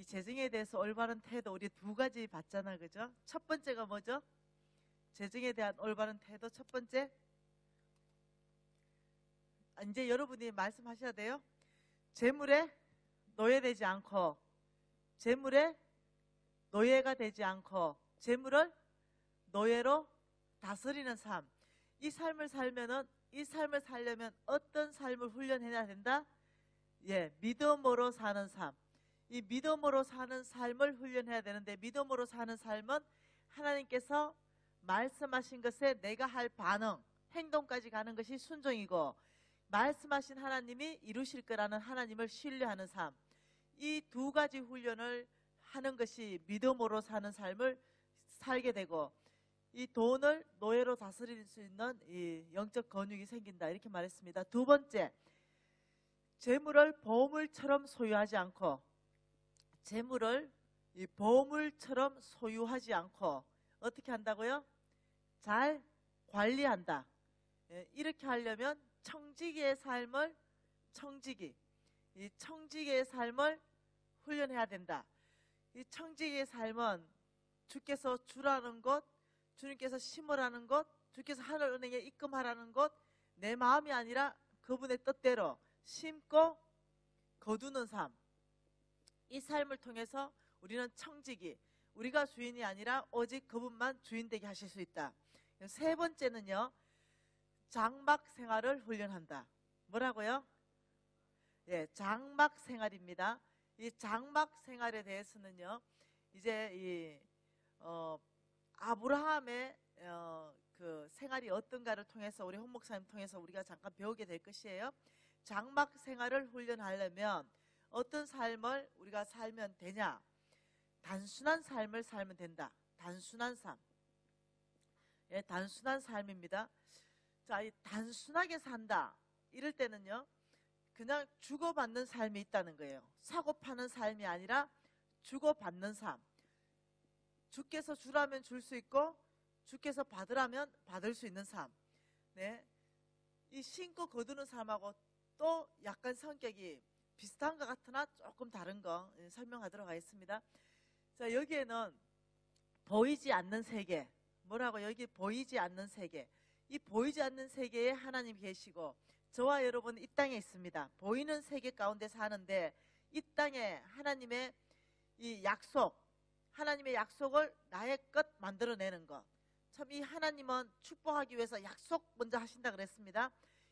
이 재정에 대해서 올바른 태도 우리 두 가지 봤잖아, 그죠? 첫 번째가 뭐죠? 재정에 대한 올바른 태도 첫 번째. 이제 여러분이 말씀하셔야 돼요. 재물에 노예되지 않고, 재물에 노예가 되지 않고, 재물을 노예로 다스리는 삶. 이 삶을 살려면 어떤 삶을 훈련해야 된다? 예, 믿음으로 사는 삶. 이 믿음으로 사는 삶을 훈련해야 되는데, 믿음으로 사는 삶은 하나님께서 말씀하신 것에 내가 할 반응, 행동까지 가는 것이 순종이고, 말씀하신 하나님이 이루실 거라는 하나님을 신뢰하는 삶. 이 두 가지 훈련을 하는 것이 믿음으로 사는 삶을 살게 되고, 이 돈을 노예로 다스릴 수 있는 이 영적 권육이 생긴다, 이렇게 말했습니다. 두 번째, 재물을 보물처럼 소유하지 않고, 재물을 이 보물처럼 소유하지 않고 어떻게 한다고요? 잘 관리한다. 예, 이렇게 하려면 청지기의 삶을 이 청지기의 삶을 훈련해야 된다. 이 청지기의 삶은 주께서 주라는 것, 주님께서 심으라는 것, 주께서 하늘은행에 입금하라는 것, 내 마음이 아니라 그분의 뜻대로 심고 거두는 삶. 이 삶을 통해서 우리는 청지기, 우리가 주인이 아니라 오직 그분만 주인 되게 하실 수 있다. 세 번째는요, 장막 생활을 훈련한다. 뭐라고요? 예, 장막 생활입니다. 이 장막 생활에 대해서는요, 이제 아브라함의 그 생활이 어떤가를 통해서 우리 홍 목사님 통해서 우리가 잠깐 배우게 될 것이에요. 장막 생활을 훈련하려면 어떤 삶을 우리가 살면 되냐? 단순한 삶을 살면 된다. 단순한 삶. 예, 단순한 삶입니다. 자, 이 단순하게 산다. 이럴 때는요, 그냥 주고받는 삶이 있다는 거예요. 사고 파는 삶이 아니라 주고받는 삶. 주께서 주라면 줄 수 있고, 주께서 받으라면 받을 수 있는 삶. 네. 이 신고 거두는 삶하고 또 약간 성격이 비슷한 것 같으나 조금 다른 거 설명하도록 하겠습니다. 자, 여기에는 보이지 않는 세계. 뭐라고? 여기 보이지 않는 세계. 이 보이지 않는 세계에 하나님이 계시고, 저와 여러분 이 땅에 있습니다. 보이는 세계 가운데 사는데, 이 땅에 하나님의 이 약속, 하나님의 약속을 나의 것 만들어내는 것. 참 이 하나님은 축복하기 위해서 약속 먼저 하신다 그랬습니다.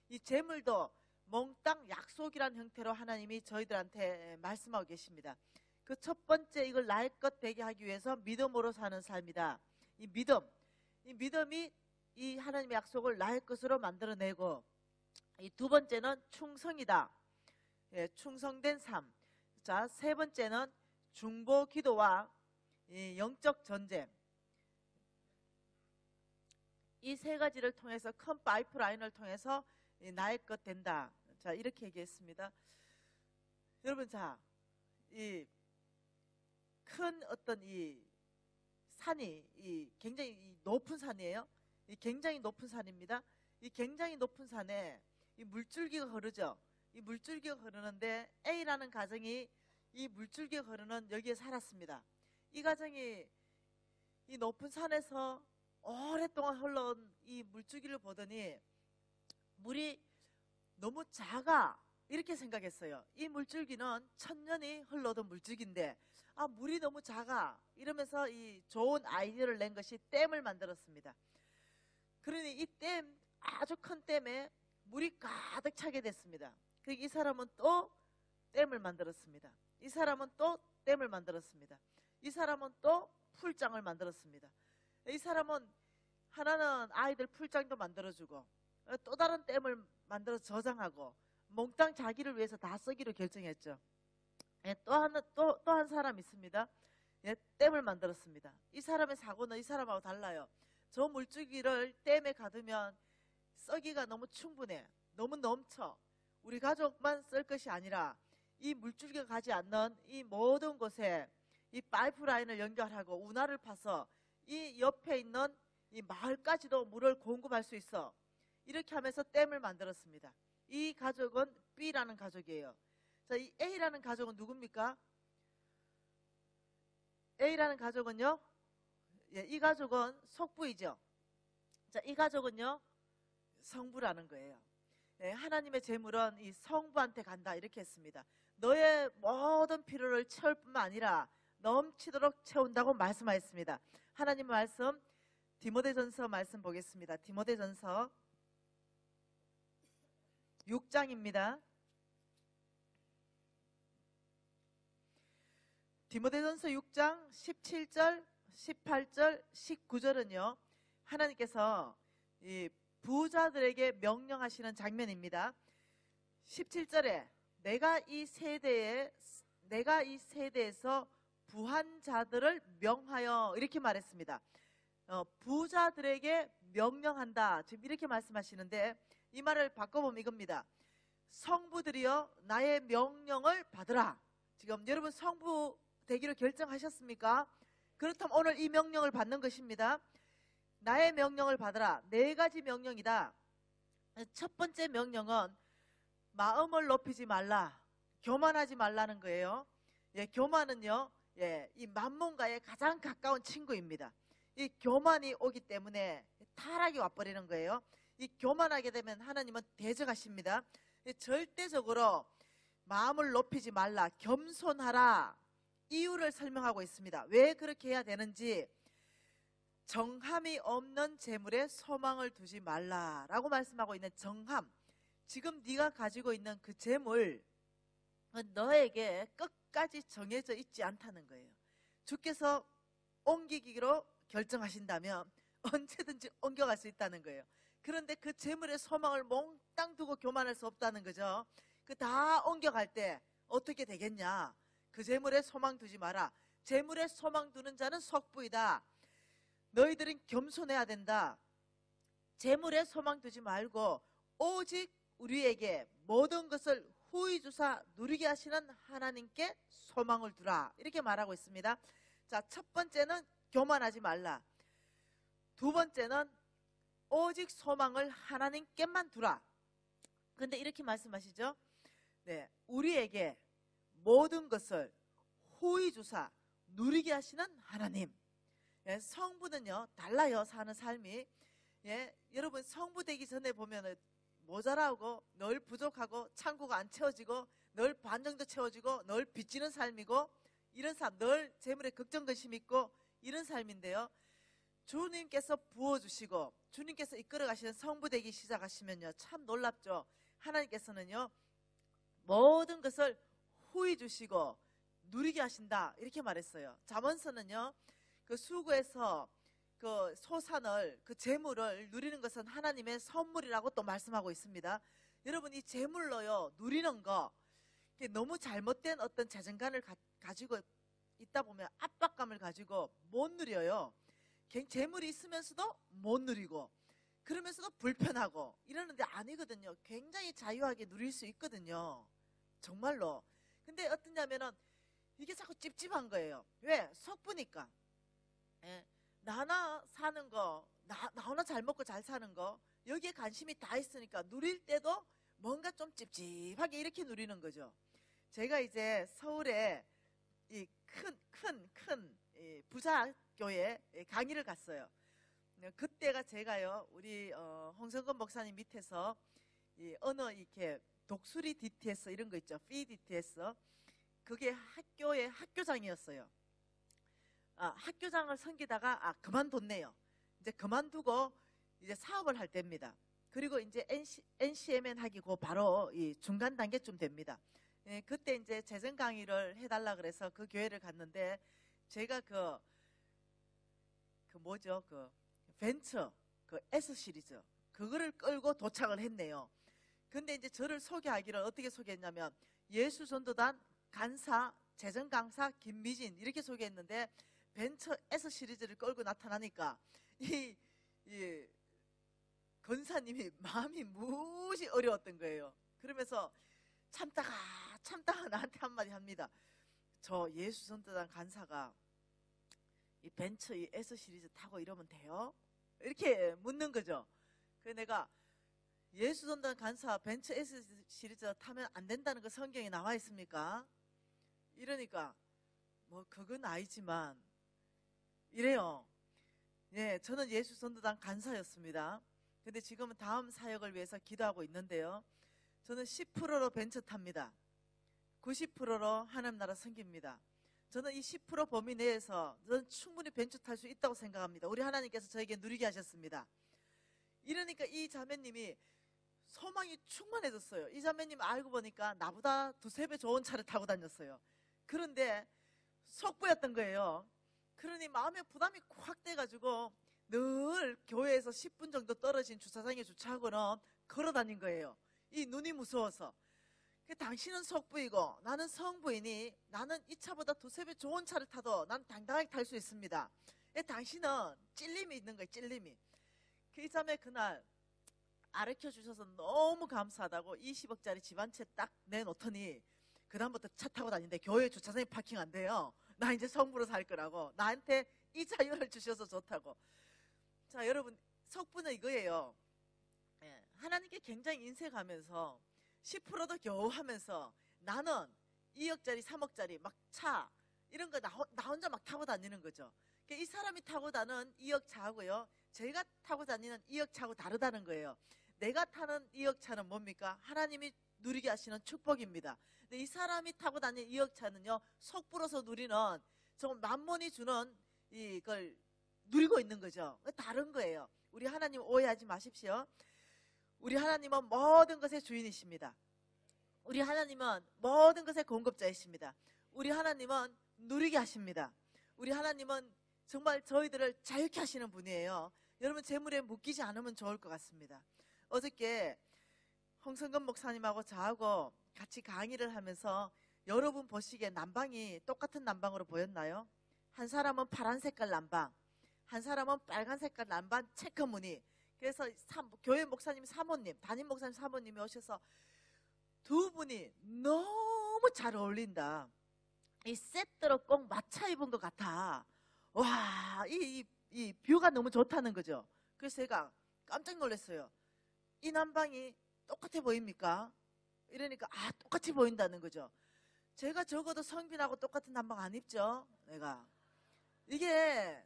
이 재물도 몽땅 약속이란 형태로 하나님이 저희들한테 말씀하고 계십니다. 그 첫 번째, 이걸 나의 것 되게 하기 위해서 믿음으로 사는 삶이다. 이 믿음이 이 하나님의 약속을 나의 것으로 만들어내고, 이 두 번째는 충성이다. 예, 충성된 삶. 자, 세 번째는 중보 기도와 이 영적 전쟁. 이 세 가지를 통해서, 큰 파이프라인을 통해서 나의 것 된다. 자, 이렇게 얘기했습니다. 여러분, 자, 이 큰 어떤 이 산이 굉장히 높은 산이에요. 이 굉장히 높은 산입니다. 이 굉장히 높은 산에 이 물줄기가 흐르죠. 이 물줄기가 흐르는데 A라는 가정이 이 물줄기가 흐르는 여기에 살았습니다. 이 가정이 이 높은 산에서 오랫동안 흘러온 이 물줄기를 보더니 물이 너무 작아, 이렇게 생각했어요. 이 물줄기는 천년이 흘러오던 물줄기인데 물이 너무 작아, 이러면서 이 좋은 아이디어를 낸 것이 댐을 만들었습니다. 그러니 이 댐, 아주 큰 댐에 물이 가득 차게 됐습니다. 그리고 이 사람은 또 댐을 만들었습니다. 이 사람은 또 댐을 만들었습니다. 이 사람은 또 풀장을 만들었습니다. 이 사람은 하나는 아이들 풀장도 만들어주고, 또 다른 댐을 만들어서 저장하고, 몽땅 자기를 위해서 다 쓰기로 결정했죠. 예, 또 한 사람 있습니다. 예, 댐을 만들었습니다. 이 사람의 사고는 이 사람하고 달라요. 저 물줄기를 댐에 가두면 쓰기가 너무 충분해, 너무 넘쳐. 우리 가족만 쓸 것이 아니라 이 물줄기가 가지 않는 이 모든 곳에 이 파이프라인을 연결하고 운하를 파서 이 옆에 있는 이 마을까지도 물을 공급할 수 있어. 이렇게 하면서 댐을 만들었습니다. 이 가족은 B라는 가족이에요. 자, 이 A라는 가족은 누굽니까? A라는 가족은요, 예, 이 가족은 속부이죠. 자, 이 가족은요, 성부라는 거예요. 예, 하나님의 재물은 이 성부한테 간다 이렇게 했습니다. 너의 모든 필요를 채울 뿐만 아니라 넘치도록 채운다고 말씀하였습니다. 하나님 말씀 디모데전서 말씀 보겠습니다. 디모데전서 6장입니다. 디모데전서 6장 17절, 18절, 19절은요. 하나님께서 이 부자들에게 명령하시는 장면입니다. 17절에 내가 이 세대에서 부한 자들을 명하여 이렇게 말했습니다. 부자들에게 명령한다. 지금 이렇게 말씀하시는데 이 말을 바꿔보면 이겁니다. 성부들이여 나의 명령을 받으라. 지금 여러분 성부 되기로 결정하셨습니까? 그렇다면 오늘 이 명령을 받는 것입니다. 나의 명령을 받으라. 4가지 명령이다. 첫 번째 명령은 마음을 높이지 말라. 교만하지 말라는 거예요. 예, 교만은요, 예, 이 만몬과의 가장 가까운 친구입니다. 이 교만이 오기 때문에 타락이 와버리는 거예요. 이 교만하게 되면 하나님은 대적하십니다. 절대적으로 마음을 높이지 말라. 겸손하라. 이유를 설명하고 있습니다. 왜 그렇게 해야 되는지. 정함이 없는 재물에 소망을 두지 말라라고 말씀하고 있는 정함. 지금 네가 가지고 있는 그 재물 너에게 끝까지 정해져 있지 않다는 거예요. 주께서 옮기기로 결정하신다면 언제든지 옮겨갈 수 있다는 거예요. 그런데 그 재물의 소망을 몽땅 두고 교만할 수 없다는 거죠. 그 다 옮겨갈 때 어떻게 되겠냐. 그 재물에 소망 두지 마라. 재물에 소망 두는 자는 속부이다. 너희들은 겸손해야 된다. 재물에 소망 두지 말고 오직 우리에게 모든 것을 후히 주사 누리게 하시는 하나님께 소망을 두라. 이렇게 말하고 있습니다. 자, 첫 번째는 교만하지 말라. 두 번째는 오직 소망을 하나님께만 두라. 근데 이렇게 말씀하시죠. 네, 우리에게 모든 것을 후히 주사 누리게 하시는 하나님. 예, 성부는요 달라요. 사는 삶이. 예, 여러분 성부 되기 전에 보면은 모자라고 늘 부족하고 창고가 안 채워지고 늘 반 정도 채워지고 늘 빚지는 삶이고 이런 삶, 늘 재물에 걱정근심 있고 이런 삶인데요. 주님께서 부어주시고 주님께서 이끌어 가시는 성부 되기 시작하시면요 참 놀랍죠. 하나님께서는요 모든 것을 후히 주시고 누리게 하신다 이렇게 말했어요. 잠언서는요 그 수구에서 그 소산을, 그 재물을 누리는 것은 하나님의 선물이라고 또 말씀하고 있습니다. 여러분 이 재물로요 누리는 거 너무 잘못된 어떤 자존감을 가지고 있다 보면 압박감을 가지고 못 누려요. 재물이 있으면서도 못 누리고 그러면서도 불편하고 이러는데 아니거든요. 굉장히 자유하게 누릴 수 있거든요. 정말로. 근데 어떠냐면은 이게 자꾸 찝찝한 거예요. 왜? 속부니까. 예, 나나 사는 거, 나 하나 잘 먹고 잘 사는 거 여기에 관심이 다 있으니까 누릴 때도 뭔가 좀 찝찝하게 이렇게 누리는 거죠. 제가 이제 서울에 이 큰 부자교회 강의를 갔어요. 그때가 제가요 우리 홍성건 목사님 밑에서 어느 이렇게 독수리 DTS 이런 거 있죠. 피 DTS 그게 학교의 학교장이었어요. 학교장을 섬기다가 그만뒀네요. 이제 그만두고 이제 사업을 할 때입니다. 그리고 이제 NCMN 하기고 바로 이 중간 단계쯤 됩니다. 예, 그때 이제 재정 강의를 해달라 그래서 그 교회를 갔는데 제가 그 뭐죠? 그 벤처 그 S 시리즈 그거를 끌고 도착을 했네요. 근데 이제 저를 소개하기를 어떻게 소개했냐면 예수전도단 간사 재정 강사 김미진 이렇게 소개했는데 벤처 S 시리즈를 끌고 나타나니까 이 권사님이 마음이 무지 어려웠던 거예요. 그러면서 참다가 나한테 한마디 합니다. 저 예수전도단 간사가 이 벤처 이 S 시리즈 타고 이러면 돼요? 이렇게 묻는 거죠. 그래서 내가 예수전도단 간사 벤처 S 시리즈 타면 안 된다는 거 성경에 나와 있습니까? 이러니까 뭐 그건 아니지만 이래요. 예, 저는 예수전도단 간사였습니다. 근데 지금은 다음 사역을 위해서 기도하고 있는데요. 저는 10%로 벤처 탑니다. 90%로 하나님 나라 섬깁니다. 저는 이 10% 범위 내에서 저는 충분히 벤처 탈 수 있다고 생각합니다. 우리 하나님께서 저에게 누리게 하셨습니다. 이러니까 이 자매님이 소망이 충만해졌어요. 이 자매님 알고 보니까 나보다 두세 배 좋은 차를 타고 다녔어요. 그런데 속보였던 거예요. 그러니 마음에 부담이 확 돼가지고 늘 교회에서 10분 정도 떨어진 주차장에 주차하고는 걸어 다닌 거예요. 이 눈이 무서워서. 당신은 속부이고 나는 성부이니 나는 이 차보다 두세 배 좋은 차를 타도 난 당당하게 탈 수 있습니다. 당신은 찔림이 있는 거예요. 찔림이. 이 자매 그날 가르쳐 주셔서 너무 감사하다고 20억짜리 집 한 채 딱 내놓더니 그 다음부터 차 타고 다니는데 교회 주차장에 파킹 안 돼요. 나 이제 성부로 살 거라고. 나한테 이 자유를 주셔서 좋다고. 자, 여러분, 속부는 이거예요. 예, 하나님께 굉장히 인색하면서 10%도 겨우 하면서 나는 2억짜리 3억짜리 막 차 이런 거 나 혼자 막 타고 다니는 거죠. 이 사람이 타고 다니는 2억 차하고요, 제가 타고 다니는 2억 차하고 다르다는 거예요. 내가 타는 2억 차는 뭡니까? 하나님이 누리게 하시는 축복입니다. 근데 이 사람이 타고 다니는 2억 차는요, 속불어서 누리는 정말 만몬이 주는 이걸 누리고 있는 거죠. 다른 거예요. 우리 하나님 오해하지 마십시오. 우리 하나님은 모든 것의 주인이십니다. 우리 하나님은 모든 것의 공급자이십니다. 우리 하나님은 누리게 하십니다. 우리 하나님은 정말 저희들을 자유케 하시는 분이에요. 여러분, 재물에 묶이지 않으면 좋을 것 같습니다. 어저께 홍성근 목사님하고 저하고 같이 강의를 하면서 여러분 보시기에 난방이 똑같은 난방으로 보였나요? 한 사람은 파란 색깔 난방, 한 사람은 빨간 색깔 난방 체크 무늬. 그래서 교회 목사님 사모님, 담임 목사님 사모님이 오셔서 두 분이 너무 잘 어울린다. 이 세트로 꼭 맞춰 입은 것 같아. 와, 이 뷰가 너무 좋다는 거죠. 그래서 제가 깜짝 놀랐어요. 이 난방이 똑같아 보입니까? 이러니까 똑같이 보인다는 거죠. 제가 적어도 성빈하고 똑같은 난방 안 입죠. 내가 이게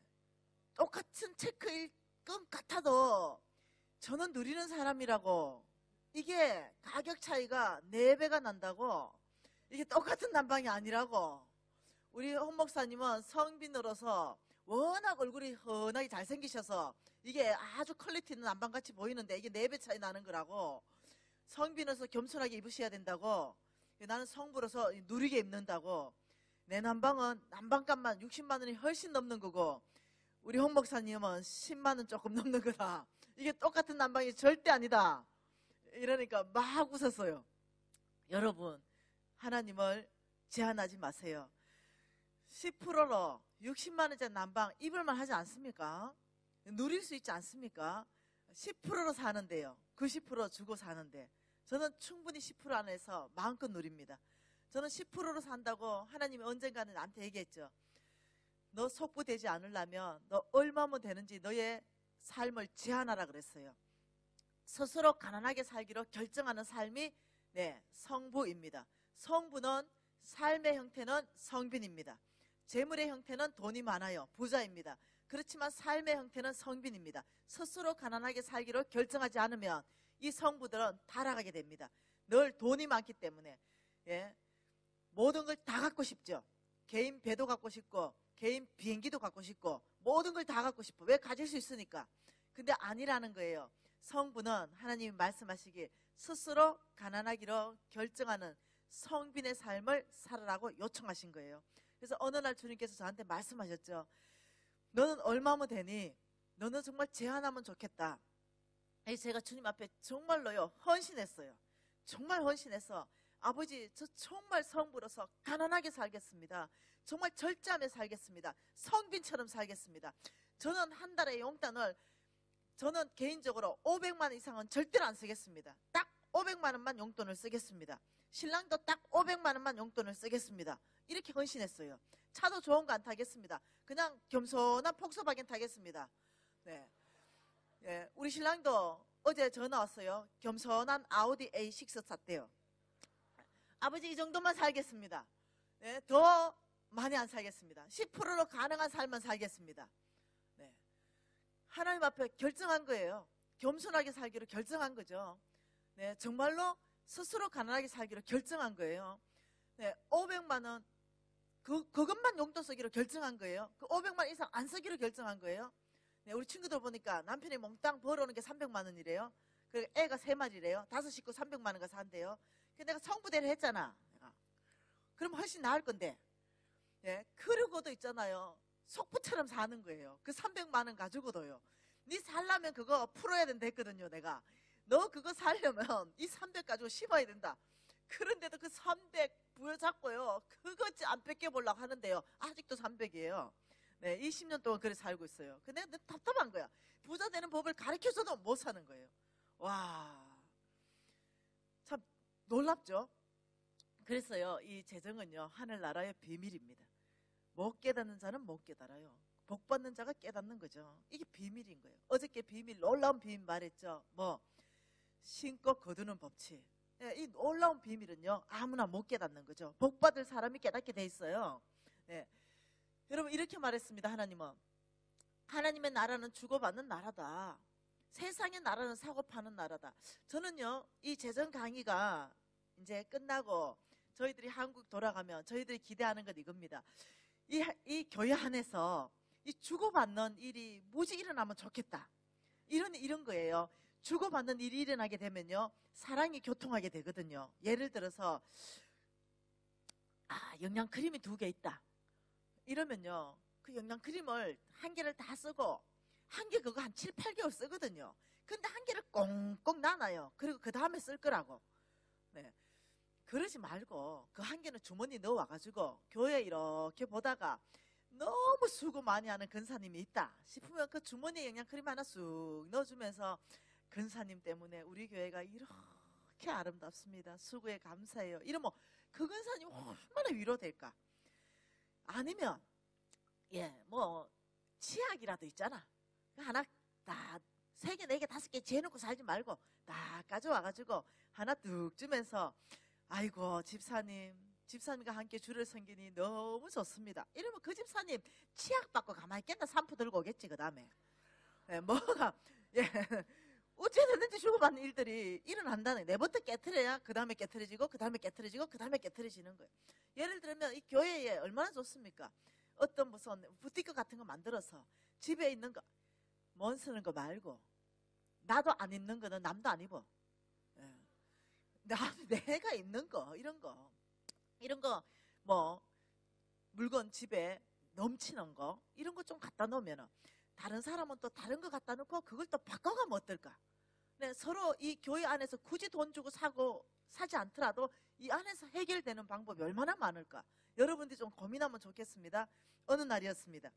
똑같은 체크일 것 같아도 저는 누리는 사람이라고, 이게 가격 차이가 4배가 난다고, 이게 똑같은 난방이 아니라고. 우리 홍 목사님은 성빈으로서 워낙 얼굴이 훤하게 잘생기셔서 이게 아주 퀄리티 있는 난방같이 보이는데 이게 4배 차이 나는 거라고. 성빈으로서 겸손하게 입으셔야 된다고. 나는 성부로서 누리게 입는다고. 내 난방은 난방값만 60만 원이 훨씬 넘는 거고 우리 홍 목사님은 10만 원 조금 넘는 거다. 이게 똑같은 난방이 절대 아니다. 이러니까 막 웃었어요. 여러분, 하나님을 제한하지 마세요. 10%로 60만 원짜리 난방 입을만 하지 않습니까? 누릴 수 있지 않습니까? 10%로 사는데요, 90% 주고 사는데 저는 충분히 10% 안에서 마음껏 누립니다. 저는 10%로 산다고 하나님이 언젠가는 나한테 얘기했죠. 너 속부되지 않으려면 너 얼마면 되는지 너의 삶을 제한하라 그랬어요. 스스로 가난하게 살기로 결정하는 삶이 성부입니다. 성부는 삶의 형태는 성빈입니다. 재물의 형태는 돈이 많아요. 부자입니다. 그렇지만 삶의 형태는 성빈입니다. 스스로 가난하게 살기로 결정하지 않으면 이 성부들은 타락하게 됩니다. 늘 돈이 많기 때문에 모든 걸 다 갖고 싶죠. 개인 배도 갖고 싶고 개인 비행기도 갖고 싶고 모든 걸 다 갖고 싶어. 왜? 가질 수 있으니까. 근데 아니라는 거예요. 성부는 하나님이 말씀하시기 스스로 가난하기로 결정하는 성빈의 삶을 살아라고 요청하신 거예요. 그래서 어느 날 주님께서 저한테 말씀하셨죠. 너는 얼마면 되니? 너는 정말 제한하면 좋겠다. 제가 주님 앞에 정말로요 헌신했어요. 정말 헌신해서 아버지, 저 정말 성부로서 가난하게 살겠습니다. 정말 절제하며 살겠습니다. 성빈처럼 살겠습니다. 저는 한 달에 용돈을 저는 개인적으로 500만 원 이상은 절대로 안 쓰겠습니다. 딱 500만 원만 용돈을 쓰겠습니다. 신랑도 딱 500만 원만 용돈을 쓰겠습니다. 이렇게 헌신했어요. 차도 좋은 거 안 타겠습니다. 그냥 겸손한 폭소바겐 타겠습니다. 우리 신랑도 어제 전화 왔어요. 겸손한 아우디 A6 샀대요. 아버지, 이 정도만 살겠습니다. 더 많이 안 살겠습니다. 10%로 가능한 삶만 살겠습니다. 네. 하나님 앞에 결정한 거예요. 겸손하게 살기로 결정한 거죠. 네, 정말로 스스로 가난하게 살기로 결정한 거예요. 네, 500만 원 그것만 용돈 쓰기로 결정한 거예요. 그 500만 이상 안 쓰기로 결정한 거예요. 네, 우리 친구들 보니까 남편이 몽땅 벌어오는 게 300만 원이래요. 그리고 애가 3마리래요. 5식구 300만 원가 산대요. 근데 내가 성부대를 했잖아. 그럼 훨씬 나을 건데. 예, 그러고도 있잖아요. 속부처럼 사는 거예요. 그 300만 원 가지고도요. 니 살려면 그거 풀어야 된다 했거든요, 내가. 너 그거 살려면 이 300 가지고 심어야 된다. 그런데도 그 300 부여잡고요. 그거 안 뺏겨보려고 하는데요. 아직도 300이에요. 네, 20년 동안 그렇게 살고 있어요. 근데 답답한 거야. 부자 되는 법을 가르쳐줘도 못 사는 거예요. 와, 참 놀랍죠? 그래서요, 이 재정은요, 하늘나라의 비밀입니다. 못 깨닫는 자는 못 깨달아요. 복 받는 자가 깨닫는 거죠. 이게 비밀인 거예요. 어저께 비밀, 놀라운 비밀 말했죠. 신고 거두는 법칙. 예, 이 놀라운 비밀은요, 아무나 못 깨닫는 거죠. 복 받을 사람이 깨닫게 돼 있어요. 예. 여러분, 이렇게 말했습니다. 하나님은. 하나님의 나라는 주고받는 나라다. 세상의 나라는 사고 파는 나라다. 저는요, 이 재정 강의가 이제 끝나고 저희들이 한국 돌아가면 저희들이 기대하는 건 이겁니다. 이 교회 안에서 이 주고받는 일이 무지 일어나면 좋겠다. 이런 거예요. 주고받는 일이 일어나게 되면요, 사랑이 교통하게 되거든요. 예를 들어서 영양크림이 2개 있다. 이러면요, 그 영양크림을 1개를 다 쓰고 1개 그거 한 7, 8개월 쓰거든요. 근데 1개를 꽁꽁 나눠요. 그리고 그 다음에 쓸 거라고. 네. 그러지 말고 그 1개는 주머니 넣어와가지고 교회 이렇게 보다가 너무 수고 많이 하는 근사님이 있다 싶으면 그 주머니에 영양크림 하나 쑥 넣어주면서, 근사님 때문에 우리 교회가 이렇게 아름답습니다. 수고에 감사해요. 이러면 그 근사님 얼마나 위로될까. 아니면 치약이라도 있잖아. 하나 다 3개, 4개, 5개 재놓고 살지 말고 다 가져와가지고 하나 뚝 주면서, 아이고 집사님과 함께 주를 섬기니 너무 좋습니다. 이러면 그 집사님 치약 받고 가만히 있겠나? 산포 들고 오겠지. 그 다음에 어찌됐든지 주고받는 일들이 일어난다는, 내부터 깨트려야 그 다음에 깨트려지고 그 다음에 깨트려지고 그 다음에 깨트려지는 거예요. 예를 들면 이 교회에 얼마나 좋습니까? 어떤 무슨 부티크 같은 거 만들어서 집에 있는 거 못 쓰는 거 말고, 나도 안 입는 거는 남도 안 입어. 내가 입는 거, 이런 거 물건 집에 넘치는 거, 이런 거 좀 갖다 놓으면 다른 사람은 또 다른 거 갖다 놓고 그걸 또 바꿔가면 어떨까? 네, 서로 이 교회 안에서 굳이 돈 주고 사지 않더라도 이 안에서 해결되는 방법이 얼마나 많을까? 여러분들이 좀 고민하면 좋겠습니다. 어느 날이었습니다.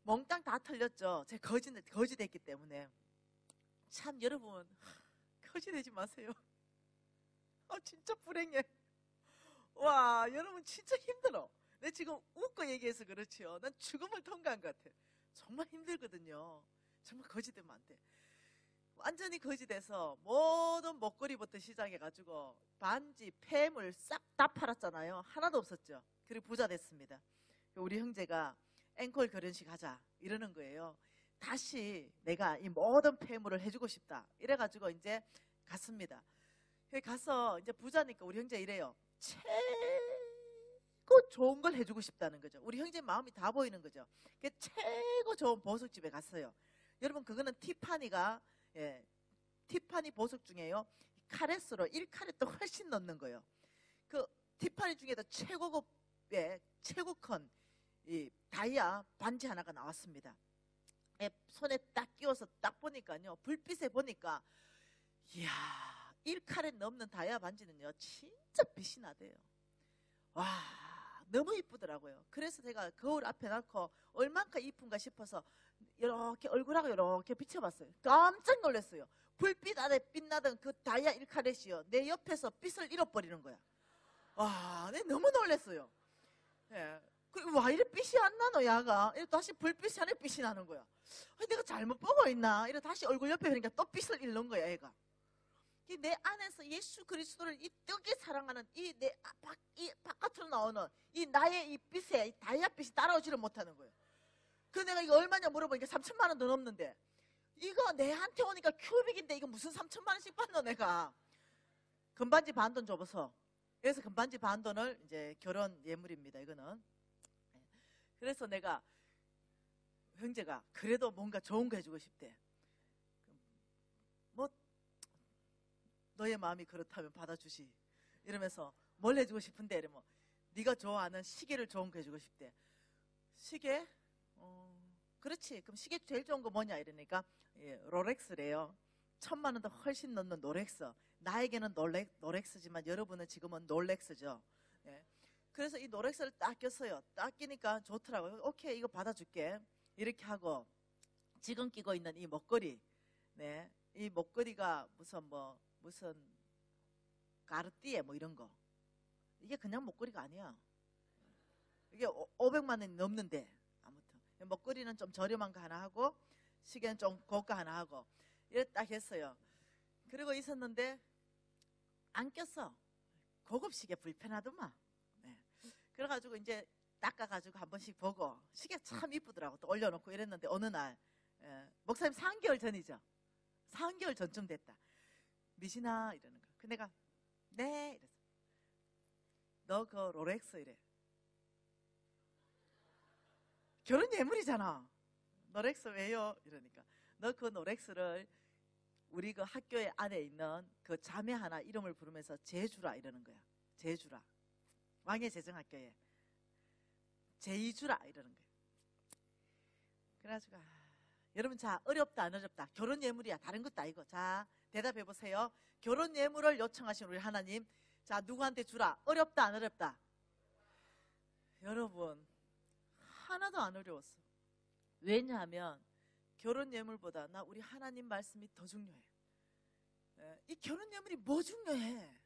몽땅 다 털렸죠. 제가 거지 됐기 때문에. 참 여러분, 거지 되지 마세요. 진짜 불행해. 와, 여러분 진짜 힘들어. 내 지금 웃고 얘기해서 그렇지요. 난 죽음을 통과한 것 같아. 정말 힘들거든요. 정말 거지 되면 안 돼. 완전히 거지 돼서 모든 목걸이부터 시작해가지고 반지, 폐물 싹 다 팔았잖아요. 하나도 없었죠. 그리고 부자 됐습니다. 우리 형제가 앵콜 결혼식 하자 이러는 거예요. 다시 내가 이 모든 폐물을 해주고 싶다. 이래가지고 이제 갔습니다. 가서 이제 부자니까 우리 형제 이래요. 최고 좋은 걸 해주고 싶다는 거죠. 우리 형제 마음이 다 보이는 거죠. 최고 좋은 보석집에 갔어요. 여러분, 그거는 티파니 보석 중에요, 카레스로 1카렛도 훨씬 넣는 거예요. 그 티파니 중에도 최고급의 최고 큰 이 다이아 반지 하나가 나왔습니다. 손에 딱 끼워서 딱 보니까요, 불빛에 보니까, 이야, 1카렛 넘는 다이아 반지는요 진짜 빛이 나대요. 와, 너무 이쁘더라고요. 그래서 제가 거울 앞에 놓고 얼만큼 이쁜가 싶어서 이렇게 얼굴하고 이렇게 비춰봤어요. 깜짝 놀랐어요. 불빛 안에 빛나던 그 다이아 1카렛이요 내 옆에서 빛을 잃어버리는 거야. 와, 내가 너무 놀랐어요. 와, 이래 빛이 안 나노, 야가. 이래 다시 불빛이 안에 빛이 나는 거야. 내가 잘못 보고 있나? 이래 다시 얼굴 옆에 보니까 또 빛을 잃는 거야, 애가. 이 내 안에서 예수 그리스도를 이 뜨겁게 사랑하는 이 바깥으로 나오는 이 나의 이 빛에 이 다이아빛이 따라오지를 못하는 거예요. 그 내가 이거 얼마냐 물어보니까 3천만 원 더 넘는데, 이거 내한테 오니까 큐빅인데 이거 무슨 3천만 원씩 받노 내가. 금반지 반 돈 줘보소. 그래서 금반지 반 돈을 이제 결혼 예물입니다. 이거는. 그래서 내가 형제가 그래도 뭔가 좋은 거 해주고 싶대. 뭐 너의 마음이 그렇다면 받아주시. 이러면서 뭘 해주고 싶은데 이러면 네가 좋아하는 시계를 좋은 거 해주고 싶대. 시계? 그렇지. 그럼 시계 제일 좋은 거 뭐냐 이러니까 예, 롤렉스래요. 1,000만 원도 훨씬 넘는 롤렉스. 나에게는 롤렉스지만 여러분은 지금은 롤렉스죠. 예. 그래서 이 롤렉스를 딱 꼈어요. 딱 끼니까 좋더라고요. 오케이, 이거 받아줄게. 이렇게 하고 지금 끼고 있는 이 목걸이, 네, 이 목걸이가 무슨 가르띠에 뭐 이런 거. 이게 그냥 목걸이가 아니야. 이게 500만 원이 넘는데. 아무튼 목걸이는 좀 저렴한 거 하나 하고 시계는 좀 고가 하나 하고 이렇게 딱 했어요. 그러고 있었는데 안 꼈어. 고급 시계 불편하더만. 네. 그래가지고 이제 닦아가지고 한 번씩 보고 시계 참 이쁘더라고. 또 올려놓고 이랬는데 어느 날 목사님 3개월 전이죠. 3개월 전쯤 됐다. 미신아 이러는 거야. 그 내가 네 이랬어. 너 그 롤렉스 이래. 결혼 예물이잖아. 롤렉스 왜요? 이러니까 너 그 롤렉스를 우리 그 학교에 안에 있는 그 자매 하나 이름을 부르면서 제주라 이러는 거야. 제주라. 왕의 재정학교에 제이주라 이러는 거야. 그래가지고 여러분 자 어렵다 안 어렵다? 결혼 예물이야. 다른 것도 아니고. 자 대답해 보세요. 결혼 예물을 요청하신 우리 하나님, 자 누구한테 주라? 어렵다 안 어렵다? 여러분 하나도 안 어려웠어. 왜냐하면 결혼 예물보다 나 우리 하나님 말씀이 더 중요해. 이 결혼 예물이 뭐 중요해?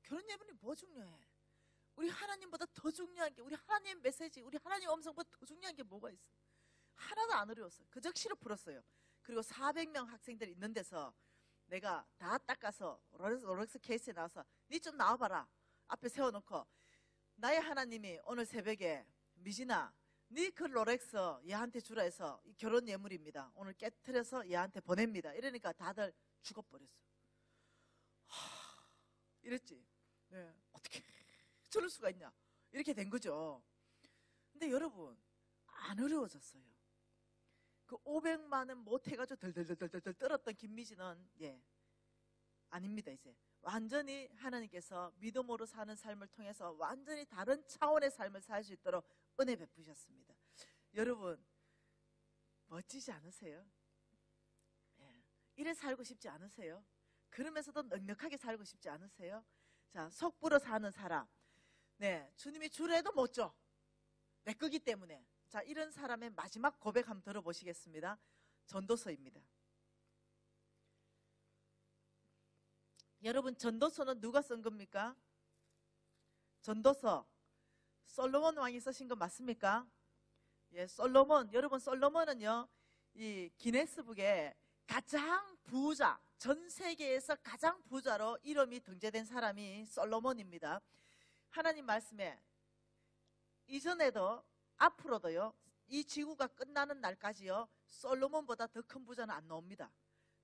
결혼 예물이 뭐 중요해? 우리 하나님보다 더 중요한 게, 우리 하나님의 메시지, 우리 하나님 음성보다 더 중요한 게 뭐가 있어? 하나도 안 어려웠어. 그적시로 풀었어요. 그리고 400명 학생들이 있는 데서 내가 다 닦아서 롤렉스 케이스에 나와서 니 좀 나와봐라. 앞에 세워놓고 나의 하나님이 오늘 새벽에 미진아 니 그 롤렉스 얘한테 주라 해서 결혼 예물입니다. 오늘 깨트려서 얘한테 보냅니다. 이러니까 다들 죽어버렸어. 이랬지. 네. 어떻게 저럴 수가 있냐. 이렇게 된 거죠. 근데 여러분 안 어려워졌어요. 그 500만 원 못해가지고 덜덜덜덜 떨었던 김미진은 아닙니다. 이제 완전히 하나님께서 믿음으로 사는 삶을 통해서 완전히 다른 차원의 삶을 살 수 있도록 은혜 베푸셨습니다. 여러분 멋지지 않으세요? 이래 살고 싶지 않으세요? 그러면서도 넉넉하게 살고 싶지 않으세요? 자, 속불어 사는 사람, 네, 주님이 주래도 못 줘. 내 거기 때문에. 자, 이런 사람의 마지막 고백 한번 들어보시겠습니다. 전도서입니다. 여러분 전도서는 누가 쓴 겁니까? 전도서 솔로몬 왕이 쓰신 거 맞습니까? 예, 솔로몬. 여러분 솔로몬은요 이 기네스북에 가장 부자, 전 세계에서 가장 부자로 이름이 등재된 사람이 솔로몬입니다. 하나님 말씀에 이전에도 앞으로도요 이 지구가 끝나는 날까지요 솔로몬보다 더 큰 부자는 안 나옵니다.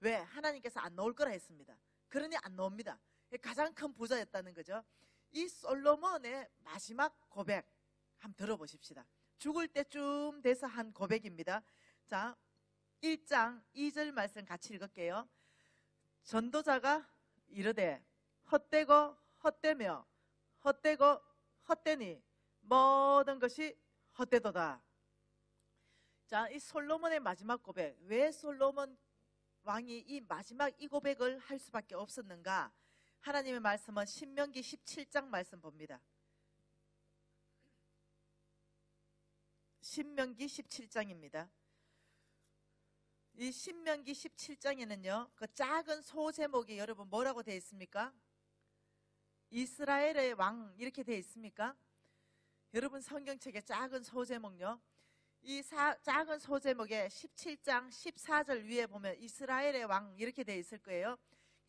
왜? 하나님께서 안 나올 거라 했습니다. 그러니 안 나옵니다. 가장 큰 부자였다는 거죠. 이 솔로몬의 마지막 고백 한번 들어보십시다. 죽을 때쯤 돼서 한 고백입니다. 자, 1장 2절 말씀 같이 읽을게요. 전도자가 이르되 헛되고 헛되며 헛되고 헛되니 모든 것이 헛되도다. 자, 이 솔로몬의 마지막 고백. 왜 솔로몬 왕이 이 마지막 이 고백을 할 수밖에 없었는가? 하나님의 말씀은 신명기 17장 말씀 봅니다. 신명기 17장입니다. 이 신명기 17장에는요 그 작은 소 제목이 여러분 뭐라고 되어 있습니까? 이스라엘의 왕 이렇게 되어 있습니까? 여러분 성경책의 작은 소 제목요, 이 작은 소 제목에 17장 14절 위에 보면 이스라엘의 왕 이렇게 되어 있을 거예요.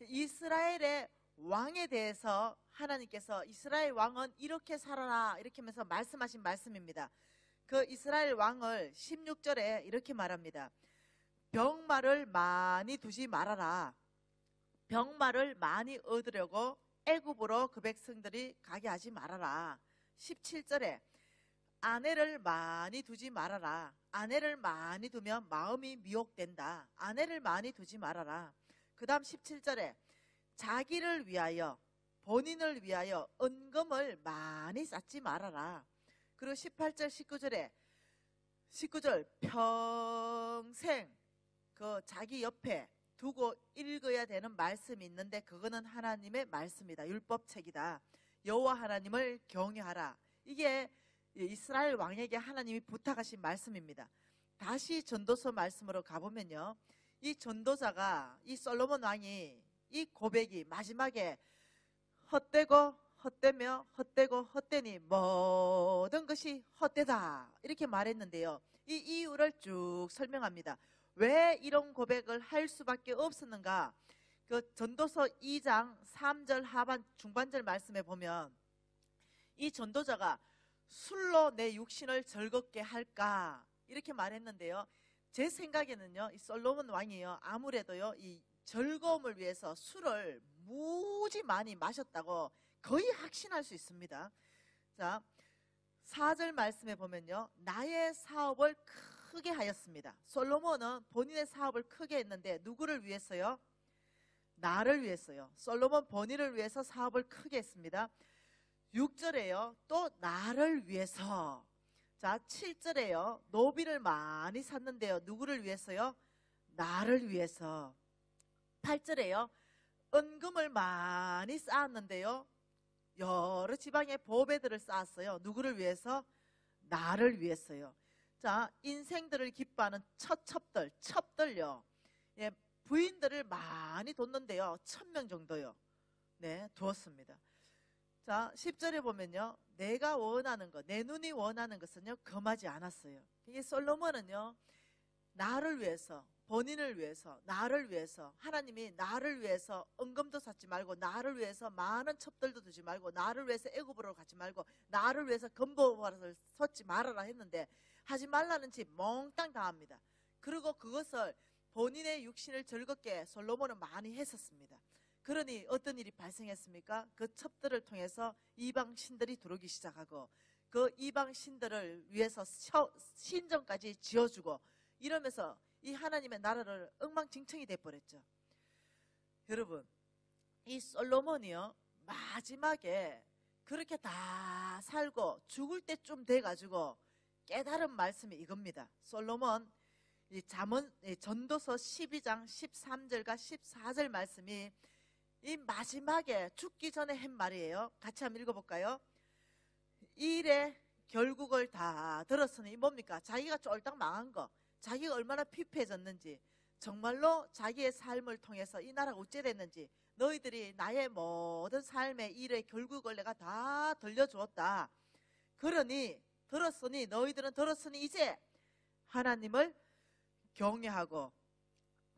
이스라엘의 왕에 대해서 하나님께서 이스라엘 왕은 이렇게 살아라 이렇게 하면서 말씀하신 말씀입니다. 그 이스라엘 왕을 16절에 이렇게 말합니다. 병마를 많이 두지 말아라. 병마를 많이 얻으려고 애굽으로 그 백성들이 가게 하지 말아라. 17절에 아내를 많이 두지 말아라. 아내를 많이 두면 마음이 미혹된다. 아내를 많이 두지 말아라. 그 다음 17절에 자기를 위하여 본인을 위하여 은금을 많이 쌓지 말아라. 그리고 18절 19절 평생 그 자기 옆에 두고 읽어야 되는 말씀이 있는데 그거는 하나님의 말씀이다. 율법책이다. 여호와 하나님을 경외하라. 이게 이스라엘 왕에게 하나님이 부탁하신 말씀입니다. 다시 전도서 말씀으로 가보면요. 이 전도자가 이 솔로몬 왕이 이 고백이 마지막에 헛되고 헛되며 헛되고 헛되니 모든 것이 헛되다 이렇게 말했는데요. 이 이유를 쭉 설명합니다. 왜 이런 고백을 할 수밖에 없었는가? 그 전도서 2장 3절 하반 중반절 말씀에 보면 이 전도자가 술로 내 육신을 즐겁게 할까 이렇게 말했는데요. 제 생각에는요, 이 솔로몬 왕이요, 아무래도요, 이 즐거움을 위해서 술을 무지 많이 마셨다고 거의 확신할 수 있습니다. 자, 4절 말씀에 보면요, 나의 사업을 크게 하였습니다. 솔로몬은 본인의 사업을 크게 했는데 누구를 위해서요? 나를 위해서요. 솔로몬 본인을 위해서 사업을 크게 했습니다. 6절에요, 또 나를 위해서. 자, 7절에요, 노비를 많이 샀는데요, 누구를 위해서요? 나를 위해서. 8절에요, 은금을 많이 쌓았는데요, 여러 지방의 보배들을 쌓았어요. 누구를 위해서? 나를 위해서요. 자, 인생들을 기뻐하는 첩들요. 예, 부인들을 많이 뒀는데요, 1000명 정도요. 네, 두었습니다. 자, 10절에 보면요, 내가 원하는 것, 내 눈이 원하는 것은요, 금하지 않았어요. 이게 솔로몬은요, 나를 위해서, 본인을 위해서, 나를 위해서, 하나님이 나를 위해서 은금도 쌓지 말고, 나를 위해서 많은 첩들도 두지 말고, 나를 위해서 애굽으로 가지 말고, 나를 위해서 금보화를 섰지 말아라 했는데 하지 말라는 집 몽땅 다 합니다. 그리고 그것을 본인의 육신을 즐겁게 솔로몬은 많이 했었습니다. 그러니 어떤 일이 발생했습니까? 그 첩들을 통해서 이방 신들이 들어오기 시작하고 그 이방 신들을 위해서 신전까지 지어주고 이러면서 이 하나님의 나라를 엉망진창이 돼버렸죠. 여러분, 이 솔로몬이요, 마지막에 그렇게 다 살고 죽을 때쯤 돼가지고 깨달은 말씀이 이겁니다. 솔로몬 이 전도서 12장 13절과 14절 말씀이 이 마지막에 죽기 전에 한 말이에요. 같이 한번 읽어볼까요? 이 일의 결국을 다 들었으니 이 뭡니까? 자기가 쫄딱 망한 거, 자기가 얼마나 피폐해졌는지, 정말로 자기의 삶을 통해서 이 나라가 어째 됐는지, 너희들이 나의 모든 삶의 일의 결국을 내가 다 들려주었다. 그러니 들었으니, 너희들은 들었으니 이제 하나님을 경외하고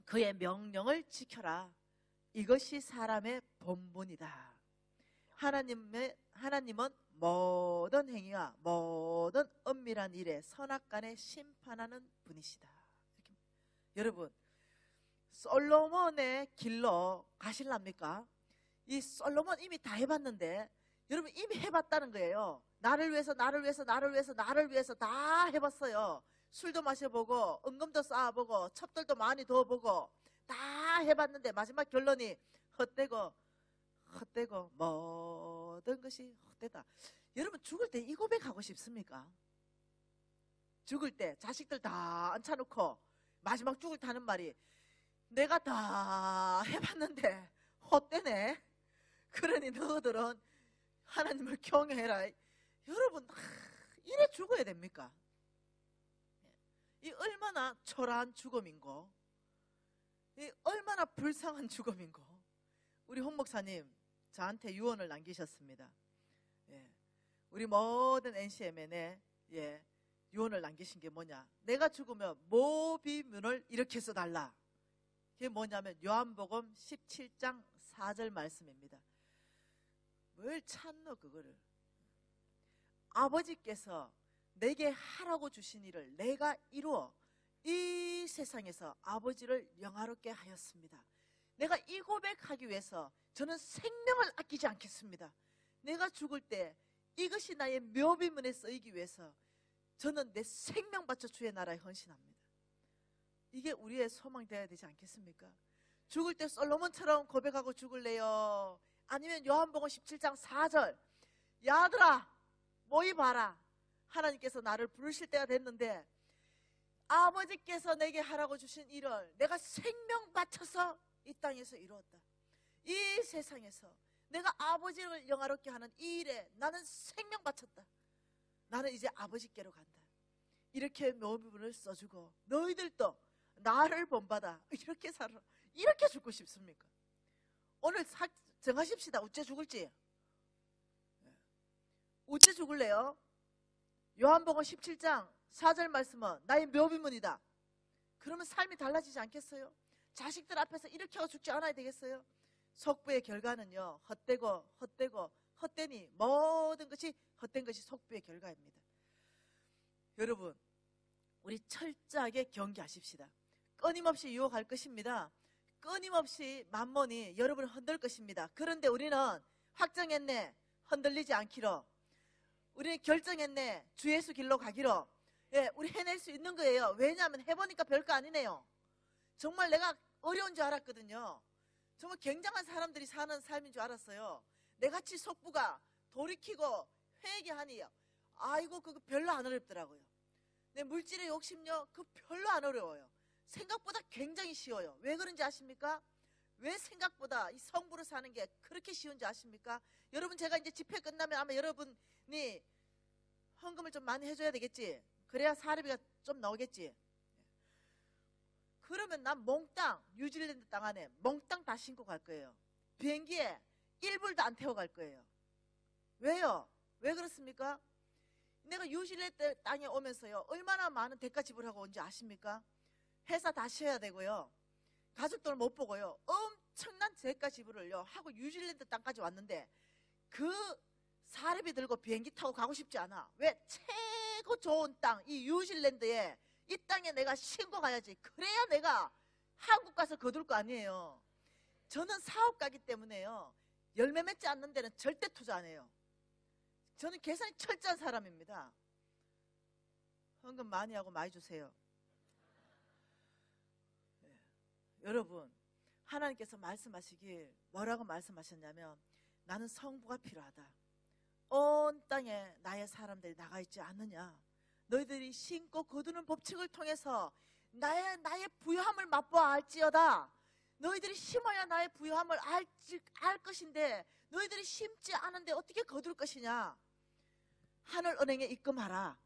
그의 명령을 지켜라. 이것이 사람의 본분이다. 하나님은 모든 행위와 모든 은밀한 일에 선악간에 심판하는 분이시다. 이렇게. 여러분, 솔로몬의 길로 가실랍니까? 이 솔로몬 이미 다 해봤는데, 여러분 이미 해봤다는 거예요. 나를 위해서, 나를 위해서, 나를 위해서, 나를 위해서 다 해봤어요. 술도 마셔보고, 은금도 쌓아보고, 첩들도 많이 둬보고, 다 해봤는데 마지막 결론이 헛되고 모든 것이 헛되다. 여러분 죽을 때 이 고백하고 싶습니까? 죽을 때 자식들 다 앉혀놓고 마지막 죽을 때 하는 말이 내가 다 해봤는데 헛되네. 그러니 너희들은 하나님을 경외해라. 여러분 이래 죽어야 됩니까? 이 얼마나 초라한 죽음인고, 이 얼마나 불쌍한 죽음인고. 우리 홍 목사님 저한테 유언을 남기셨습니다. 예. 우리 모든 NCMN에 유언을 남기신 게 뭐냐? 내가 죽으면 모비문을 일으켜서 달라. 그게 뭐냐면 요한복음 17장 4절 말씀입니다. 뭘 찾노 그거를. 아버지께서 내게 하라고 주신 일을 내가 이루어 이 세상에서 아버지를 영화롭게 하였습니다. 내가 이 고백하기 위해서 저는 생명을 아끼지 않겠습니다. 내가 죽을 때 이것이 나의 묘비문에 쓰이기 위해서 저는 내 생명 바쳐 주의 나라에 헌신합니다. 이게 우리의 소망이 되어야 되지 않겠습니까? 죽을 때 솔로몬처럼 고백하고 죽을래요? 아니면 요한복음 17장 4절 야들아 모이 봐라. 하나님께서 나를 부르실 때가 됐는데 아버지께서 내게 하라고 주신 일을 내가 생명 바쳐서 이 땅에서 이루었다. 이 세상에서 내가 아버지를 영화롭게 하는 이 일에 나는 생명 바쳤다. 나는 이제 아버지께로 간다. 이렇게 묘비문을 써주고 너희들도 나를 본받아. 이렇게 살아. 이렇게 죽고 싶습니까? 오늘 정하십시다. 어째 죽을지. 어째 죽을래요? 요한복음 17장 4절 말씀은 나의 묘비문이다. 그러면 삶이 달라지지 않겠어요? 자식들 앞에서 이렇게 하고 죽지 않아야 되겠어요? 속부의 결과는요, 헛되니 모든 것이 헛된 것이 속부의 결과입니다. 여러분, 우리 철저하게 경계하십시다. 끊임없이 유혹할 것입니다. 끊임없이 만몬이 여러분을 흔들 것입니다. 그런데 우리는 확정했네. 흔들리지 않기로. 우리는 결정했네. 주 예수 길로 가기로. 예, 우리 해낼 수 있는 거예요. 왜냐하면 해보니까 별거 아니네요. 정말 내가 어려운 줄 알았거든요. 정말 굉장한 사람들이 사는 삶인 줄 알았어요. 내같이 속부가 돌이키고 회개하니 아이고 그거 별로 안 어렵더라고요. 내 물질의 욕심요 그거 별로 안 어려워요. 생각보다 굉장히 쉬워요. 왜 그런지 아십니까? 왜 생각보다 이 성부로 사는 게 그렇게 쉬운지 아십니까? 여러분 제가 이제 집회 끝나면 아마 여러분이 헌금을 좀 많이 해줘야 되겠지. 그래야 사례비가 좀 나오겠지. 그러면 난 몽땅 뉴질랜드 땅 안에 몽땅 다 신고 갈 거예요. 비행기에 1불도 안 태워 갈 거예요. 왜요? 왜 그렇습니까? 내가 뉴질랜드 땅에 오면서요 얼마나 많은 대가 지불하고 온지 아십니까? 회사 다 쉬어야 되고요. 가족들 못 보고요. 엄청난 대가 지불을요 하고 뉴질랜드 땅까지 왔는데 그 사례비 들고 비행기 타고 가고 싶지 않아. 왜? 최고 좋은 땅, 이 뉴질랜드에 이 땅에 내가 신고 가야지. 그래야 내가 한국 가서 거둘 거 아니에요. 저는 사업가기 때문에요. 열매 맺지 않는 데는 절대 투자 안 해요. 저는 계산이 철저한 사람입니다. 헌금 많이 하고 많이 주세요. 네. 여러분, 하나님께서 말씀하시길 뭐라고 말씀하셨냐면 나는 성부가 필요하다. 온 땅에 나의 사람들이 나가 있지 않느냐. 너희들이 신고 거두는 법칙을 통해서 나의 부유함을 맛보아 알지어다. 너희들이 심어야 나의 부유함을 알 것인데 너희들이 심지 않은데 어떻게 거둘 것이냐. 하늘은행에 입금하라.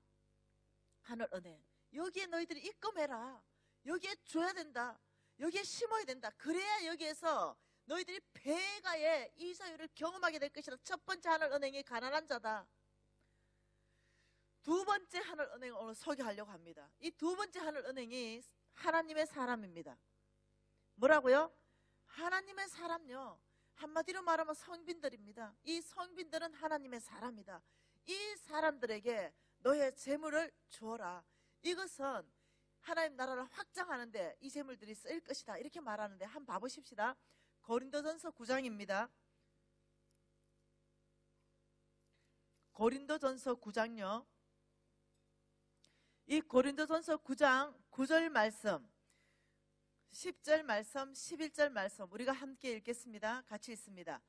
하늘은행. 여기에 너희들이 입금해라. 여기에 줘야 된다. 여기에 심어야 된다. 그래야 여기에서 너희들이 배가의 이사율을 경험하게 될 것이다. 첫 번째 하늘은행이 가난한 자다. 두 번째 하늘은행을 오늘 소개하려고 합니다. 이 두 번째 하늘은행이 하나님의 사람입니다. 뭐라고요? 하나님의 사람요. 한마디로 말하면 성빈들입니다. 이 성빈들은 하나님의 사람이다. 이 사람들에게 너의 재물을 주어라. 이것은 하나님 나라를 확장하는데 이 재물들이 쓰일 것이다. 이렇게 말하는데 한번 봐보십시다. 고린도전서 9장입니다. 고린도전서 9장요. 이 고린도전서 9장 9절 말씀, 10절 말씀, 11절 말씀 우리가 함께 읽겠습니다. 같이 읽습니다.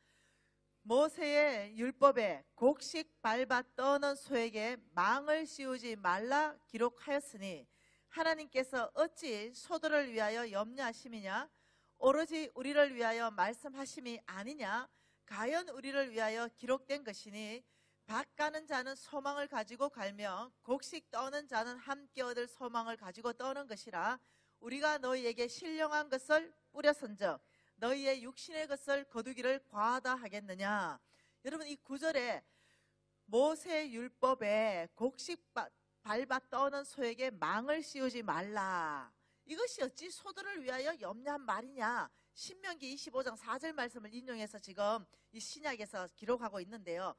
모세의 율법에 곡식 밟아 떠는 소에게 망을 씌우지 말라 기록하였으니 하나님께서 어찌 소들을 위하여 염려하심이냐? 오로지 우리를 위하여 말씀하심이 아니냐? 가연 우리를 위하여 기록된 것이니 밭 가는 자는 소망을 가지고 갈며 곡식 떠는 자는 함께 얻을 소망을 가지고 떠는 것이라. 우리가 너희에게 신령한 것을 뿌려선적 너희의 육신의 것을 거두기를 과하다 하겠느냐. 여러분 이 구절에 모세 율법에 곡식 밟아 떠는 소에게 망을 씌우지 말라. 이것이 어찌 소들을 위하여 염려한 말이냐. 신명기 25장 4절 말씀을 인용해서 지금 이 신약에서 기록하고 있는데요.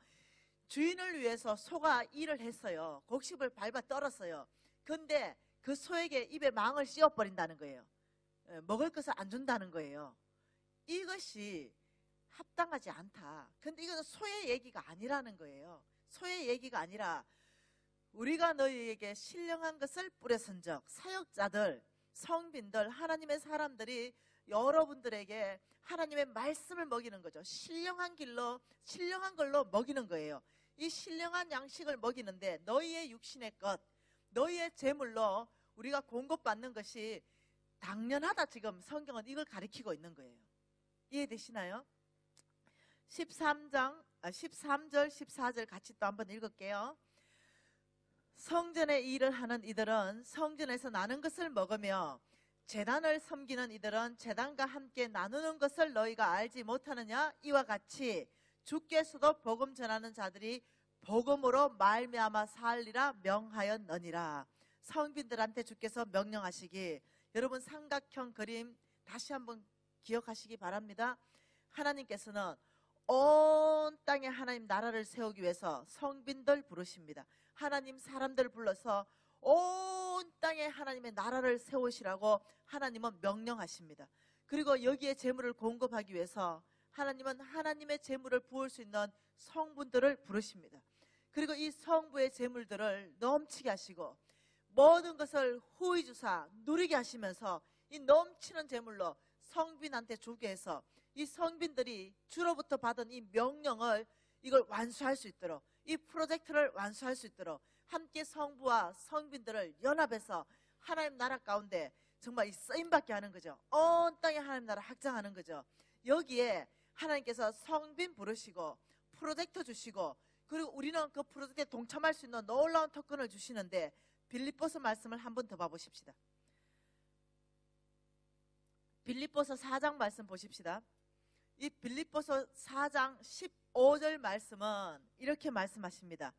주인을 위해서 소가 일을 했어요. 곡식을 밟아 떨었어요. 근데 그 소에게 입에 망을 씌워버린다는 거예요. 먹을 것을 안 준다는 거예요. 이것이 합당하지 않다. 근데 이거는 소의 얘기가 아니라는 거예요. 소의 얘기가 아니라 우리가 너희에게 신령한 것을 뿌려선적 사역자들, 성빈들, 하나님의 사람들이 여러분들에게 하나님의 말씀을 먹이는 거죠. 신령한 길로, 신령한 걸로 먹이는 거예요. 이 신령한 양식을 먹이는데 너희의 육신의 것, 너희의 재물로 우리가 공급받는 것이 당연하다. 지금 성경은 이걸 가리키고 있는 거예요. 이해되시나요? 13절, 14절 같이 또 한번 읽을게요. 성전의 일을 하는 이들은 성전에서 나는 것을 먹으며 제단을 섬기는 이들은 제단과 함께 나누는 것을 너희가 알지 못하느냐? 이와 같이 주께서도 복음 전하는 자들이 복음으로 말미암아 살리라 명하였느니라. 성빈들한테 주께서 명령하시기, 여러분 삼각형 그림 다시 한번 기억하시기 바랍니다. 하나님께서는 온 땅에 하나님 나라를 세우기 위해서 성빈들 부르십니다. 하나님 사람들 불러서 온 땅에 하나님의 나라를 세우시라고 하나님은 명령하십니다. 그리고 여기에 재물을 공급하기 위해서 하나님은 하나님의 재물을 부을 수 있는 성분들을 부르십니다. 그리고 이 성부의 재물들을 넘치게 하시고 모든 것을 후히 주사 누리게 하시면서 이 넘치는 재물로 성빈한테 주게 해서 이 성빈들이 주로부터 받은 이 명령을 이걸 완수할 수 있도록, 이 프로젝트를 완수할 수 있도록 함께 성부와 성빈들을 연합해서 하나님 나라 가운데 정말 이 쓰임받게 하는 거죠. 온 땅에 하나님 나라 확장하는 거죠. 여기에 하나님께서 성빈 부르시고 프로젝터 주시고, 그리고 우리는 그 프로젝트에 동참할 수 있는 놀라운 특권을 주시는데, 빌립보서 말씀을 한 번 더 봐보십시다. 빌립보서 4장 말씀 보십시다. 이 빌립보서 4장 15절 말씀은 이렇게 말씀하십니다.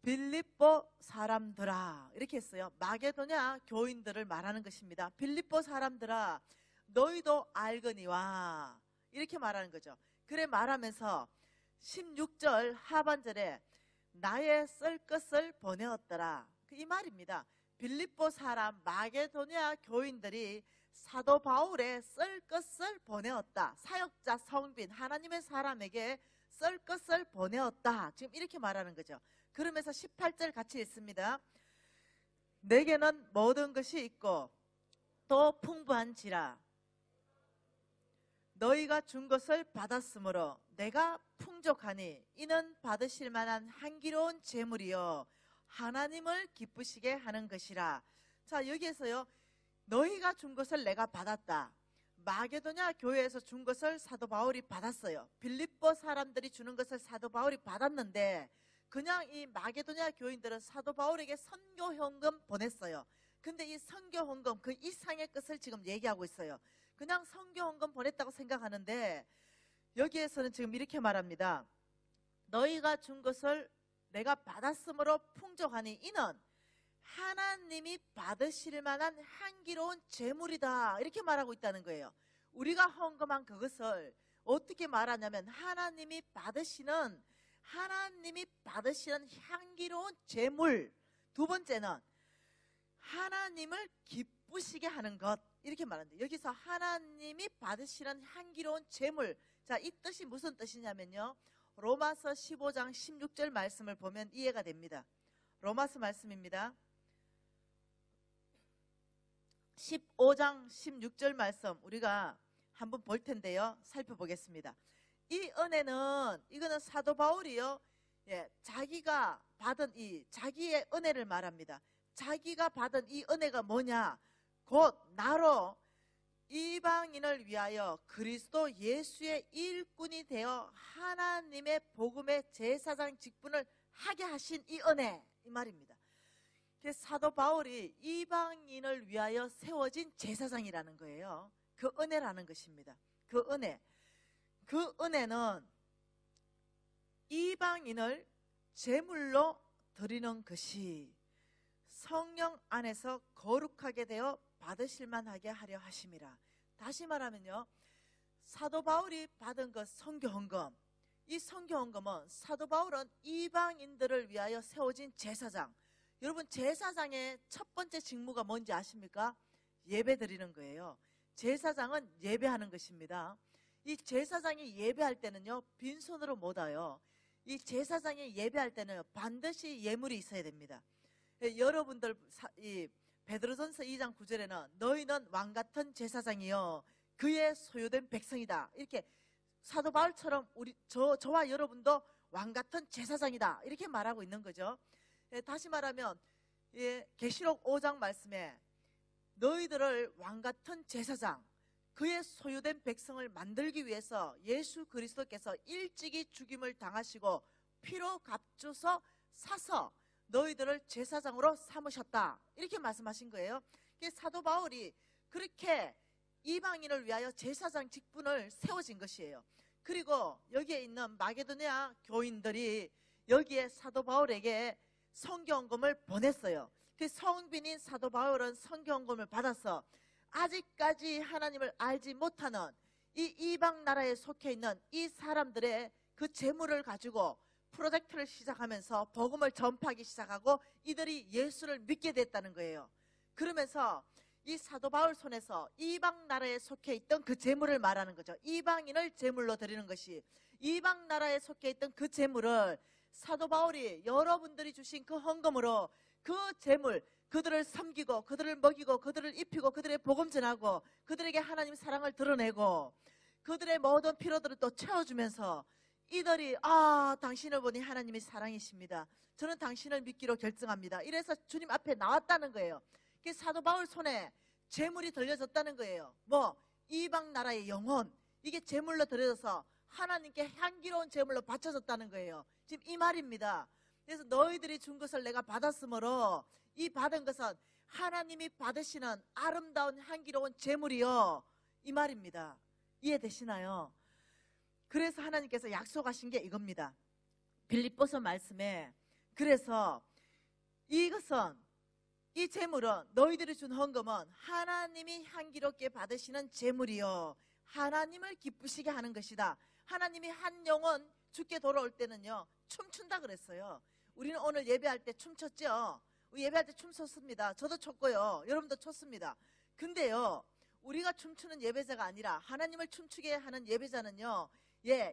빌립보 사람들아, 이렇게 했어요. 마게도냐 교인들을 말하는 것입니다. 빌립보 사람들아, 너희도 알거니와, 이렇게 말하는 거죠. 그래 말하면서 16절 하반절에 나의 쓸 것을 보내었더라, 이 말입니다. 빌립보 사람 마게도냐 교인들이 사도 바울의 쓸 것을 보내었다. 사역자 성빈 하나님의 사람에게 쓸 것을 보내었다. 지금 이렇게 말하는 거죠. 그러면서 18절 같이 읽습니다. 내게는 모든 것이 있고 또 풍부한지라 너희가 준 것을 받았으므로 내가 풍족하니 이는 받으실 만한 향기로운 재물이요 하나님을 기쁘시게 하는 것이라. 자, 여기에서요, 너희가 준 것을 내가 받았다. 마게도냐 교회에서 준 것을 사도 바울이 받았어요. 빌립보 사람들이 주는 것을 사도 바울이 받았는데, 그냥 이 마게도냐 교인들은 사도 바울에게 선교 헌금 보냈어요. 근데 이 선교 헌금 그 이상의 것을 지금 얘기하고 있어요. 그냥 선교 헌금 보냈다고 생각하는데, 여기에서는 지금 이렇게 말합니다. 너희가 준 것을 내가 받았으므로 풍족하니 이는 하나님이 받으실 만한 향기로운 재물이다, 이렇게 말하고 있다는 거예요. 우리가 헌금한 그것을 어떻게 말하냐면 하나님이 받으시는 향기로운 재물. 두 번째는 하나님을 기쁘시게 하는 것, 이렇게 말하는데, 여기서 하나님이 받으시는 향기로운 재물, 자, 이 뜻이 무슨 뜻이냐면요, 로마서 15장 16절 말씀을 보면 이해가 됩니다. 로마서 말씀입니다. 15장 16절 말씀 우리가 한번 볼 텐데요, 살펴보겠습니다. 이 은혜는, 이거는 사도 바울이요, 자기가 받은 자기의 은혜를 말합니다. 자기가 받은 이 은혜가 뭐냐? 곧 나로 이방인을 위하여 그리스도 예수의 일꾼이 되어 하나님의 복음의 제사장 직분을 하게 하신 이 은혜, 이 말입니다. 사도 바울이 이방인을 위하여 세워진 제사장이라는 거예요. 그 은혜라는 것입니다. 그 은혜는 이방인을 제물로 드리는 것이 성령 안에서 거룩하게 되어 받으실 만하게 하려 하심이라. 다시 말하면요, 사도 바울이 받은 그 선교 헌금, 이 선교 헌금은 사도 바울은 이방인들을 위하여 세워진 제사장. 여러분, 제사장의 첫 번째 직무가 뭔지 아십니까? 예배 드리는 거예요. 제사장은 예배하는 것입니다. 이 제사장이 예배할 때는요, 빈손으로 못 와요. 이 제사장이 예배할 때는 반드시 예물이 있어야 됩니다. 여러분들 이 베드로전서 2장 9절에는 너희는 왕같은 제사장이요 그의 소유된 백성이다, 이렇게 사도 바울처럼 저와 여러분도 왕같은 제사장이다, 이렇게 말하고 있는 거죠. 다시 말하면 계시록 5장 말씀에 너희들을 왕같은 제사장, 그의 소유된 백성을 만들기 위해서 예수 그리스도께서 일찍이 죽임을 당하시고 피로 값주서 사서 너희들을 제사장으로 삼으셨다, 이렇게 말씀하신 거예요. 사도 바울이 그렇게 이방인을 위하여 제사장 직분을 세워진 것이에요. 그리고 여기에 있는 마게도니아 교인들이 여기에 사도 바울에게 선교헌금을 보냈어요. 그 성빈인 사도 바울은 선교헌금을 받아서 아직까지 하나님을 알지 못하는 이 이방 나라에 속해 있는 이 사람들의 그 재물을 가지고 프로젝트를 시작하면서 복음을 전파하기 시작하고 이들이 예수를 믿게 됐다는 거예요. 그러면서 이 사도 바울 손에서 이방 나라에 속해 있던 그 재물을 말하는 거죠. 이방인을 재물로 드리는 것이, 이방 나라에 속해 있던 그 재물을 사도 바울이 여러분들이 주신 그 헌금으로 그 재물, 그들을 섬기고 그들을 먹이고 그들을 입히고 그들의 복음 전하고 그들에게 하나님 사랑을 드러내고 그들의 모든 필요들을 또 채워주면서 이들이 당신을 보니 하나님이 사랑이십니다, 저는 당신을 믿기로 결정합니다, 이래서 주님 앞에 나왔다는 거예요. 사도 바울 손에 재물이 들려졌다는 거예요. 이방 나라의 영혼, 이게 재물로 들려져서 하나님께 향기로운 재물로 바쳐졌다는 거예요. 지금 이 말입니다. 그래서 너희들이 준 것을 내가 받았으므로 이 받은 것은 하나님이 받으시는 아름다운 향기로운 재물이요, 이 말입니다. 이해되시나요? 그래서 하나님께서 약속하신 게 이겁니다. 빌립보서 말씀에, 그래서 이것은, 이 재물은, 너희들이 준 헌금은 하나님이 향기롭게 받으시는 재물이요 하나님을 기쁘시게 하는 것이다. 하나님이 한 영혼 죽게 돌아올 때는요 춤춘다 그랬어요. 우리는 오늘 예배할 때 춤췄죠. 예배할 때 춤췄습니다. 저도 췄고요, 여러분도 췄습니다. 근데요, 우리가 춤추는 예배자가 아니라 하나님을 춤추게 하는 예배자는요,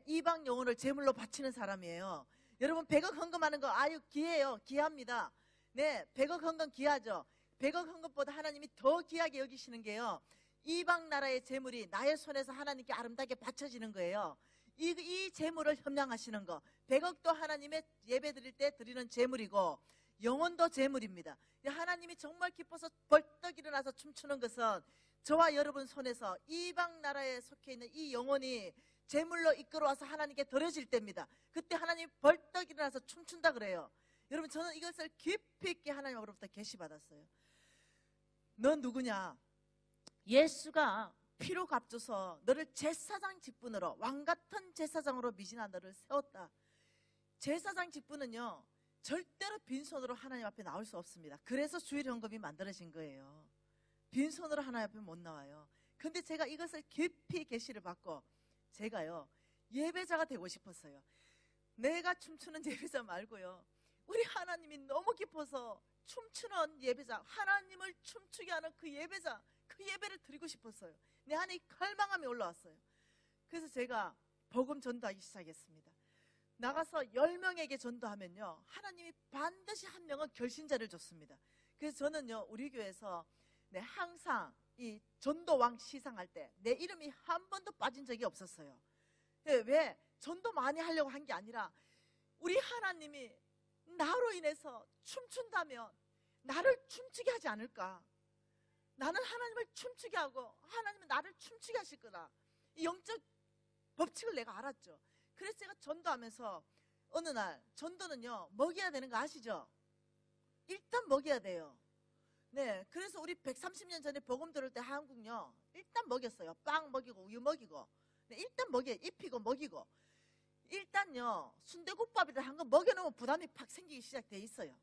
이방 영혼을 제물로 바치는 사람이에요. 여러분, 100억 헌금하는 거 아유 귀해요. 귀합니다. 네, 100억 헌금 귀하죠. 100억 헌금보다 하나님이 더 귀하게 여기시는 게요, 이방 나라의 재물이 나의 손에서 하나님께 아름답게 바쳐지는 거예요. 이 재물을 협량하시는 거, 100억도 하나님의 예배 드릴 때 드리는 재물이고 영혼도 재물입니다. 하나님이 정말 기뻐서 벌떡 일어나서 춤추는 것은 저와 여러분 손에서 이방 나라에 속해 있는 이 영혼이 재물로 이끌어와서 하나님께 드려질 때입니다. 그때 하나님이 벌떡 일어나서 춤춘다 그래요. 여러분, 저는 이것을 깊이 있게 하나님으로부터 계시받았어요. 넌 누구냐? 예수가 피로 값줘서 너를 제사장 직분으로, 왕같은 제사장으로 미진아 너를 세웠다. 제사장 직분은요 절대로 빈손으로 하나님 앞에 나올 수 없습니다. 그래서 주일 헌금이 만들어진 거예요. 빈손으로 하나님 앞에 못 나와요. 근데 제가 이것을 깊이 계시를 받고 제가요 예배자가 되고 싶었어요. 내가 춤추는 예배자 말고요, 우리 하나님이 너무 기뻐서 춤추는 예배자, 하나님을 춤추게 하는 그 예배자, 그 예배를 드리고 싶었어요. 내 안에 갈망함이 올라왔어요. 그래서 제가 복음 전도하기 시작했습니다. 나가서 10명에게 전도하면요 하나님이 반드시 한 명은 결신자를 줬습니다. 그래서 저는요 우리 교회에서 항상 이 전도왕 시상할 때 내 이름이 한 번도 빠진 적이 없었어요. 왜? 전도 많이 하려고 한 게 아니라 우리 하나님이 나로 인해서 춤춘다면 나를 춤추게 하지 않을까. 나는 하나님을 춤추게 하고 하나님은 나를 춤추게 하실 거다. 이 영적 법칙을 내가 알았죠. 그래서 제가 전도하면서 어느 날, 전도는요 먹여야 되는 거 아시죠? 일단 먹여야 돼요. 네, 그래서 우리 130년 전에 복음 들을 때 한국요 일단 먹였어요. 빵 먹이고 우유 먹이고, 네, 일단 먹여, 입히고 먹이고. 일단요 순대국밥이라 한 거 먹여놓으면 부담이 팍 생기기 시작돼 있어요.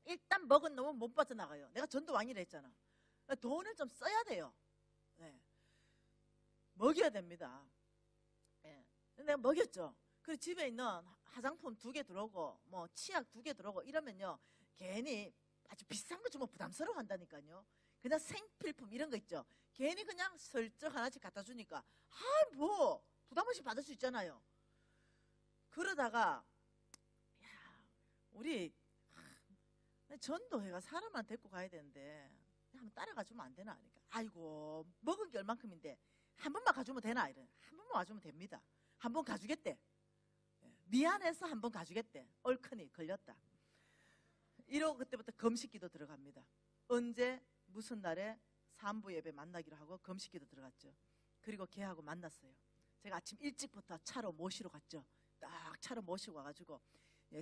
일단 먹은 놈은 못 빠져나가요. 내가 전도왕이라 했잖아. 돈을 좀 써야 돼요. 네. 먹여야 됩니다. 네. 내가 먹였죠. 그리고 집에 있는 화장품 2개 들어오고 뭐 치약 2개 들어오고 이러면요, 괜히 아주 비싼 거 주면 부담스러워 한다니까요. 그냥 생필품 이런 거 있죠. 괜히 그냥 슬쩍 하나씩 갖다 주니까 뭐 부담 없이 받을 수 있잖아요. 그러다가 우리 전도회가 사람만 데리고 가야 되는데 한번 따라가 주면 안 되나? 그러니까 아이고, 먹은 게 얼만큼인데 한 번만 가주면 되나? 이래. 한 번만 와주면 됩니다. 한 번 가주겠대. 미안해서 한 번 가주겠대. 얼큰이 걸렸다. 이러고 그때부터 금식기도 들어갑니다. 언제 무슨 날에 산부 예배 만나기로 하고 금식기도 들어갔죠. 그리고 걔하고 만났어요. 제가 아침 일찍부터 차로 모시러 갔죠. 딱 차로 모시고 와가지고,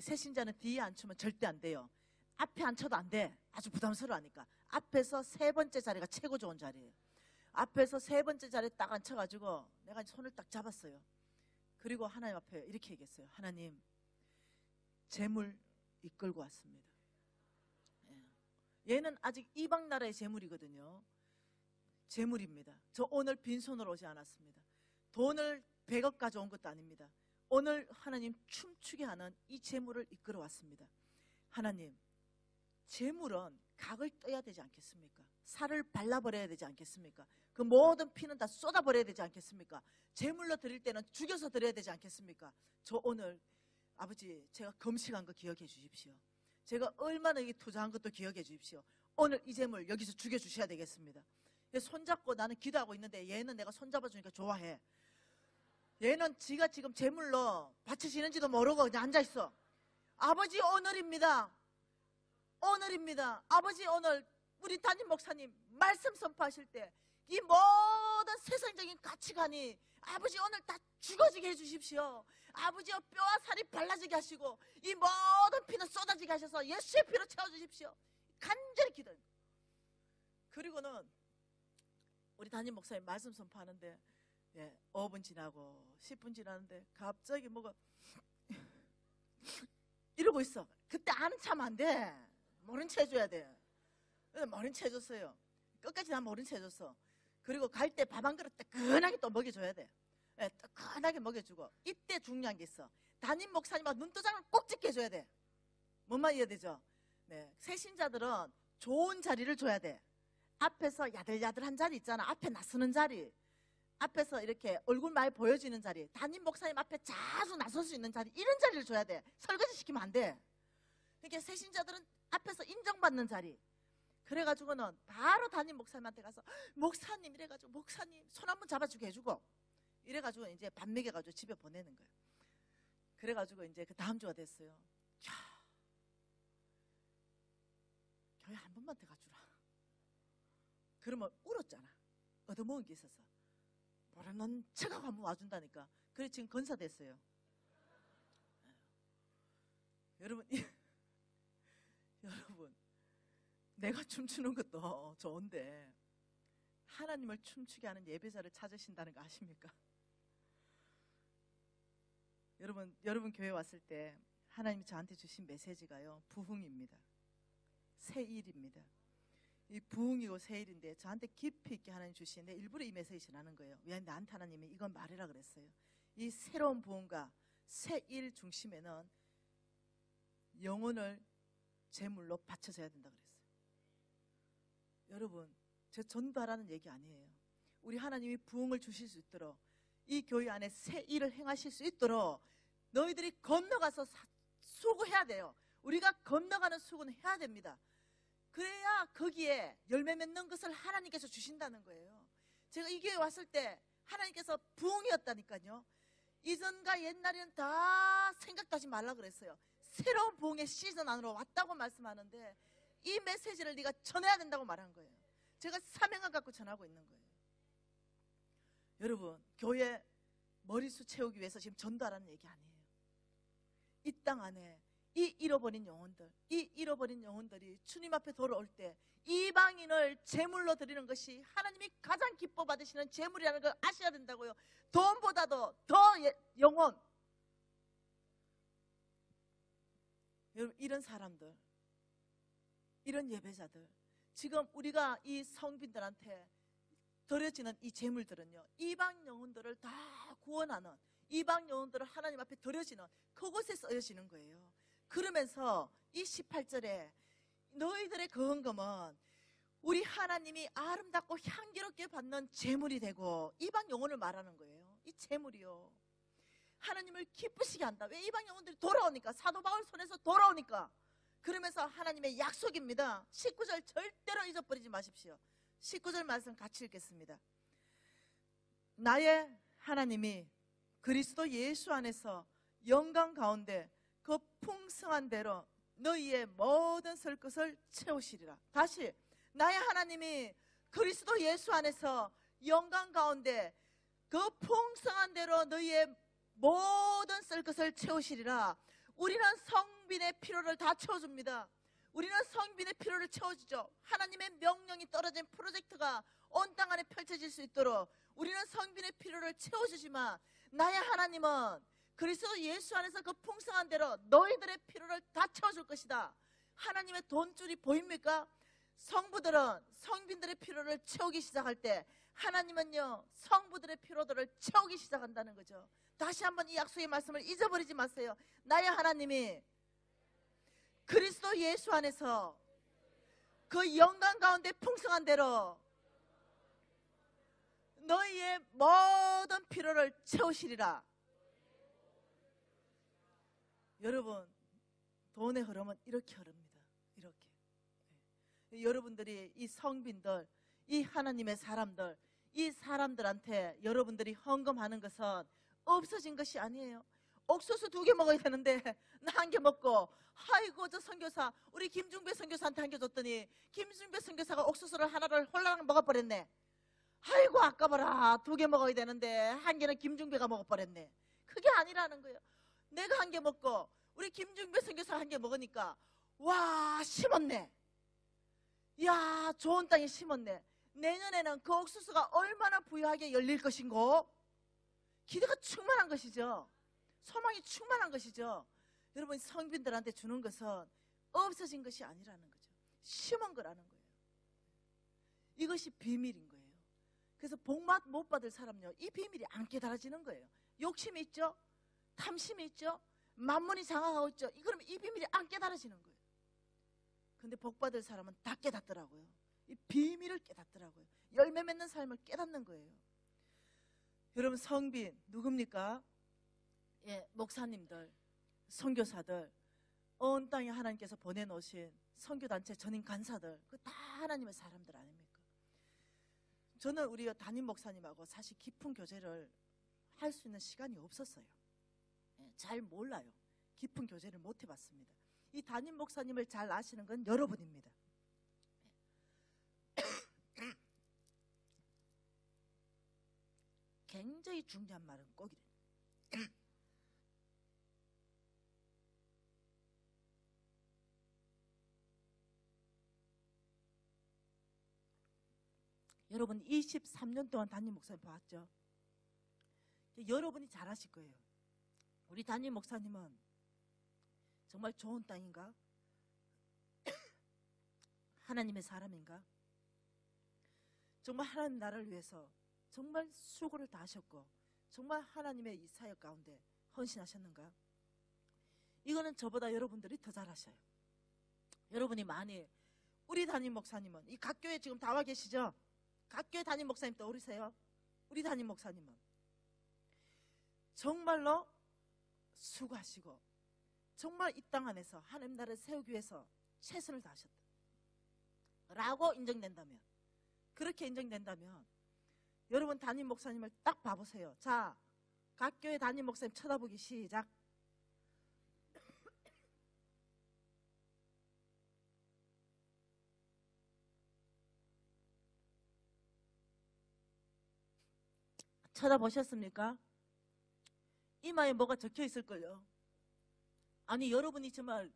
새신자는 뒤에 앉히면 절대 안 돼요. 앞에 앉혀도 안 돼. 아주 부담스러워하니까 앞에서 3번째 자리가 최고 좋은 자리예요. 앞에서 3번째 자리에 딱 앉혀가지고 내가 손을 딱 잡았어요. 그리고 하나님 앞에 이렇게 얘기했어요. 하나님, 재물 이끌고 왔습니다. 얘는 아직 이방 나라의 재물이거든요. 재물입니다. 저 오늘 빈손으로 오지 않았습니다. 돈을 100억 가져온 것도 아닙니다. 오늘 하나님 춤추게 하는 이 재물을 이끌어 왔습니다. 하나님, 재물은 각을 떠야 되지 않겠습니까? 살을 발라버려야 되지 않겠습니까? 그 모든 피는 다 쏟아버려야 되지 않겠습니까? 재물로 드릴 때는 죽여서 드려야 되지 않겠습니까? 저 오늘 아버지, 제가 금식한 거 기억해 주십시오. 제가 얼마나 여기 투자한 것도 기억해 주십시오. 오늘 이 재물 여기서 죽여주셔야 되겠습니다. 손잡고 나는 기도하고 있는데 얘는 내가 손잡아주니까 좋아해. 얘는 지가 지금 재물로 바치시는지도 모르고 그냥 앉아있어. 아버지, 오늘입니다. 오늘입니다. 아버지, 오늘 우리 담임 목사님 말씀 선포하실 때 이 모든 세상적인 가치관이 아버지 오늘 다 죽어지게 해주십시오. 아버지여, 뼈와 살이 발라지게 하시고 이 모든 피는 쏟아지게 하셔서 예수의 피로 채워주십시오. 간절히 기도해요. 그리고는 우리 담임 목사님 말씀 선포하는데 5분 지나고 10분 지나는데 갑자기 뭐가 이러고 있어. 그때 아는 척하면 안 돼. 모른 체 해줘야 돼. 모른 체 해줬어요. 끝까지 다 모른 체 해줬어. 그리고 갈 때 밥 한 그릇 뜨끈하게 또 먹여줘야 돼. 뜨끈하게 먹여주고. 이때 중요한 게 있어. 담임 목사님하고 눈도장을 꼭 찍게 해줘야 돼. 뭔 말 이해되죠? 새신자들은 좋은 자리를 줘야 돼. 앞에서 야들야들한 자리 있잖아. 앞에 나서는 자리. 앞에서 이렇게 얼굴 많이 보여지는 자리. 담임 목사님 앞에 자주 나설 수 있는 자리. 이런 자리를 줘야 돼. 설거지 시키면 안 돼. 그러니까 새신자들은 앞에서 인정받는 자리. 그래가지고는 바로 담임 목사님한테 가서 목사님, 이래가지고 목사님 손 한번 잡아주게 해주고 이래가지고 이제 밥 먹여가지고 집에 보내는 거예요. 그래가지고 이제 그 다음 주가 됐어요. 야, 교회 한 번만 더 가주라. 그러면 울었잖아. 얻어먹은 게 있어서. 모르는 척하고 한번 와준다니까. 그래 지금 건사 됐어요. 여러분, 여러분, 내가 춤추는 것도 좋은데 하나님을 춤추게 하는 예배자를 찾으신다는 거 아십니까? 여러분 교회 왔을 때 하나님이 저한테 주신 메시지가요, 부흥입니다. 새일입니다. 이 부흥이고 새일인데 저한테 깊이 있게 하나님 주시는데 일부러 이 메시지 전하는 거예요. 왜 나한테 하나님이 이건 말해라 그랬어요. 이 새로운 부흥과 새일 중심에는 영혼을 제물로 바쳐져야 된다 그랬어요. 여러분, 저 전도하라는 얘기 아니에요. 우리 하나님이 부흥을 주실 수 있도록 이 교회 안에 새 일을 행하실 수 있도록 너희들이 건너가서 수고해야 돼요. 우리가 건너가는 수고는 해야 됩니다. 그래야 거기에 열매 맺는 것을 하나님께서 주신다는 거예요. 제가 이 교회 왔을 때 하나님께서 부흥이었다니까요. 이전과 옛날에는 다 생각도 하지 말라 그랬어요. 새로운 부흥의 시즌 안으로 왔다고 말씀하는데 이 메시지를 네가 전해야 된다고 말한 거예요. 제가 사명을 갖고 전하고 있는 거예요. 여러분, 교회 머리수 채우기 위해서 지금 전도하라는 얘기 아니에요. 이 땅 안에 이 잃어버린 영혼들이 주님 앞에 돌아올 때 이방인을 제물로 드리는 것이 하나님이 가장 기뻐 받으시는 제물이라는 걸 아셔야 된다고요. 돈보다도 더 영혼. 여러분, 이런 사람들 이런 예배자들, 지금 우리가 이 성빈들한테 드려지는 이 제물들은요, 이방 영혼들을 다 구원하는, 이방 영혼들을 하나님 앞에 드려지는 그곳에 쓰여지는 거예요. 그러면서 이 18절에 너희들의 그 헌금은 우리 하나님이 아름답고 향기롭게 받는 제물이 되고, 이방 영혼을 말하는 거예요. 이 제물이요, 하나님을 기쁘시게 한다. 왜? 이방 영혼들이 돌아오니까, 사도 바울 손에서 돌아오니까. 그러면서 하나님의 약속입니다. 19절 절대로 잊어버리지 마십시오. 19절 말씀 같이 읽겠습니다. 나의 하나님이 그리스도 예수 안에서 영광 가운데 그 풍성한 대로 너희의 모든 설 것을 채우시리라. 다시, 나의 하나님이 그리스도 예수 안에서 영광 가운데 그 풍성한 대로 너희의 모든 설 것을 채우시리라. 우리는 성빈의 필요를 다 채워줍니다. 우리는 성빈의 필요를 채워주죠. 하나님의 명령이 떨어진 프로젝트가 온 땅 안에 펼쳐질 수 있도록 우리는 성빈의 필요를 채워주지만, 나의 하나님은 그리스도 예수 안에서 그 풍성한 대로 너희들의 필요를 다 채워줄 것이다. 하나님의 돈줄이 보입니까? 성부들은 성빈들의 필요를 채우기 시작할 때, 하나님은요 성부들의 필요들을 채우기 시작한다는 거죠. 다시 한번 이 약속의 말씀을 잊어버리지 마세요. 나의 하나님이 그리스도 예수 안에서 그 영광 가운데 풍성한 대로 너희의 모든 필요를 채우시리라. 여러분, 돈의 흐름은 이렇게 흐릅니다. 이렇게. 여러분들이 이 성빈들, 이 하나님의 사람들, 이 사람들한테 여러분들이 헌금하는 것은 없어진 것이 아니에요. 옥수수 2개 먹어야 되는데 나 1개 먹고, 아이고 저 선교사, 우리 김중배 선교사한테 1개 줬더니 김중배 선교사가 옥수수를 하나를 홀랑 먹어버렸네. 아이고 아까워라, 2개 먹어야 되는데 1개는 김중배가 먹어버렸네. 그게 아니라는 거예요. 내가 1개 먹고 우리 김중배 선교사가 1개 먹으니까, 와 심었네, 야 좋은 땅에 심었네. 내년에는 그 옥수수가 얼마나 부유하게 열릴 것인고, 기대가 충만한 것이죠. 소망이 충만한 것이죠. 여러분, 성빈들한테 주는 것은 없어진 것이 아니라는 거죠. 심은 거라는 거예요. 이것이 비밀인 거예요. 그래서 복맛 못 받을 사람은요, 이 비밀이 안 깨달아지는 거예요. 욕심이 있죠, 탐심이 있죠, 만문이 장악하고 있죠. 그러면 이 비밀이 안 깨달아지는 거예요. 근데 복 받을 사람은 다 깨닫더라고요. 이 비밀을 깨닫더라고요. 열매 맺는 삶을 깨닫는 거예요. 여러분, 성빈 누굽니까? 예, 목사님들, 선교사들, 온 땅에 하나님께서 보내놓으신 선교단체 전임 간사들, 그 다 하나님의 사람들 아닙니까? 저는 우리 담임 목사님하고 사실 깊은 교제를 할 수 있는 시간이 없었어요. 예, 잘 몰라요. 깊은 교제를 못 해봤습니다. 이 담임 목사님을 잘 아시는 건 여러분입니다. 굉장히 중요한 말은 꼭 이래. 여러분 23년 동안 담임 목사님 봐왔죠? 여러분이 잘 아실 거예요. 우리 담임 목사님은 정말 좋은 땅인가? 하나님의 사람인가? 정말 하나님 나라를 위해서 정말 수고를 다 하셨고, 정말 하나님의 이 사역 가운데 헌신하셨는가? 이거는 저보다 여러분들이 더 잘 아셔요. 여러분이 많이, 우리 담임 목사님은, 이 각 교회 지금 다 와 계시죠? 각 교회 담임 목사님 떠오르세요? 우리 담임 목사님은 정말로 수고하시고 정말 이 땅 안에서 하나님 나라를 세우기 위해서 최선을 다하셨다 라고 인정된다면, 그렇게 인정된다면 여러분 담임 목사님을 딱 봐보세요. 자, 각 교회 담임 목사님 쳐다보기 시작. 쳐다보셨습니까? 이마에 뭐가 적혀 있을걸요. 아니, 여러분이 정말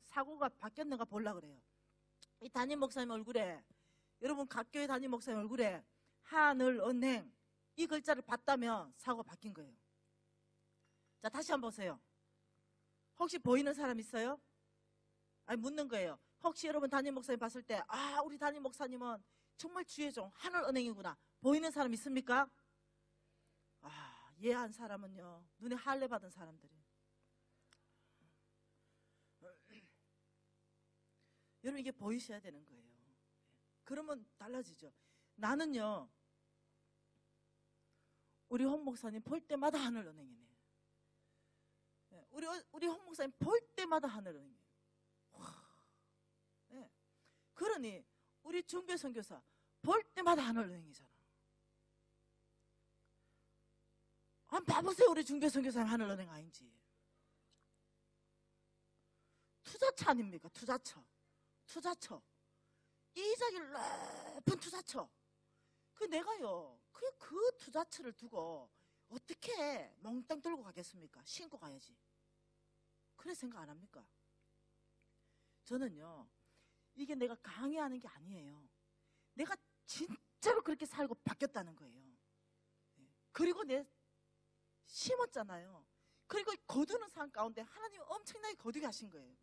사고가 바뀌었는가 보려고 그래요. 이 담임 목사님 얼굴에, 여러분 각교회 담임 목사님 얼굴에 하늘은행 이 글자를 봤다면 사고가 바뀐 거예요. 자, 다시 한번 보세요. 혹시 보이는 사람 있어요? 아니, 묻는 거예요. 혹시 여러분 담임 목사님 봤을 때, 아, 우리 담임 목사님은 정말 주의 종, 하늘 은행이구나. 보이는 사람 있습니까? 아, 예한 사람은요, 눈에 할례 받은 사람들이. 여러분, 이게 보이셔야 되는 거예요. 그러면 달라지죠. 나는요, 우리 홍 목사님 볼 때마다 하늘 은행이네. 우리 홍 목사님 볼 때마다 하늘 은행이에요. 네. 그러니 우리 중배 선교사 볼 때마다 하늘 은행이잖아. 한번 봐보세요. 우리 중배 선교사님 하늘 은행 아닌지. 투자처 아닙니까? 투자처. 이자율 높은 투자처. 그 내가요, 그 투자처를 두고 어떻게 몽땅 들고 가겠습니까? 신고 가야지. 그래 생각 안 합니까? 저는요, 이게 내가 강요하는 게 아니에요. 내가 진짜로 그렇게 살고 바뀌었다는 거예요. 그리고 내 심었잖아요. 그리고 거두는 삶 가운데 하나님 엄청나게 거두게 하신 거예요.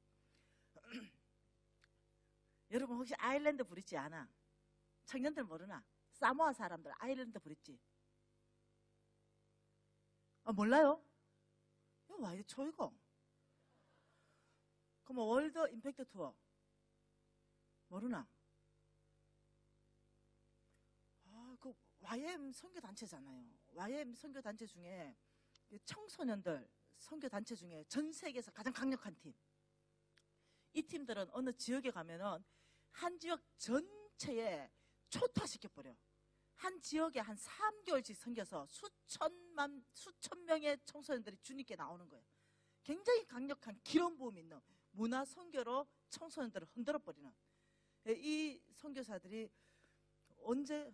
여러분 혹시 아일랜드 브릿지 아나? 청년들 모르나? 사모아 사람들 아일랜드 브릿지. 아, 몰라요? 이거 와 이래 초이고. 그럼 월드 임팩트 투어 모르나? 아, 그 YM 선교 단체잖아요. YM 선교 단체 중에 청소년들 선교 단체 중에 전 세계에서 가장 강력한 팀. 이 팀들은 어느 지역에 가면은 한 지역 전체에 초토화시켜버려. 한 지역에 한 3개월씩 섬겨서 수천 명의 청소년들이 주님께 나오는 거예요. 굉장히 강력한 기름 부음이 있는 문화 선교로 청소년들을 흔들어버리는 이 선교사들이 언제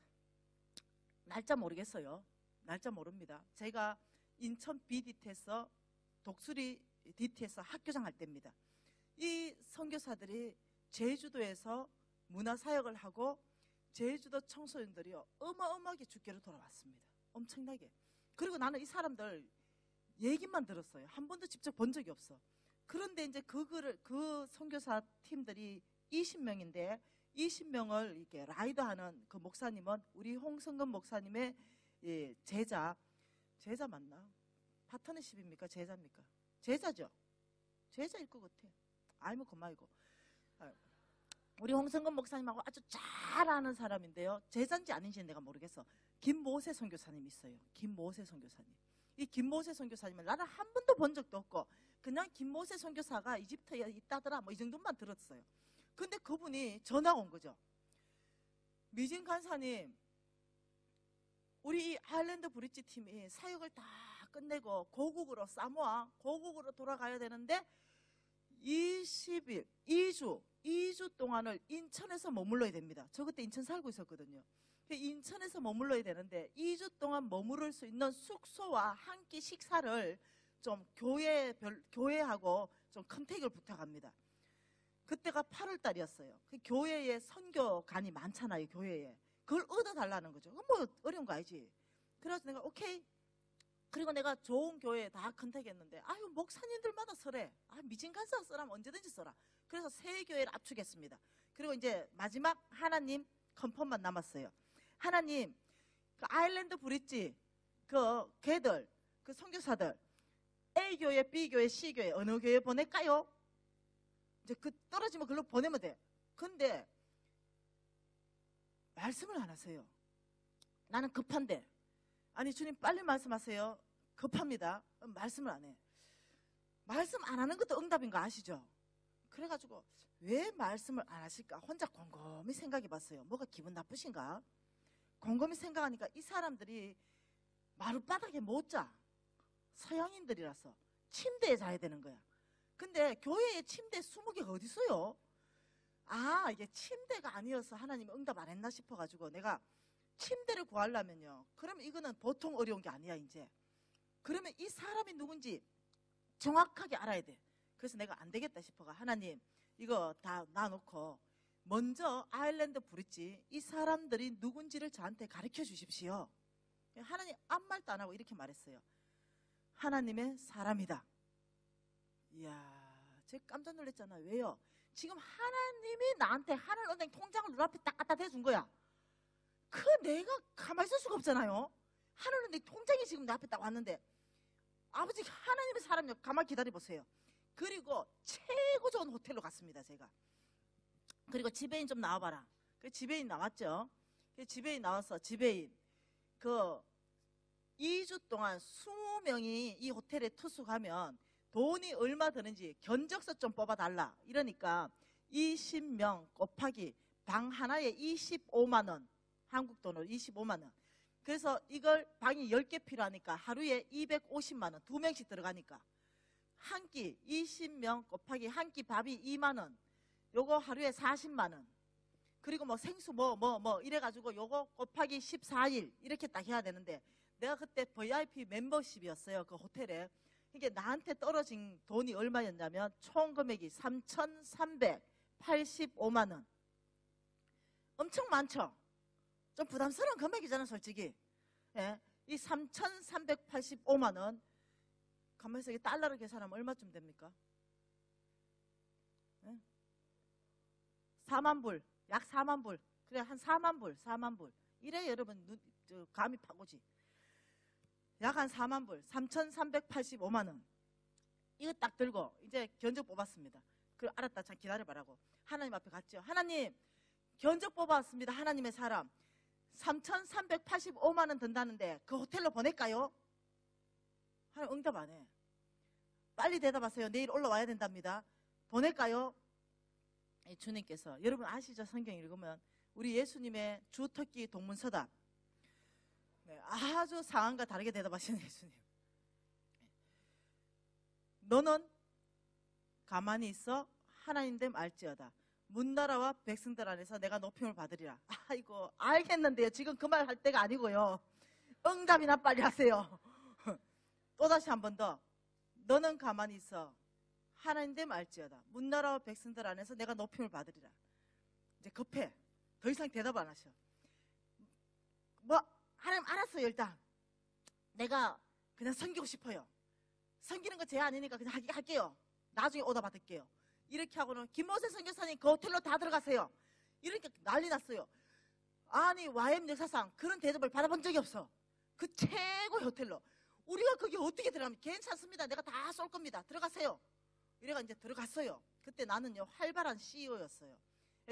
날짜 모르겠어요. 날짜 모릅니다. 제가 인천 BDT에서 독수리 DT에서 학교장 할 때입니다. 이 선교사들이 제주도에서 문화사역을 하고 제주도 청소년들이요 어마어마하게 주께로 돌아왔습니다. 엄청나게. 그리고 나는 이 사람들 얘기만 들었어요. 한 번도 직접 본 적이 없어. 그런데 이제 그 선교사 팀들이 20명인데 20명을 이렇게 라이더하는 그 목사님은 우리 홍성근 목사님의 제자 맞나? 파트너십입니까? 제자입니까? 제자죠. 제자일 것 같아. 아니면 그만이고. 우리 홍성근 목사님하고 아주 잘 아는 사람인데요. 제자인지 아닌지는 내가 모르겠어. 김모세 선교사님 있어요. 김모세 선교사님. 이 김모세 선교사님을 나는 한 번도 본 적도 없고 그냥 김모세 선교사가 이집트에 있다더라 뭐 이 정도만 들었어요. 근데 그분이 전화가 온 거죠. 미진 간사님, 우리 이 아일랜드 브릿지 팀이 사역을 다 끝내고 고국으로 사모아 고국으로 돌아가야 되는데 20일, 2주 동안을 인천에서 머물러야 됩니다. 저 그때 인천 살고 있었거든요. 인천에서 머물러야 되는데 2주 동안 머무를 수 있는 숙소와 한 끼 식사를 좀 교회하고 좀 컨택을 부탁합니다. 그때가 8월 달이었어요. 그 교회에 선교관이 많잖아요, 교회에. 그걸 얻어달라는 거죠. 뭐 어려운 거 아니지. 그래서 내가 오케이. 그리고 내가 좋은 교회에 다 컨택했는데 아유 목사님들마다 서래. 아 미진 간사 써라면 언제든지 써라. 그래서 세 교회를 압축했습니다. 그리고 이제 마지막 하나님 컨펌만 남았어요. 하나님 그 아일랜드 브릿지 그 걔들 그 선교사들 A교회, B교회, C교회 어느 교회 보낼까요? 이제 그 떨어지면 그걸로 보내면 돼. 근데 말씀을 안 하세요. 나는 급한데. 아니 주님 빨리 말씀하세요. 급합니다. 말씀을 안 해. 말씀 안 하는 것도 응답인 거 아시죠? 그래가지고 왜 말씀을 안 하실까? 혼자 곰곰이 생각해 봤어요. 뭐가 기분 나쁘신가? 곰곰이 생각하니까 이 사람들이 마룻바닥에 못 자. 서양인들이라서 침대에 자야 되는 거야. 근데 교회에 침대 20개가 어디 있어요? 아 이게 침대가 아니어서 하나님이 응답 안 했나 싶어가지고 내가 침대를 구하려면요. 그러면 이거는 보통 어려운 게 아니야 이제. 그러면 이 사람이 누군지 정확하게 알아야 돼. 그래서 내가 안 되겠다 싶어가 하나님 이거 다 놔놓고 먼저 아일랜드 브릿지 이 사람들이 누군지를 저한테 가르쳐 주십시오. 하나님 아무 말도 안 하고 이렇게 말했어요. 하나님의 사람이다. 이야 제가 깜짝 놀랐잖아요. 왜요? 지금 하나님이 나한테 하늘은행 통장을 눈앞에 딱 갖다 대준 거야. 내가 가만히 있을 수가 없잖아요. 하늘은행 통장이 지금 내 앞에 딱 왔는데, 아버지 하나님의 사람이요. 가만히 기다려보세요. 그리고 최고 좋은 호텔로 갔습니다, 제가. 그리고 지배인 좀 나와봐라. 그 지배인 나왔죠. 그 지배인 나와서 지배인 2주 동안 20명이 이 호텔에 투숙하면 돈이 얼마 드는지 견적서 좀 뽑아달라. 이러니까 20명 곱하기 방 하나에 25만 원, 한국 돈으로 25만 원. 그래서 이걸 방이 10개 필요하니까 하루에 250만 원, 2명씩 들어가니까 한 끼 20명 곱하기 한 끼 밥이 2만 원. 요거 하루에 40만 원. 그리고 뭐 생수 이래가지고 요거 곱하기 14일 이렇게 딱 해야 되는데, 내가 그때 VIP 멤버십이었어요, 그 호텔에. 이게 나한테 떨어진 돈이 얼마였냐면 총 금액이 3,385만 원. 엄청 많죠? 좀 부담스러운 금액이잖아, 솔직히. 예, 이 3,385만 원 가만히 있어, 달러로 계산하면 얼마쯤 됩니까? 예? 4만 불, 약 4만 불. 그래, 한 4만 불, 4만 불. 이래 여러분 감이 파고지. 약 한 4만 불, 3,385만 원. 이거 딱 들고 이제 견적 뽑았습니다. 그래, 알았다, 참 기다려봐라고 하나님 앞에 갔죠. 하나님, 견적 뽑았습니다. 하나님의 사람 3,385만 원 든다는데 그 호텔로 보낼까요? 하나님 응답 안 해. 빨리 대답하세요. 내일 올라와야 된답니다. 보낼까요? 주님께서, 여러분 아시죠? 성경 읽으면 우리 예수님의 주특기 동문서답, 네, 아주 상황과 다르게 대답하시는 예수님. 너는 가만히 있어 하나님 됨 알지어다. 문나라와 백성들 안에서 내가 높임을 받으리라. 아이고, 알겠는데요. 지금 그 말 할 때가 아니고요. 응답이나 빨리 하세요. 또다시 한 번 더. 너는 가만히 있어 하나님 됨 알지어다. 문나라와 백성들 안에서 내가 높임을 받으리라. 이제 급해. 더 이상 대답 안 하셔. 하나님 알았어요. 일단 내가 그냥 섬기고 싶어요. 섬기는 거 제 아니니까 그냥 할게요. 나중에 오다 받을게요. 이렇게 하고는 김모세 선교사님 그 호텔로 다 들어가세요. 이렇게 난리 났어요. 아니, YM 역사상 그런 대접을 받아본 적이 없어. 그 최고의 호텔로. 우리가 거기 어떻게 들어가면 괜찮습니다. 내가 다 쏠 겁니다. 들어가세요. 이래가 이제 들어갔어요. 그때 나는요, 활발한 CEO였어요.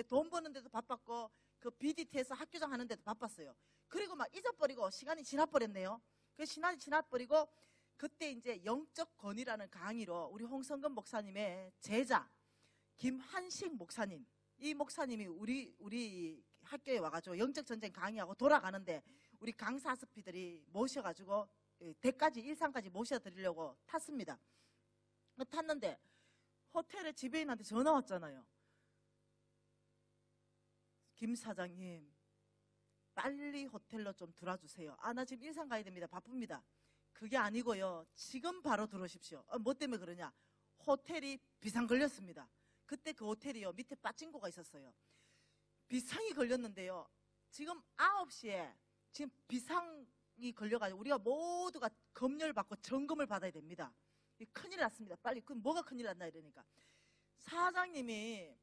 돈 버는 데도 바빴고 그 BDT에서 학교장 하는 데도 바빴어요. 그리고 막 잊어버리고 시간이 지나버렸네요. 그 시간이 지나버리고 그때 이제 영적 권위라는 강의로 우리 홍성근 목사님의 제자 김한식 목사님, 이 목사님이 우리 학교에 와가지고 영적 전쟁 강의하고 돌아가는데 우리 강사 아스피들이 모셔가지고 대까지 일산까지 모셔드리려고 탔습니다. 탔는데 호텔에 지배인한테 전화 왔잖아요. 김 사장님, 빨리 호텔로 좀 들어주세요. 나 지금 일산 가야 됩니다. 바쁩니다. 그게 아니고요, 지금 바로 들어오십시오. 뭐 때문에 그러냐? 호텔이 비상 걸렸습니다. 그때 그 호텔이요, 밑에 빠진고가 있었어요. 비상이 걸렸는데요, 지금 9시에 지금 비상이 걸려가지고 우리가 모두가 검열받고 점검을 받아야 됩니다. 큰일 났습니다. 빨리. 그럼 뭐가 큰일 났나 이러니까 사장님이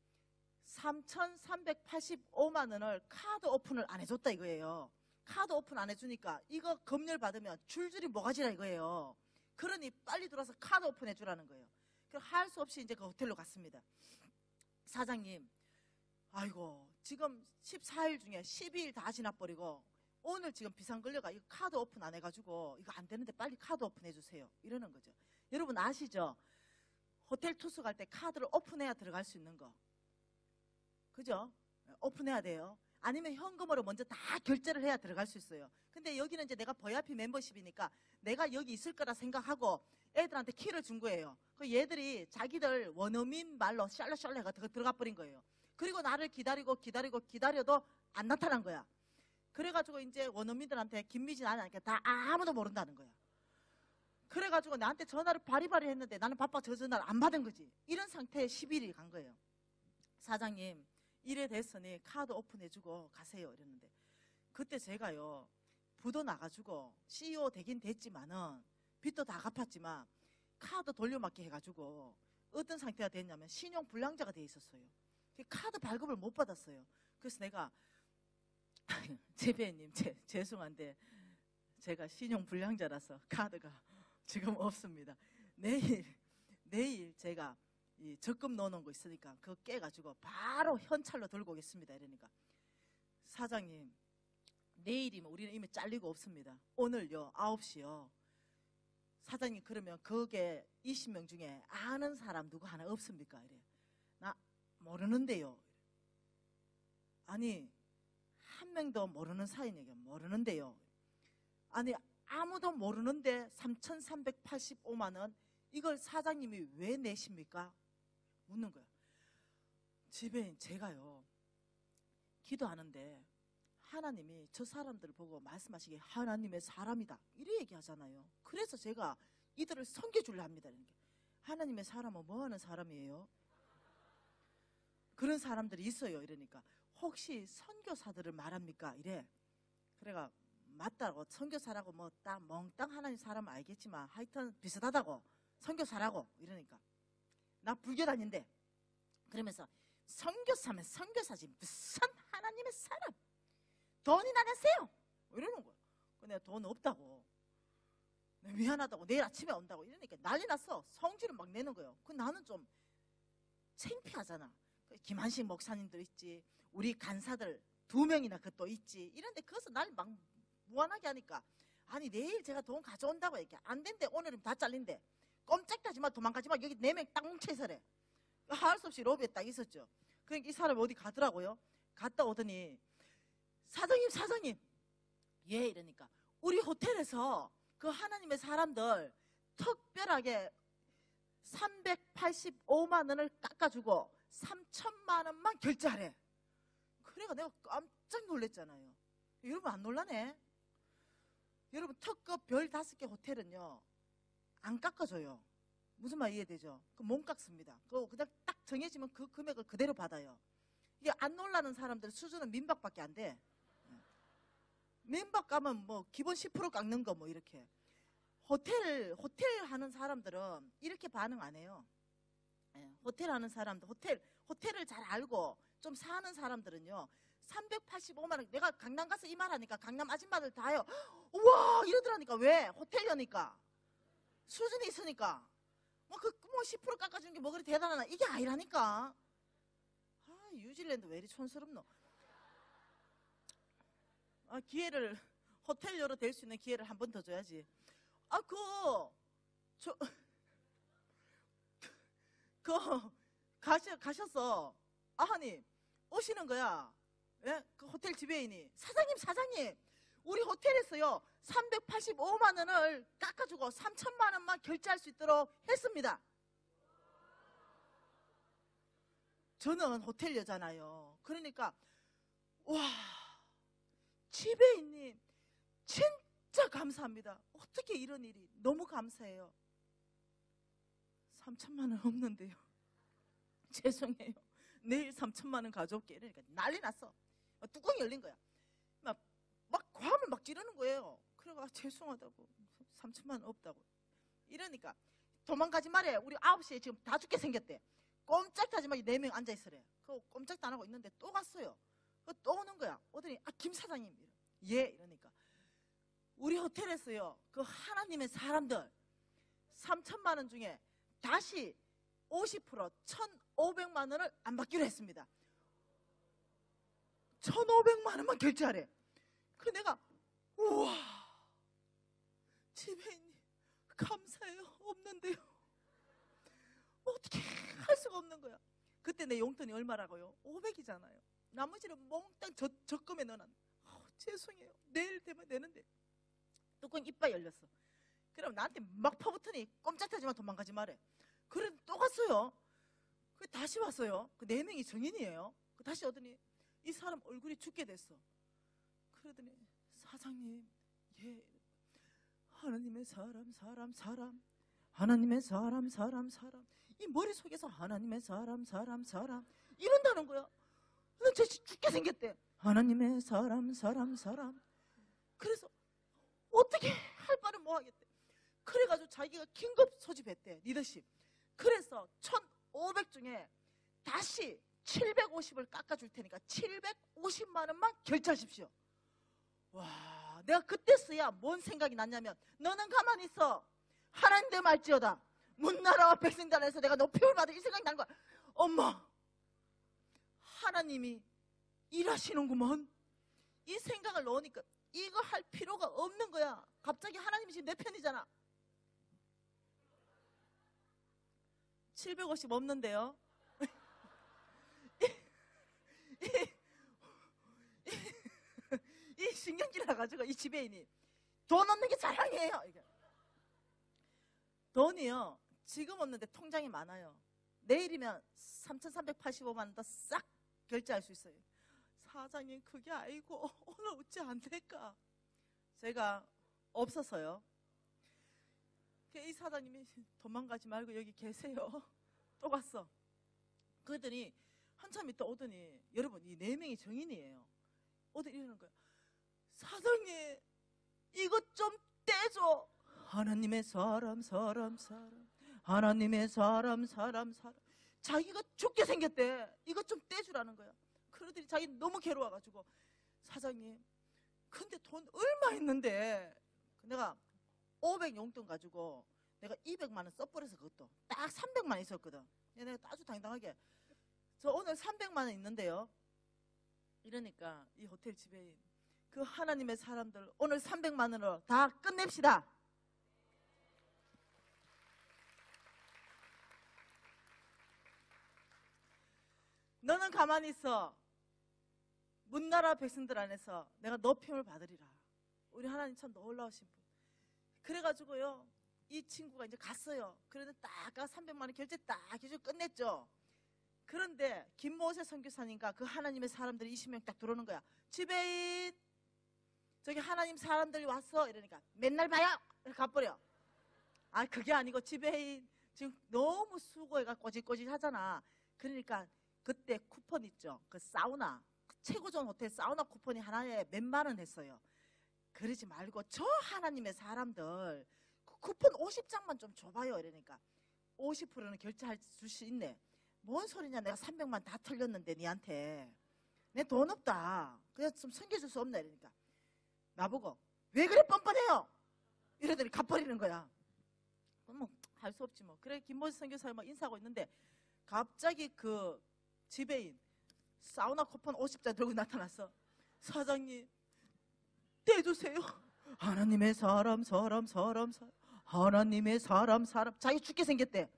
3,385만 원을 카드 오픈을 안 해줬다 이거예요. 카드 오픈 안 해주니까 이거 검열 받으면 줄줄이 뭐가지라 이거예요. 그러니 빨리 들어와서 카드 오픈 해주라는 거예요. 그래서 할 수 없이 이제 그 호텔로 갔습니다. 사장님, 아이고, 지금 14일 중에 12일 다 지나버리고 오늘 지금 비상 걸려가 이거 카드 오픈 안 해가지고 이거 안 되는데 빨리 카드 오픈 해주세요. 이러는 거죠. 여러분 아시죠? 호텔 투숙할 때 카드를 오픈해야 들어갈 수 있는 거. 그죠? 오픈해야 돼요. 아니면 현금으로 먼저 다 결제를 해야 들어갈 수 있어요. 근데 여기는 이제 내가 VIP 멤버십이니까 내가 여기 있을 거라 생각하고 애들한테 키를 준 거예요. 그 얘들이 자기들 원어민 말로 샬라샬라 해가 들어가 버린 거예요. 그리고 나를 기다려도 안 나타난 거야. 그래가지고 이제 원어민들한테 김미진 아니니까 다 아무도 모른다는 거야. 그래가지고 나한테 전화를 바리바리 했는데 나는 바빠 저 전화를 안 받은 거지. 이런 상태에 10일이 간 거예요. 사장님, 이래 됐으니 카드 오픈해주고 가세요 이랬는데, 그때 제가요, 부도 나가지고 CEO 되긴 됐지만은 빚도 다 갚았지만 카드 돌려막기 해가지고 어떤 상태가 됐냐면 신용 불량자가 돼 있었어요. 카드 발급을 못 받았어요. 그래서 내가 재배님 죄송한데 제가 신용 불량자라서 카드가 지금 없습니다. 내일 제가 이 적금 넣어놓은 거 있으니까 그거 깨가지고 바로 현찰로 들고 오겠습니다. 이러니까 사장님 내일이면 우리는 이미 잘리고 없습니다. 오늘요 9시요. 사장님 그러면 거기에 20명 중에 아는 사람 누구 하나 없습니까? 이래. 나 모르는데요. 아니 한 명도 모르는 사이니까 모르는데요. 아니 아무도 모르는데 3,385만 원 이걸 사장님이 왜 내십니까? 묻는 거야. 집에 제가요 기도하는데 하나님이 저 사람들을 보고 말씀하시기에 하나님의 사람이다 이래 얘기하잖아요. 그래서 제가 이들을 섬겨주려 합니다. 하나님의 사람은 뭐하는 사람이에요? 그런 사람들이 있어요. 이러니까 혹시 선교사들을 말합니까? 이래. 그래가 맞다고 선교사라고 뭐 딱 멍땅 하나님 사람 알겠지만 하여튼 비슷하다고 선교사라고 이러니까 나 불교 다닌대. 그러면서 선교사면 선교사지 무슨 하나님의 사람 돈이나 내세요 이러는 거야. 내가 돈 없다고 미안하다고 내일 아침에 온다고 이러니까 난리 났어. 성질을 막 내는 거예요. 나는 좀 창피하잖아. 김한식 목사님도 있지 우리 간사들 2명이나 그또 있지 이런데 거기서 날 막 무한하게 하니까 아니 내일 제가 돈 가져온다고 얘기해. 안 된대. 오늘은 다 잘린대. 꼼짝도 하지마 도망가지마. 여기 4명 딱 뭉쳐있어래. 할 수 없이 로비에 딱 있었죠. 그러니까 이 사람이 어디 가더라고요. 갔다 오더니 사장님 예 이러니까 우리 호텔에서 그 하나님의 사람들 특별하게 385만 원을 깎아주고 3천만 원만 결제하래. 그래가 내가 깜짝 놀랐잖아요. 여러분 안 놀라네? 여러분 특급 별 5개 호텔은요 안 깎아줘요. 무슨 말 이해되죠? 못 깎습니다. 그냥 딱 정해지면 그 금액을 그대로 받아요. 이게 안 놀라는 사람들 수준은 민박밖에 안 돼. 민박 가면 뭐 기본 10% 깎는 거 뭐 이렇게. 호텔 하는 사람들은 이렇게 반응 안 해요. 호텔 하는 사람들, 호텔을 잘 알고 좀 사는 사람들은요 385만 원. 내가 강남 가서 이 말 하니까 강남 아줌마들 다요 우와 이러더라니까. 왜? 호텔이니까 수준이 있으니까 뭐 10% 깎아주는 게 뭐 그리 대단하나. 이게 아니라니까. 뉴질랜드 왜 이리 촌스럽노. 기회를 호텔료로 될 수 있는 기회를 한 번 더 줘야지. 가셨어. 아니 오시는 거야. 예? 그 호텔 지배인이 사장님 우리 호텔에서요 385만 원을 깎아주고 3천만 원만 결제할 수 있도록 했습니다. 저는 호텔 여잖아요. 그러니까 와 지배인님 진짜 감사합니다. 어떻게 이런 일이. 너무 감사해요. 3천만 원 없는데요. 죄송해요. 내일 3천만 원 가져올게. 이러니까 난리 났어. 뚜껑이 열린 거야. 막 과음을 막 지르는 거예요. 그래가 죄송하다고 3천만 원 없다고 이러니까 도망가지 말해. 우리 9시에 지금 다 죽게 생겼대. 꼼짝도 하지 말고 4명 앉아있으래. 그거 꼼짝도 안 하고 있는데 또 갔어요. 또 오는 거야. 오더니 김 사장님 예 이러니까 우리 호텔에서요 그 하나님의 사람들 3천만 원 중에 다시 50% 1,500만 원을 안 받기로 했습니다. 1,500만 원만 결제하래. 그 내가 우와 지배인님 감사해요. 없는데요. 어떻게 할 수가 없는 거야. 그때 내 용돈이 얼마라고요? 500이잖아요. 나머지는 몽땅 적금에 넣어놨네. 죄송해요. 내일 되면 되는데. 뚜껑 이빨 열렸어. 그럼 나한테 막 퍼붓더니 꼼짝하지만 도망가지 말해. 그래 또 갔어요. 그 다시 왔어요. 그 4명이 정인이에요. 그 다시 오더니 이 사람 얼굴이 죽게 됐어. 그러더니 사장님 예 하나님의 사람 하나님의 사람 이 머릿속에서 하나님의 사람 이런다는 거야. 쟤 죽게 생겼대. 하나님의 사람 그래서 어떻게 할 바를 뭐 하겠대. 그래가지고 자기가 긴급 소집했대. 리더십. 그래서 1,500 중에 다시 750을 깎아줄 테니까 750만 원만 결제하십시오. 와, 내가 그때서야 뭔 생각이 났냐면, 너는 가만히 있어. 하나님 내 말지어다. 문나라와 백성들 안에서 내가 높임을 받을, 이 생각이 난 거야. 엄마, 하나님이 일하시는구먼. 이 생각을 넣으니까 이거 할 필요가 없는 거야. 갑자기 하나님이 지금 내 편이잖아. 750 없는데요. 이 신경질 나가지고 이 지배인이 돈 없는 게 자랑이에요. 이게. 돈이요, 지금 없는데 통장이 많아요. 내일이면 3,385만 원 더 싹 결제할 수 있어요. 사장님, 그게 아니고 오늘 어찌 안 될까? 제가 없어서요. 이 사장님이 도망가지 말고 여기 계세요. 또 갔어. 그러더니 한참 있다 오더니, 여러분, 이 4명이 정인이에요. 오더니 이러는 거야. 사장님, 이것 좀 떼줘. 하나님의 사람. 하나님의 사람. 자기가 죽게 생겼대. 이것 좀 떼주라는 거야. 그러더니 자기 너무 괴로워가지고, 사장님, 근데 돈 얼마 있는데. 내가 500 용돈 가지고 내가 200만 원 써버려서, 그것도 딱 300만 원 있었거든. 내가 아주 당당하게, 저 오늘 300만 원 있는데요. 이러니까 이 호텔 지배인, 그 하나님의 사람들 오늘 300만 원으로 다 끝냅시다. 너는 가만히 있어. 문나라 백성들 안에서 내가 높임을 받으리라. 우리 하나님 참 놀라우신 분. 그래가지고요, 이 친구가 이제 갔어요. 그래도 딱 300만 원 결제 딱 해주고 끝냈죠. 그런데 김모세 선교사님과 그 하나님의 사람들이 20명 딱 들어오는 거야. 지배인, 저기 하나님 사람들이 왔어. 이러니까 맨날 봐요. 이렇게 가버려. 아, 그게 아니고, 지배인 지금 너무 수고해가 꼬짓꼬짓 하잖아. 그러니까 그때 쿠폰 있죠. 그 사우나, 그 최고 좋은 호텔 사우나 쿠폰이 하나에 몇만 원 했어요. 그러지 말고 저 하나님의 사람들 그 쿠폰 50장만 좀 줘봐요. 이러니까 50%는 결제할 수 있네. 뭔 소리냐, 내가 300만 다 털렸는데 니한테 내 돈 없다, 그래서 좀 섬겨줄 수 없나. 이러니까 나보고 왜 그래 뻔뻔해요 이러더니 갚버리는 거야. 그럼 뭐 할 수 없지 뭐. 그래 김모세 선교사님 막 인사하고 있는데 갑자기 그 지배인 사우나 쿠폰 50장 들고 나타났어. 사장님, 떼주세요. 하나님의 사람. 하나님의 사람. 자기 죽게 생겼대.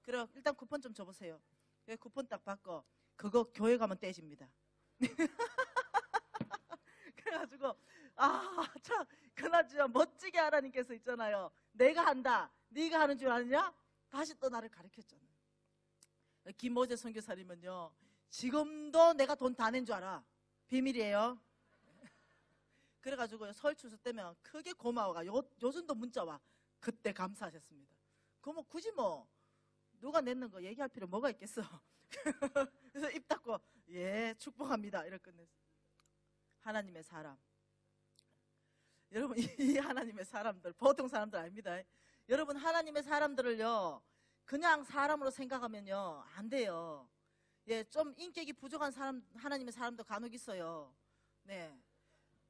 그래, 일단 쿠폰 좀 줘보세요. 그래, 쿠폰 딱 받고 그거 교회 가면 떼집니다. 그래가지고, 아, 참, 그나저나 멋지게 하나님께서 있잖아요. 내가 한다, 네가 하는 줄 아느냐? 다시 또 나를 가르쳤잖아. 김모세 선교사님은요, 지금도 내가 돈 다 낸 줄 알아. 비밀이에요. 그래가지고 설 추수 때면 크게 고마워가 요즘도 문자 와. 그때 감사하셨습니다. 그거 뭐 굳이 뭐 누가 냈는 거 얘기할 필요 뭐가 있겠어. 그래서 입 닫고 예 축복합니다 이렇게 끝냈어. 하나님의 사람. 여러분, 이 하나님의 사람들 보통 사람들 아닙니다. 여러분, 하나님의 사람들을요 그냥 사람으로 생각하면요 안 돼요. 예, 좀 인격이 부족한 사람, 하나님의 사람도 간혹 있어요. 네,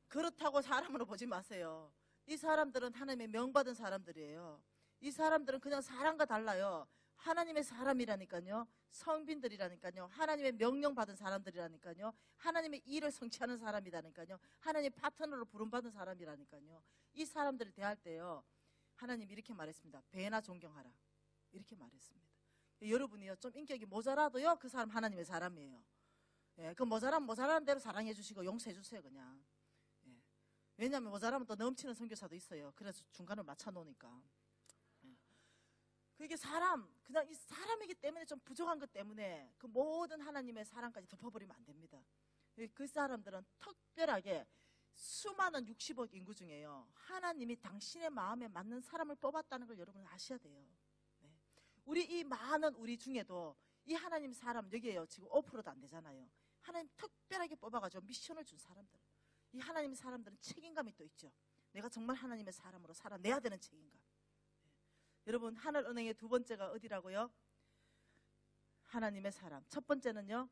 그렇다고 사람으로 보지 마세요. 이 사람들은 하나님의 명받은 사람들이에요. 이 사람들은 그냥 사람과 달라요. 하나님의 사람이라니까요. 성빈들이라니까요. 하나님의 명령 받은 사람들이라니까요. 하나님의 일을 성취하는 사람이라니까요. 하나님의 파트너로 부름받은 사람이라니까요. 이 사람들을 대할 때요 하나님이 이렇게 말했습니다. 배나 존경하라, 이렇게 말했습니다. 여러분이요 좀 인격이 모자라도요 그 사람 하나님의 사람이에요. 예, 그 모자란 대로 사랑해 주시고 용서해 주세요 그냥. 예. 왜냐하면 모자라면 또 넘치는 선교사도 있어요. 그래서 중간을 맞춰 놓으니까. 예. 그게 그냥 이 사람이기 때문에 좀 부족한 것 때문에 그 모든 하나님의 사랑까지 덮어버리면 안 됩니다. 그 사람들은 특별하게 수많은 60억 인구 중에요 하나님이 당신의 마음에 맞는 사람을 뽑았다는 걸 여러분 아셔야 돼요. 우리 이 많은 우리 중에도 이 하나님 사람 여기에요 지금 5%도 안 되잖아요. 하나님 특별하게 뽑아가지고 미션을 준 사람들. 이 하나님 사람들은 책임감이 또 있죠. 내가 정말 하나님의 사람으로 살아내야 되는 책임감. 여러분, 하늘은행의 두 번째가 어디라고요? 하나님의 사람. 첫 번째는요,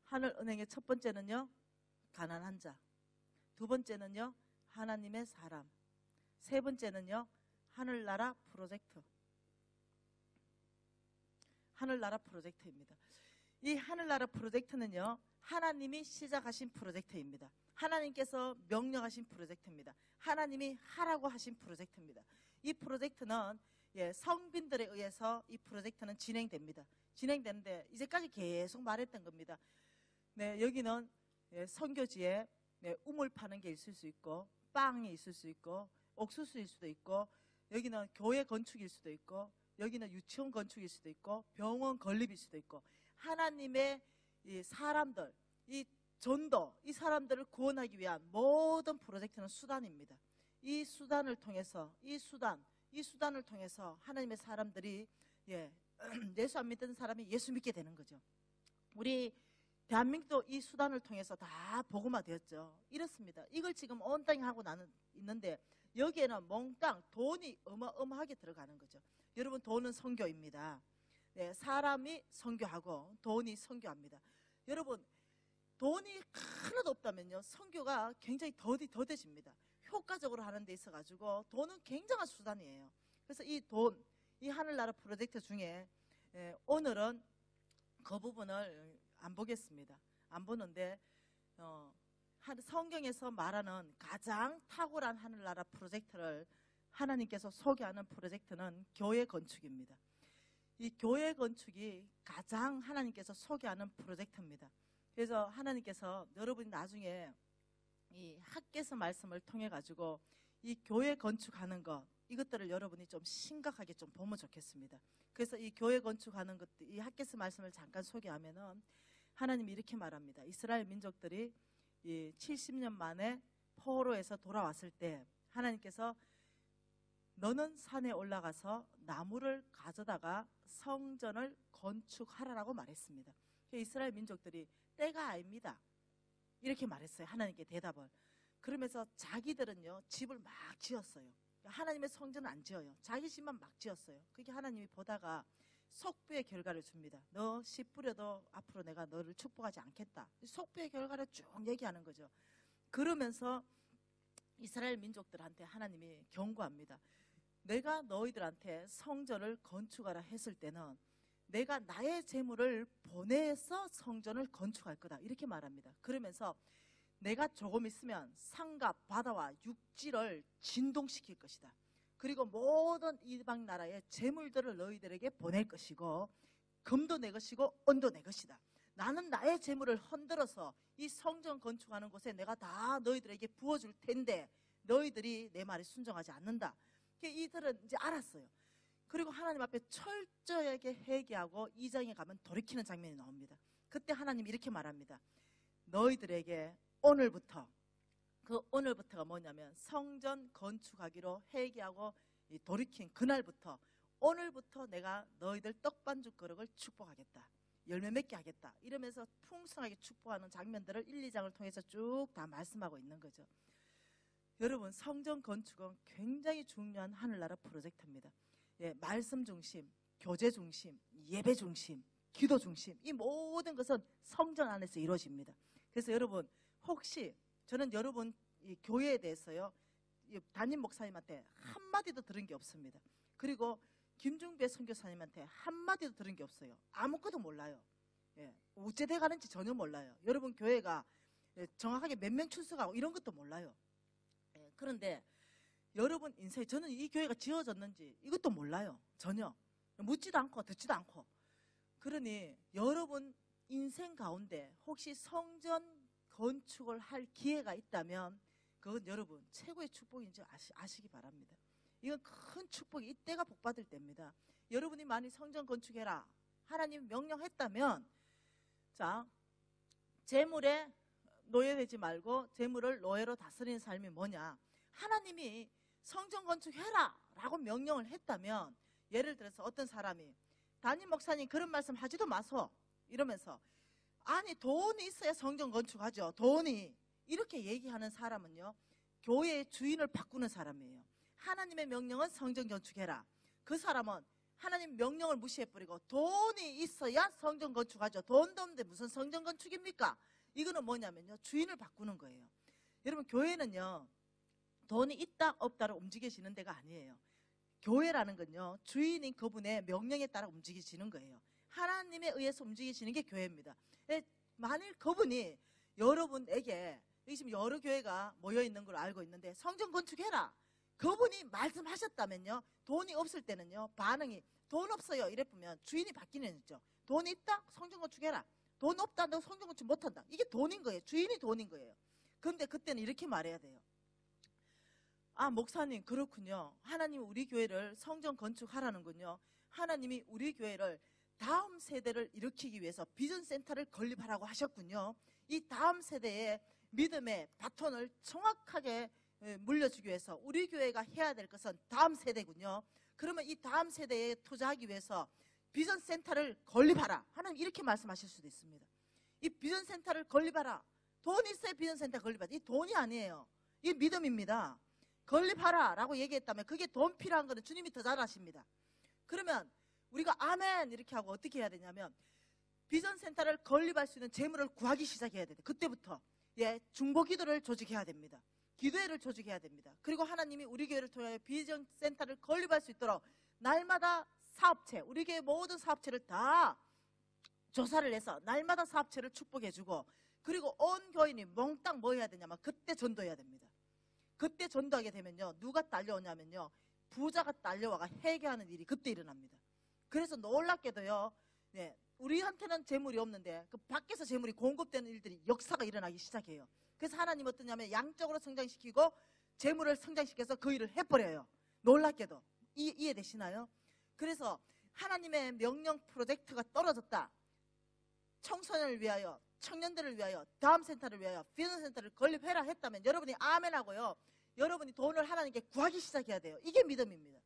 하늘은행의 첫 번째는요, 가난한 자. 두 번째는요, 하나님의 사람. 세 번째는요, 하늘나라 프로젝트. 하늘나라 프로젝트입니다. 이 하늘나라 프로젝트는요, 하나님이 시작하신 프로젝트입니다. 하나님께서 명령하신 프로젝트입니다. 하나님이 하라고 하신 프로젝트입니다. 이 프로젝트는 성빈들에 의해서 이 프로젝트는 진행됩니다. 진행되는데 이제까지 계속 말했던 겁니다. 네, 여기는 선교지에 우물 파는 게 있을 수 있고, 빵이 있을 수 있고, 옥수수일 수도 있고, 여기는 교회 건축일 수도 있고, 여기는 유치원 건축일 수도 있고, 병원 건립일 수도 있고, 하나님의 이 사람들, 이 전도, 이 사람들을 구원하기 위한 모든 프로젝트는 수단입니다. 이 수단을 통해서, 이 수단을 통해서 하나님의 사람들이 예수 안 믿는 사람이 예수 믿게 되는 거죠. 우리 대한민국도 이 수단을 통해서 다 복음화 되었죠. 이렇습니다. 이걸 지금 온 땅에 하고 나는 있는데 여기에는 몽땅 돈이 어마어마하게 들어가는 거죠. 여러분, 돈은 선교입니다. 네, 사람이 선교하고 돈이 선교합니다. 여러분, 돈이 하나도 없다면요, 선교가 굉장히 더뎌집니다. 효과적으로 하는 데 있어가지고 돈은 굉장한 수단이에요. 그래서 이 돈, 이 하늘나라 프로젝트 중에 오늘은 그 부분을 안 보겠습니다. 안 보는데 성경에서 말하는 가장 탁월한 하늘나라 프로젝트를 하나님께서 소개하는 프로젝트는 교회 건축입니다. 이 교회 건축이 가장 하나님께서 소개하는 프로젝트입니다. 그래서 하나님께서 여러분이 나중에 이 학개서 말씀을 통해 가지고 이 교회 건축하는 것, 이것들을 여러분이 좀 심각하게 좀 보면 좋겠습니다. 그래서 이 교회 건축하는 것, 이 학개서 말씀을 잠깐 소개하면은 하나님이 이렇게 말합니다. 이스라엘 민족들이 이 70년 만에 포로에서 돌아왔을 때 하나님께서 너는 산에 올라가서 나무를 가져다가 성전을 건축하라라고 말했습니다. 이스라엘 민족들이 때가 아닙니다, 이렇게 말했어요. 하나님께 대답을. 그러면서 자기들은요, 집을 막 지었어요. 하나님의 성전은 안 지어요. 자기 집만 막 지었어요. 그게 하나님이 보다가 속부의 결과를 줍니다. 너 씨 뿌려도 앞으로 내가 너를 축복하지 않겠다. 속부의 결과를 쭉 얘기하는 거죠. 그러면서 이스라엘 민족들한테 하나님이 경고합니다. 내가 너희들한테 성전을 건축하라 했을 때는 내가 나의 재물을 보내서 성전을 건축할 거다, 이렇게 말합니다. 그러면서 내가 조금 있으면 산과 바다와 육지를 진동시킬 것이다. 그리고 모든 이방 나라의 재물들을 너희들에게 보낼 것이고, 금도 내 것이고 은도 내 것이다. 나는 나의 재물을 흔들어서 이 성전 건축하는 곳에 내가 다 너희들에게 부어줄 텐데 너희들이 내 말에 순종하지 않는다. 이들은 이제 알았어요. 그리고 하나님 앞에 철저하게 회개하고 2장에 가면 돌이키는 장면이 나옵니다. 그때 하나님이 이렇게 말합니다. 너희들에게 오늘부터, 그 오늘부터가 뭐냐면 성전 건축하기로 회개하고 돌이킨 그날부터, 오늘부터 내가 너희들 떡반죽 거룩을 축복하겠다, 열매 맺게 하겠다, 이러면서 풍성하게 축복하는 장면들을 1, 2장을 통해서 쭉 다 말씀하고 있는 거죠. 여러분, 성전 건축은 굉장히 중요한 하늘나라 프로젝트입니다. 말씀 중심, 교제 중심, 예배 중심, 기도 중심, 이 모든 것은 성전 안에서 이루어집니다. 그래서 여러분, 혹시 저는 여러분 이 교회에 대해서요, 담임 목사님한테 한마디도 들은 게 없습니다. 그리고 김중배 선교사님한테 한마디도 들은 게 없어요. 아무것도 몰라요. 어찌돼 가는지 전혀 몰라요. 여러분 교회가 정확하게 몇 명 출석하고 이런 것도 몰라요. 그런데 여러분 인생에 저는 이 교회가 지어졌는지 이것도 몰라요. 전혀. 묻지도 않고 듣지도 않고. 그러니 여러분 인생 가운데 혹시 성전 건축을 할 기회가 있다면 그건 여러분 최고의 축복인지 아시기 바랍니다. 이건 큰 축복이, 이때가 복받을 때입니다. 여러분이 많이 성전 건축해라 하나님 명령했다면, 자, 재물에 노예되지 말고 재물을 노예로 다스리는 삶이 뭐냐, 하나님이 성전 건축해라 라고 명령을 했다면, 예를 들어서 어떤 사람이 담임 목사님 그런 말씀 하지도 마소 이러면서, 아니 돈이 있어야 성전 건축하죠, 돈이, 이렇게 얘기하는 사람은요 교회의 주인을 바꾸는 사람이에요. 하나님의 명령은 성전 건축해라. 그 사람은 하나님 명령을 무시해버리고 돈이 있어야 성전 건축하죠. 돈도 없는데 무슨 성전 건축입니까? 이거는 뭐냐면요, 주인을 바꾸는 거예요. 여러분, 교회는요 돈이 있다 없다로 움직여지는 데가 아니에요. 교회라는 건요 주인인 그분의 명령에 따라 움직여지는 거예요. 하나님에 의해서 움직여지는 게 교회입니다. 만일 그분이 여러분에게, 여기 지금 여러 교회가 모여있는 걸 알고 있는데 성전 건축해라, 그분이 말씀하셨다면요, 돈이 없을 때는요 반응이 돈 없어요 이랬으면 주인이 바뀌는 거죠. 돈 있다? 성전 건축해라. 돈 없다? 너 성전 건축 못한다. 이게 돈인 거예요. 주인이 돈인 거예요. 그런데 그때는 이렇게 말해야 돼요. 아, 목사님, 그렇군요. 하나님이 우리 교회를 성전 건축하라는군요. 하나님이 우리 교회를 다음 세대를 일으키기 위해서 비전센터를 건립하라고 하셨군요. 이 다음 세대의 믿음의 바톤을 정확하게 물려주기 위해서 우리 교회가 해야 될 것은 다음 세대군요. 그러면 이 다음 세대에 투자하기 위해서 비전센터를 건립하라. 하나님 이렇게 말씀하실 수도 있습니다. 이 비전센터를 건립하라. 돈이 있어야 비전센터 건립하라. 이 돈이 아니에요. 이게 믿음입니다. 건립하라 라고 얘기했다면 그게 돈 필요한 거는 주님이 더 잘 아십니다. 그러면 우리가 아멘 이렇게 하고 어떻게 해야 되냐면 비전센터를 건립할 수 있는 재물을 구하기 시작해야 돼요. 그때부터 중보기도를 조직해야 됩니다. 기도회를 조직해야 됩니다. 그리고 하나님이 우리 교회를 통해 비전센터를 건립할 수 있도록 날마다 사업체, 우리 교회 모든 사업체를 다 조사를 해서 날마다 사업체를 축복해주고, 그리고 온 교인이 몽땅 뭐 해야 되냐면 그때 전도해야 됩니다. 그때 전도하게 되면요 누가 딸려오냐면요 부자가 딸려와가 회개하는 일이 그때 일어납니다. 그래서 놀랍게도요 우리한테는 재물이 없는데 그 밖에서 재물이 공급되는 일들이 역사가 일어나기 시작해요. 그래서 하나님 어떠냐면 양적으로 성장시키고 재물을 성장시켜서 그 일을 해버려요. 놀랍게도. 이해되시나요? 그래서 하나님의 명령 프로젝트가 떨어졌다. 청소년을 위하여, 청년들을 위하여, 다음 센터를 위하여 비전 센터를 건립해라 했다면 여러분이 아멘하고요 여러분이 돈을 하나님께 구하기 시작해야 돼요. 이게 믿음입니다.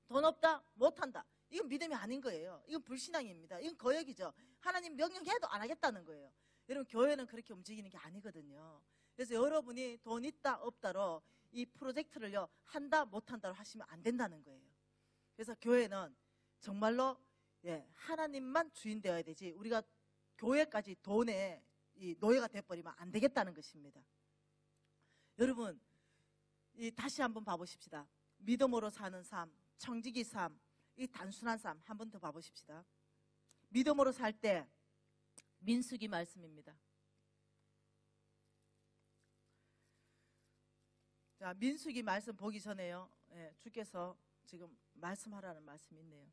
돈 없다? 못한다. 이건 믿음이 아닌 거예요. 이건 불신앙입니다. 이건 거역이죠. 하나님 명령해도 안 하겠다는 거예요. 여러분, 교회는 그렇게 움직이는 게 아니거든요. 그래서 여러분이 돈 있다 없다로 이 프로젝트를요 한다 못한다로 하시면 안 된다는 거예요. 그래서 교회는 정말로 하나님만 주인 되어야 되지 우리가 교회까지 돈의 이 노예가 돼버리면 안 되겠다는 것입니다. 여러분, 다시 한번 봐보십시다. 믿음으로 사는 삶, 청지기 삶, 이 단순한 삶 한 번 더 봐보십시다. 믿음으로 살 때 민수기 말씀입니다. 자, 민수기 말씀 보기 전에요 주께서 지금 말씀하라는 말씀이 있네요.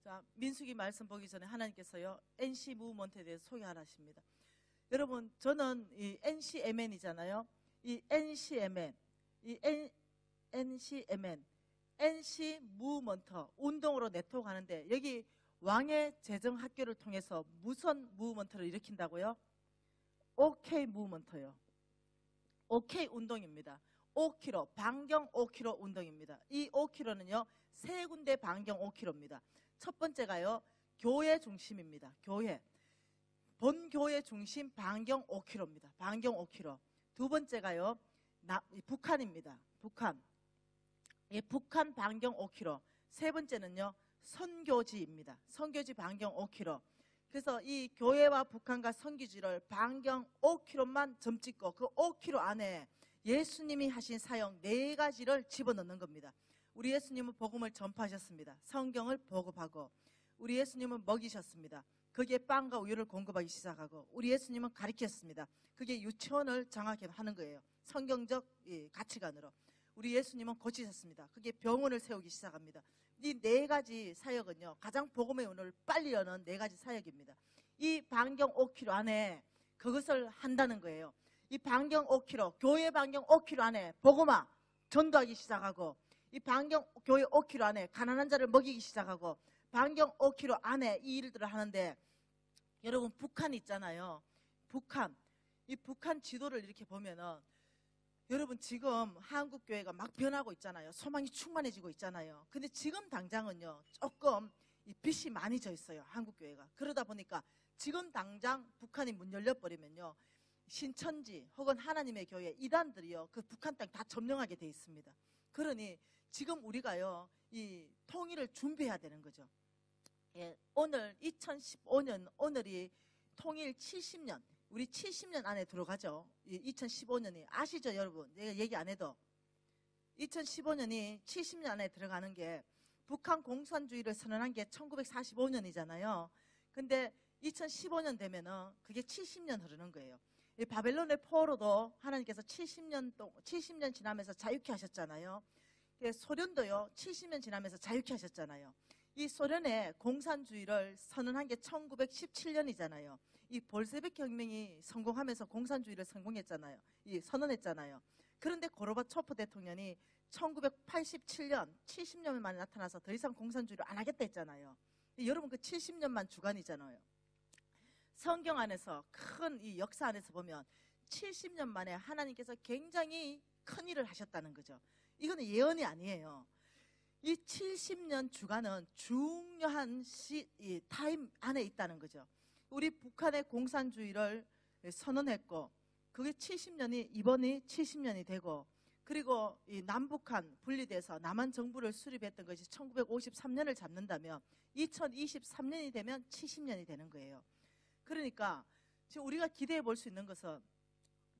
자, 민수기 말씀 보기 전에 하나님께서요 NC 무브먼트에 대해서 소개하라 하십니다. 여러분, 저는 이 NCMN이잖아요. 이 NCMN, NC 무브먼트 운동으로 네트워크하는데 여기 왕의 재정학교를 통해서 무슨 무브먼트를 일으킨다고요? OK 무브먼트요. OK 운동입니다. 5km, 반경 5km 운동입니다. 이 5km는요 세 군데 반경 5km입니다. 첫 번째가요 교회 중심입니다. 교회, 본교회 중심 반경 5km입니다. 반경 5km. 두 번째가요 북한입니다. 북한, 북한 반경 5km. 세 번째는요 선교지입니다. 선교지 반경 5km. 그래서 이 교회와 북한과 선교지를 반경 5km만 점 찍고 그 5km 안에 예수님이 하신 사역 4가지를 집어넣는 겁니다. 우리 예수님은 복음을 전파하셨습니다. 성경을 보급하고, 우리 예수님은 먹이셨습니다. 거기에 빵과 우유를 공급하기 시작하고, 우리 예수님은 가르쳤습니다. 그게 유치원을 장악해 하는 거예요. 성경적 가치관으로. 우리 예수님은 고치셨습니다. 그게 병원을 세우기 시작합니다. 이 4가지 사역은요 가장 복음의 운을 빨리 여는 4가지 사역입니다. 이 반경 5km 안에 그것을 한다는 거예요. 이 반경 5km, 교회 반경 5km 안에 복음화 전도하기 시작하고, 이 반경 교회 5km 안에 가난한 자를 먹이기 시작하고, 반경 5km 안에 이 일들을 하는데, 여러분 북한 있잖아요. 북한, 이 북한 지도를 이렇게 보면은 여러분 지금 한국 교회가 막 변하고 있잖아요. 소망이 충만해지고 있잖아요. 근데 지금 당장은요 조금 이 빚이 많이 져 있어요. 한국 교회가. 그러다 보니까 지금 당장 북한이 문 열려버리면요 신천지 혹은 하나님의 교회 이단들이요 그 북한 땅 다 점령하게 돼 있습니다. 그러니 지금 우리가요, 이 통일을 준비해야 되는 거죠. 예, 오늘 2015년, 오늘이 통일 70년, 우리 70년 안에 들어가죠. 2015년이. 아시죠, 여러분? 내가 얘기 안 해도. 2015년이 70년 안에 들어가는 게, 북한 공산주의를 선언한 게 1945년이잖아요. 근데 2015년 되면은 그게 70년 흐르는 거예요. 이 바벨론의 포로도 하나님께서 70년 지나면서 자유케 하셨잖아요. 소련도요, 70년 지나면서 자유케 하셨잖아요. 이 소련의 공산주의를 선언한 게 1917년이잖아요. 이 볼셰비크 혁명이 성공하면서 공산주의를 성공했잖아요. 선언했잖아요. 그런데 고르바초프 대통령이 1987년, 70년 만에 나타나서 더 이상 공산주의를 안 하겠다 했잖아요. 여러분 그 70년만 주관이잖아요. 성경 안에서 큰 이 역사 안에서 보면 70년 만에 하나님께서 굉장히 큰 일을 하셨다는 거죠. 이거는 예언이 아니에요. 이 70년 주간은 중요한 이 타임 안에 있다는 거죠. 우리 북한의 공산주의를 선언했고, 그게 70년이, 이번이 70년이 되고, 그리고 이 남북한 분리돼서 남한 정부를 수립했던 것이 1953년을 잡는다면 2023년이 되면 70년이 되는 거예요. 그러니까 지금 우리가 기대해 볼 수 있는 것은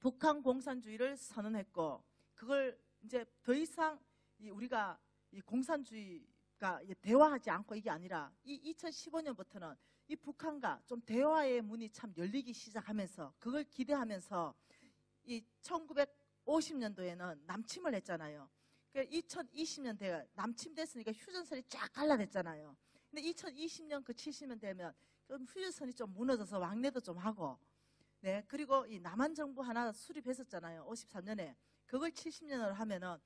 북한 공산주의를 선언했고, 그걸 이제 더 이상 우리가 이 공산주의가 대화하지 않고 이게 아니라 이 2015년부터는 이 북한과 좀 대화의 문이 참 열리기 시작하면서, 그걸 기대하면서 이 1950년도에는 남침을 했잖아요. 그러니까 2020년대가 남침됐으니까 휴전선이 쫙 갈라졌잖아요. 근데 2020년 그 70년 되면 휴전선이 좀 무너져서 왕래도 좀 하고, 네, 그리고 이 남한 정부 하나 수립했었잖아요. 53년에. 그걸 70년으로 하면은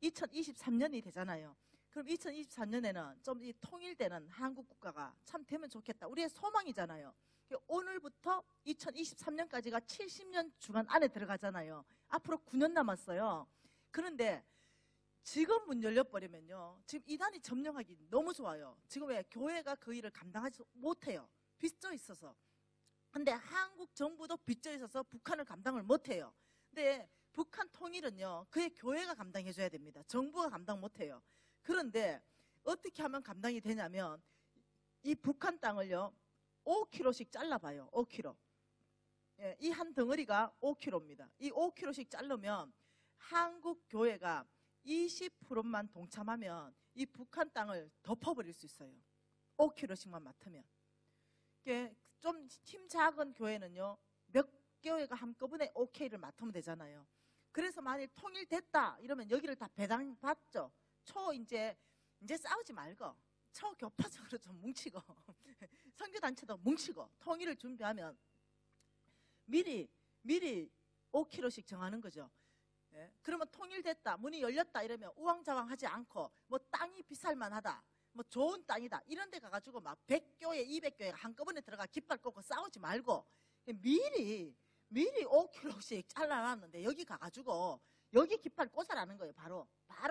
2023년이 되잖아요. 그럼 2023년에는 좀 이 통일되는 한국 국가가 참 되면 좋겠다. 우리의 소망이잖아요. 오늘부터 2023년까지가 70년 주간 안에 들어가잖아요. 앞으로 9년 남았어요. 그런데 지금 문 열려버리면요, 지금 이단이 점령하기 너무 좋아요. 지금 왜 교회가 그 일을 감당하지 못해요. 빚져 있어서. 근데 한국 정부도 빚져 있어서 북한을 감당을 못해요. 근데 북한 통일은요, 그의 교회가 감당해줘야 됩니다. 정부가 감당 못해요. 그런데 어떻게 하면 감당이 되냐면, 이 북한 땅을요 5km씩 잘라봐요. 5km. 예, 이 한 덩어리가 5km입니다. 이 5km씩 자르면 한국 교회가 20%만 동참하면 이 북한 땅을 덮어버릴 수 있어요. 5km씩만 맡으면. 좀 힘 작은 교회는요, 몇 교회가 한꺼번에 OK를 맡으면 되잖아요. 그래서 만일 통일됐다 이러면 여기를 다 배당받죠. 이제 싸우지 말고 초교파적으로 좀 뭉치고 선교단체도 뭉치고 통일을 준비하면 미리 5km씩 정하는 거죠. 예? 그러면 통일됐다, 문이 열렸다 이러면 우왕좌왕하지 않고, 뭐 땅이 비쌀만하다, 뭐 좋은 땅이다 이런 데 가가지고 막 100교회 200교회 한꺼번에 들어가 깃발 꽂고 싸우지 말고 미리 5km씩 잘라놨는데 여기 가가지고 여기 깃발 꽂아라는 거예요. 바로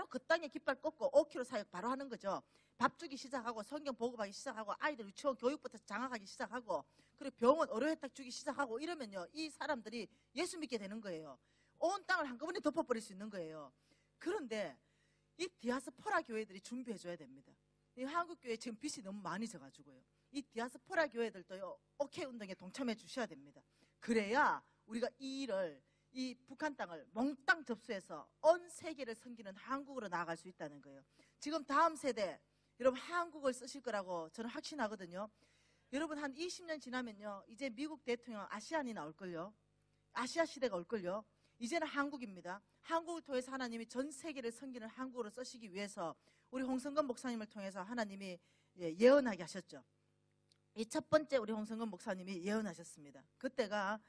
그 땅에 깃발 꽂고 5km 사역 바로 하는 거죠. 밥 주기 시작하고 성경 보급하기 시작하고 아이들 유치원 교육부터 장악하기 시작하고, 그리고 병원 의료 혜택 주기 시작하고 이러면요, 이 사람들이 예수 믿게 되는 거예요. 온 땅을 한꺼번에 덮어버릴 수 있는 거예요. 그런데 이 디아스포라 교회들이 준비해 줘야 됩니다. 이 한국 교회 지금 빚이 너무 많이 져가지고요, 이 디아스포라 교회들도요 오케이 운동에 동참해 주셔야 됩니다. 그래야 우리가 이 북한 땅을 몽땅 접수해서 온 세계를 섬기는 한국으로 나아갈 수 있다는 거예요. 지금 다음 세대 여러분 한국을 쓰실 거라고 저는 확신하거든요. 여러분 한 20년 지나면요, 이제 미국 대통령 아시안이 나올걸요. 아시아 시대가 올걸요. 이제는 한국입니다. 한국을 통해서 하나님이 전 세계를 섬기는 한국으로 쓰시기 위해서 우리 홍성건 목사님을 통해서 하나님이 예언하게 하셨죠. 이 첫 번째 우리 홍성건 목사님이 예언하셨습니다. 그때가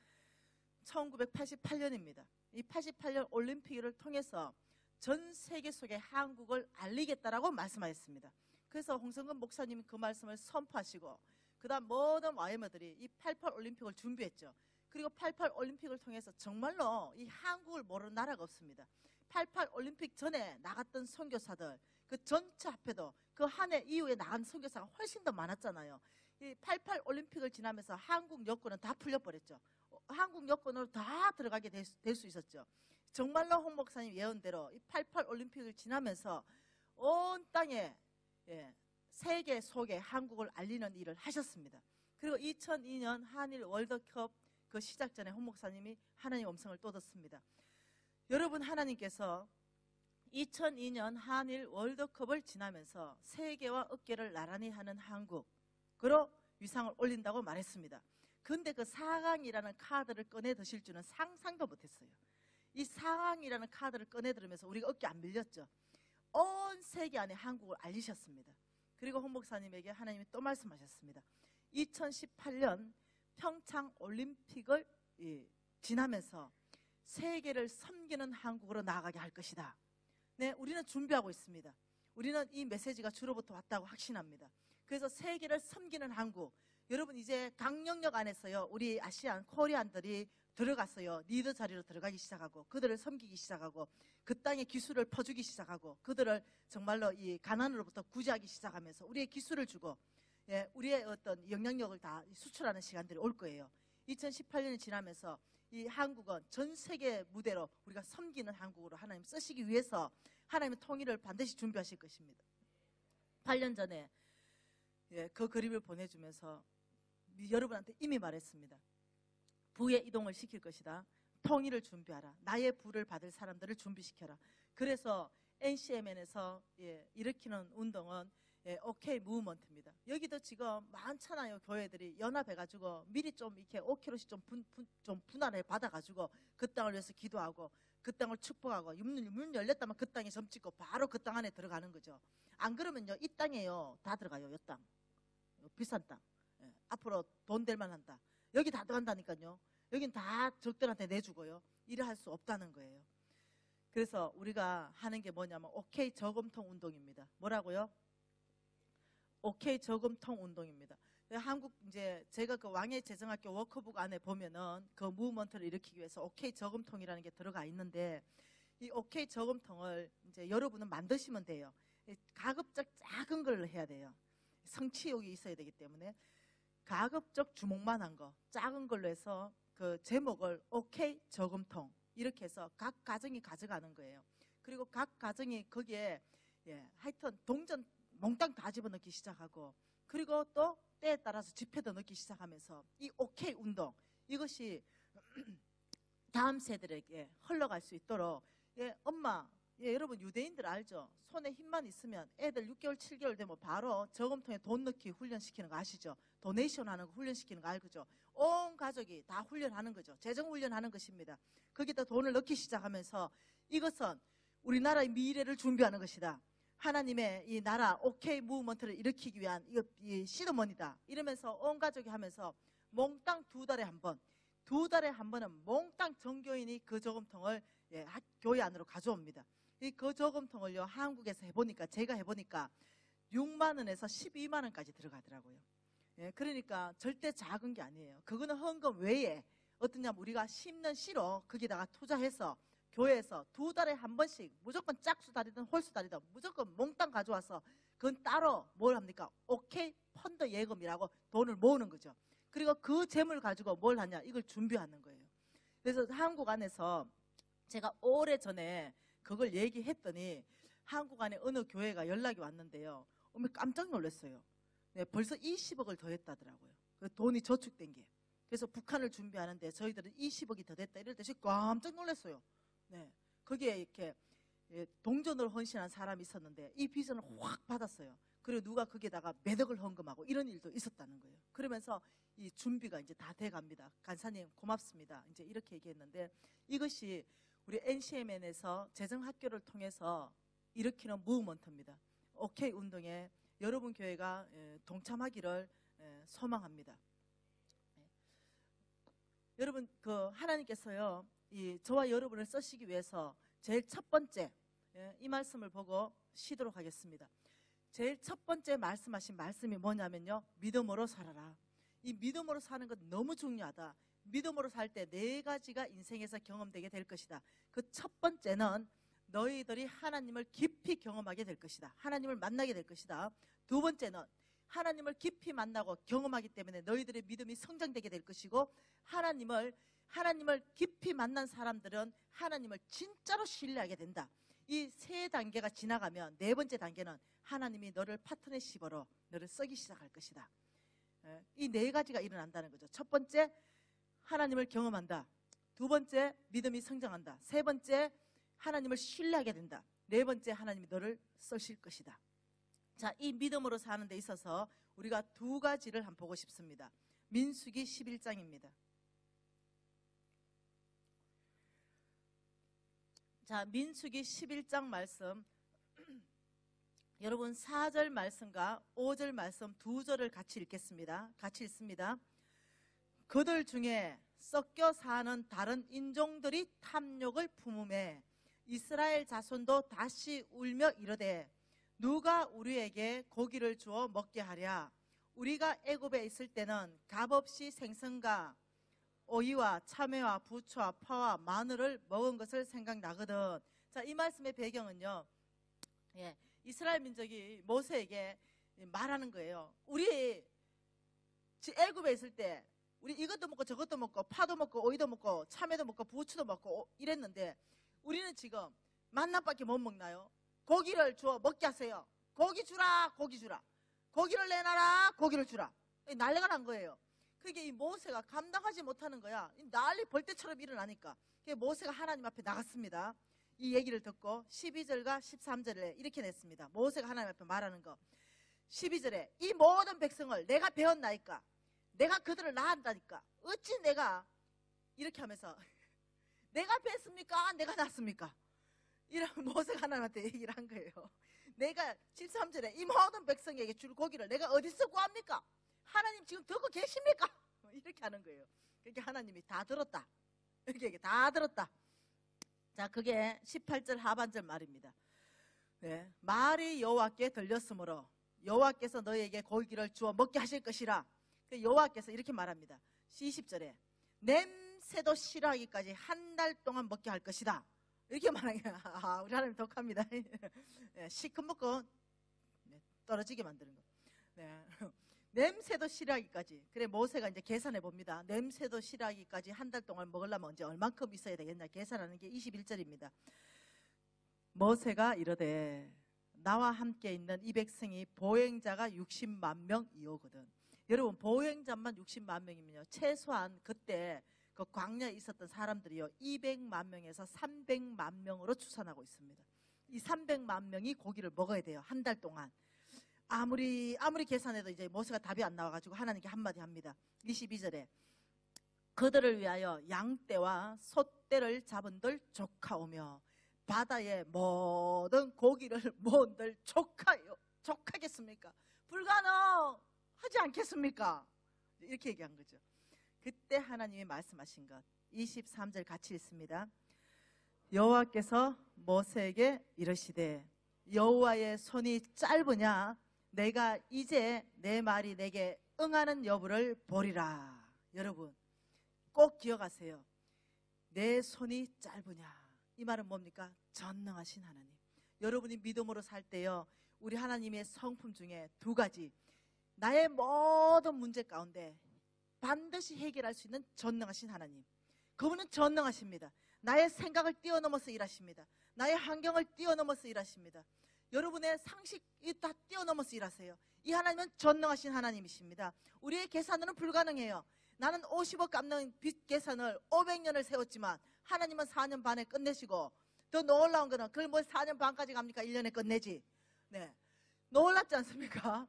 1988년입니다. 이 88년 올림픽을 통해서 전 세계 속에 한국을 알리겠다라고 말씀하셨습니다. 그래서 홍성근 목사님이 그 말씀을 선포하시고, 그 다음 모든 YM들이 이 88 올림픽을 준비했죠. 그리고 88 올림픽을 통해서 정말로 이 한국을 모르는 나라가 없습니다. 88 올림픽 전에 나갔던 선교사들, 그 전체 합해도 그 한 해 이후에 나간 선교사가 훨씬 더 많았잖아요. 이 88 올림픽을 지나면서 한국 여권은 다 풀려버렸죠. 한국 여권으로 다 들어가게 될 수 있었죠. 정말로 홍 목사님 예언대로 이 88 올림픽을 지나면서 온 땅에 세계 속에 한국을 알리는 일을 하셨습니다. 그리고 2002년 한일 월드컵 그 시작 전에 홍 목사님이 하나님 음성을 또 듣습니다. 여러분, 하나님께서 2002년 한일 월드컵을 지나면서 세계와 어깨를 나란히 하는 한국으로 위상을 올린다고 말했습니다. 근데 그 4강이라는 카드를 꺼내 드실 줄은 상상도 못했어요. 이 4강이라는 카드를 꺼내 들으면서 우리가 어깨 안 밀렸죠. 온 세계 안에 한국을 알리셨습니다. 그리고 홍 목사님에게 하나님이 또 말씀하셨습니다. 2018년 평창 올림픽을 지나면서 세계를 섬기는 한국으로 나아가게 할 것이다. 네, 우리는 준비하고 있습니다. 우리는 이 메시지가 주로부터 왔다고 확신합니다. 그래서 세계를 섬기는 한국. 여러분, 이제 각 영역 안에서요, 우리 아시안, 코리안들이 들어갔어요. 리더 자리로 들어가기 시작하고, 그들을 섬기기 시작하고, 그 땅의 기술을 퍼주기 시작하고, 그들을 정말로 이 가난으로부터 구제하기 시작하면서 우리의 기술을 주고, 우리의 어떤 영향력을 다 수출하는 시간들이 올 거예요. 2018년이 지나면서 이 한국은 전 세계 무대로 우리가 섬기는 한국으로 하나님 쓰시기 위해서 하나님의 통일을 반드시 준비하실 것입니다. 8년 전에 그 그림을 보내주면서 여러분한테 이미 말했습니다. 부의 이동을 시킬 것이다. 통일을 준비하라. 나의 부를 받을 사람들을 준비시켜라. 그래서 NCMN에서 일으키는 운동은 OK 무브먼트입니다. 여기도 지금 많잖아요. 교회들이 연합해가지고 미리 좀 이렇게 5kg씩 좀 분할해 받아가지고 그 땅을 위해서 기도하고 그 땅을 축복하고 문 열렸다면 그 땅에 점 찍고 바로 그 땅 안에 들어가는 거죠. 안 그러면요, 이 땅에요 다 들어가요. 이 땅 비싼 땅 앞으로 돈 될 만한 땅 여기 다 들어간다니까요. 여긴 다 적들한테 내주고요. 일을 할 수 없다는 거예요. 그래서 우리가 하는 게 뭐냐면 OK 저금통 운동입니다. 뭐라고요? OK 저금통 운동입니다. 한국 이제 제가 그 왕의 재정학교 워크북 안에 보면은 그 무브먼트를 일으키기 위해서 OK 저금통이라는 게 들어가 있는데 이 OK 저금통을 이제 여러분은 만드시면 돼요. 가급적 작은 걸로 해야 돼요. 성취욕이 있어야 되기 때문에 가급적 주먹만한 거 작은 걸로 해서 그 제목을 OK 저금통 이렇게 해서 각 가정이 가져가는 거예요. 그리고 각 가정이 거기에 하여튼 동전 몽땅 다 집어넣기 시작하고 그리고 또 때에 따라서 지폐도 넣기 시작하면서 이 OK 운동 이것이 다음 세대에게 흘러갈 수 있도록 엄마 여러분 유대인들 알죠? 손에 힘만 있으면 애들 6개월 7개월 되면 바로 저금통에 돈 넣기 훈련시키는 거 아시죠? 도네이션 하는 거 훈련시키는 거 알죠? 온 가족이 다 훈련하는 거죠. 재정 훈련하는 것입니다. 거기다 돈을 넣기 시작하면서 이것은 우리나라의 미래를 준비하는 것이다. 하나님의 이 나라 OK 무브먼트를 일으키기 위한 이 시드머니다. 이러면서 온 가족이 하면서 몽땅 두 달에 한 번은 몽땅 전교인이 그 저금통을 교회 안으로 가져옵니다. 이 그 저금통을요 한국에서 해보니까 제가 해보니까 6만 원에서 12만 원까지 들어가더라고요. 그러니까 절대 작은 게 아니에요. 그거는 헌금 외에 어떠냐면 우리가 심는 씨로 거기다가 투자해서 교회에서 두 달에 한 번씩 무조건 짝수다리든 홀수다리든 무조건 몽땅 가져와서 그건 따로 뭘 합니까? OK 펀드 예금이라고 돈을 모으는 거죠. 그리고 그 재물 가지고 뭘 하냐? 이걸 준비하는 거예요. 그래서 한국 안에서 제가 오래전에 그걸 얘기했더니 한국 안에 어느 교회가 연락이 왔는데요. 깜짝 놀랐어요. 벌써 20억을 더 했다더라고요. 그 돈이 저축된 게. 그래서 북한을 준비하는데 저희들은 20억이 더 됐다 이럴 때 제가 깜짝 놀랐어요. 거기에 이렇게 동전을 헌신한 사람이 있었는데 이 비전을 확 받았어요. 그리고 누가 거기에다가 몇 억을 헌금하고 이런 일도 있었다는 거예요. 그러면서 이 준비가 이제 다 돼갑니다. 간사님 고맙습니다. 이제 이렇게 얘기했는데 이것이 우리 NCMN에서 재정학교를 통해서 일으키는 무브먼트입니다. OK 운동에 여러분 교회가 동참하기를 소망합니다. 여러분 그 하나님께서요 이 저와 여러분을 쓰시기 위해서 제일 첫 번째 이 말씀을 보고 쉬도록 하겠습니다. 제일 첫 번째 말씀하신 말씀이 뭐냐면요 믿음으로 살아라. 이 믿음으로 사는 건 너무 중요하다. 믿음으로 살 때 네 가지가 인생에서 경험되게 될 것이다. 그 첫 번째는 너희들이 하나님을 깊이 경험하게 될 것이다. 하나님을 만나게 될 것이다. 두 번째는 하나님을 깊이 만나고 경험하기 때문에 너희들의 믿음이 성장되게 될 것이고 하나님을 깊이 만난 사람들은 하나님을 진짜로 신뢰하게 된다. 이 세 단계가 지나가면 네 번째 단계는 하나님이 너를 파트너십으로 너를 쓰기 시작할 것이다. 이 네 가지가 일어난다는 거죠. 첫 번째, 하나님을 경험한다. 두 번째, 믿음이 성장한다. 세 번째, 하나님을 신뢰하게 된다. 네 번째, 하나님이 너를 쓰실 것이다. 자, 이 믿음으로 사는 데 있어서 우리가 두 가지를 한번 보고 싶습니다. 민수기 11장입니다. 자, 민수기 11장 말씀, 여러분 4절 말씀과 5절 말씀 두 절을 같이 읽겠습니다. 같이 읽습니다. 그들 중에 섞여 사는 다른 인종들이 탐욕을 품음에 이스라엘 자손도 다시 울며 이르되 누가 우리에게 고기를 주어 먹게 하랴. 우리가 애굽에 있을 때는 값없이 생선과 오이와 참외와 부추와 파와 마늘을 먹은 것을 생각나거든. 자, 이 말씀의 배경은요, 이스라엘 민족이 모세에게 말하는 거예요. 우리 애굽에 있을 때 우리 이것도 먹고 저것도 먹고 파도 먹고 오이도 먹고 참외도 먹고 부추도 먹고 이랬는데 우리는 지금 만나밖에 못 먹나요? 고기를 주어 먹게 하세요. 고기 주라, 고기 주라. 고기를 내놔라, 고기를 주라. 난리가 난 거예요. 그게 이 모세가 감당하지 못하는 거야. 난리 벌떼처럼 일어나니까. 모세가 하나님 앞에 나갔습니다. 이 얘기를 듣고 12절과 13절에 이렇게 냈습니다. 모세가 하나님 앞에 말하는 거. 12절에 이 모든 백성을 내가 배웠나이까? 내가 그들을 낳았다니까? 어찌 내가 이렇게 하면서 내가 뺐습니까? 내가 낳습니까? 이런 모세가 하나님한테 얘기를 한 거예요. 내가 13절에 이 모든 백성에게 줄 고기를 내가 어디서 구합니까? 하나님 지금 듣고 계십니까? 이렇게 하는 거예요. 그렇게 하나님이 다 들었다. 이렇게 다 들었다. 자, 그게 18절 하반절 말입니다. 네, 말이 여호와께 들렸으므로 여호와께서 너에게 고기를 주어 먹게 하실 것이라. 여호와께서 이렇게 말합니다. 20절에 냄새도 싫어하기까지 한 달 동안 먹게 할 것이다. 이렇게 말하는 거야. 아, 우리 하나님 독합니다. 시커멓고 떨어지게 만드는 거. 네. 냄새도 싫어하기까지. 그래, 모세가 이제 계산해 봅니다. 냄새도 싫어하기까지 한 달 동안 먹으려면 이제 얼만큼 있어야 되겠냐 계산하는 게 21절입니다. 모세가 이르되 나와 함께 있는 이 백성이 보행자가 60만 명이오거든. 여러분, 보행자만 60만 명이면요, 최소한 그때 그 광야에 있었던 사람들이요 200만 명에서 300만 명으로 추산하고 있습니다. 이 300만 명이 고기를 먹어야 돼요. 한 달 동안. 아무리 계산해도 이제 모세가 답이 안 나와가지고 하나님께 한마디 합니다. 22절에 그들을 위하여 양떼와 소떼를 잡은들 조카오며 바다의 모든 고기를 모은들 조카겠습니까? 불가능하지 않겠습니까? 이렇게 얘기한 거죠. 그때 하나님이 말씀하신 것 23절 같이 읽습니다. 여호와께서 모세에게 이르시되 여호와의 손이 짧으냐 내가 이제 내 말이 내게 응하는 여부를 보리라. 여러분 꼭 기억하세요. 내 손이 짧으냐, 이 말은 뭡니까? 전능하신 하나님. 여러분이 믿음으로 살 때요, 우리 하나님의 성품 중에 두 가지, 나의 모든 문제 가운데 반드시 해결할 수 있는 전능하신 하나님. 그분은 전능하십니다. 나의 생각을 뛰어넘어서 일하십니다. 나의 환경을 뛰어넘어서 일하십니다. 여러분의 상식이 다 뛰어넘어서 일하세요. 이 하나님은 전능하신 하나님이십니다. 우리의 계산으로는 불가능해요. 나는 50억 갚는 빚 계산을 500년을 세웠지만 하나님은 4년 반에 끝내시고, 더 놀라운 거는 그걸 뭐 4년 반까지 갑니까? 1년에 끝내지. 네, 놀랍지 않습니까?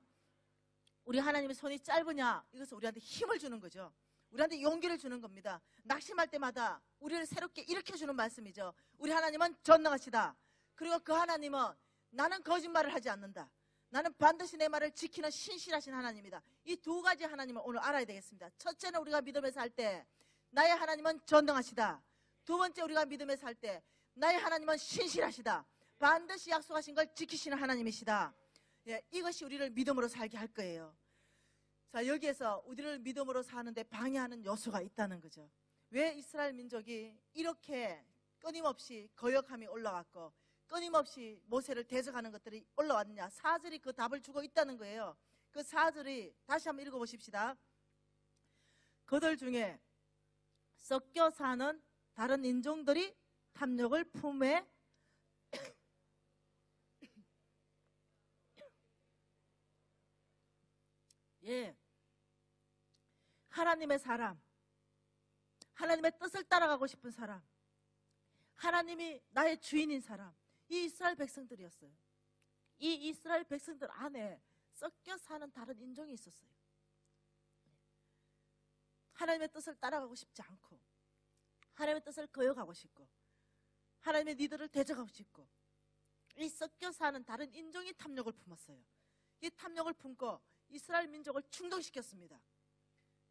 우리 하나님의 손이 짧으냐, 이것은 우리한테 힘을 주는 거죠. 우리한테 용기를 주는 겁니다. 낙심할 때마다 우리를 새롭게 일으켜주는 말씀이죠. 우리 하나님은 전능하시다. 그리고 그 하나님은 나는 거짓말을 하지 않는다. 나는 반드시 내 말을 지키는 신실하신 하나님이다. 이 두 가지 하나님을 오늘 알아야 되겠습니다. 첫째는 우리가 믿음에 살 때 나의 하나님은 전능하시다. 두 번째, 우리가 믿음에 살 때 나의 하나님은 신실하시다. 반드시 약속하신 걸 지키시는 하나님이시다. 예, 이것이 우리를 믿음으로 살게 할 거예요. 자, 여기에서 우리를 믿음으로 사는데 방해하는 요소가 있다는 거죠. 왜 이스라엘 민족이 이렇게 끊임없이 거역함이 올라왔고 끊임없이 모세를 대적하는 것들이 올라왔느냐? 4절이 그 답을 주고 있다는 거예요. 그 4절이 다시 한번 읽어보십시다. 그들 중에 섞여 사는 다른 인종들이 탐욕을 품에 예. 하나님의 사람, 하나님의 뜻을 따라가고 싶은 사람, 하나님이 나의 주인인 사람, 이 이스라엘 백성들이었어요. 이 이스라엘 백성들 안에 섞여 사는 다른 인종이 있었어요. 하나님의 뜻을 따라가고 싶지 않고, 하나님의 뜻을 거역하고 싶고, 하나님의 리더를 대적하고 싶고, 이 섞여 사는 다른 인종이 탐욕을 품었어요. 이 탐욕을 품고 이스라엘 민족을 충동시켰습니다.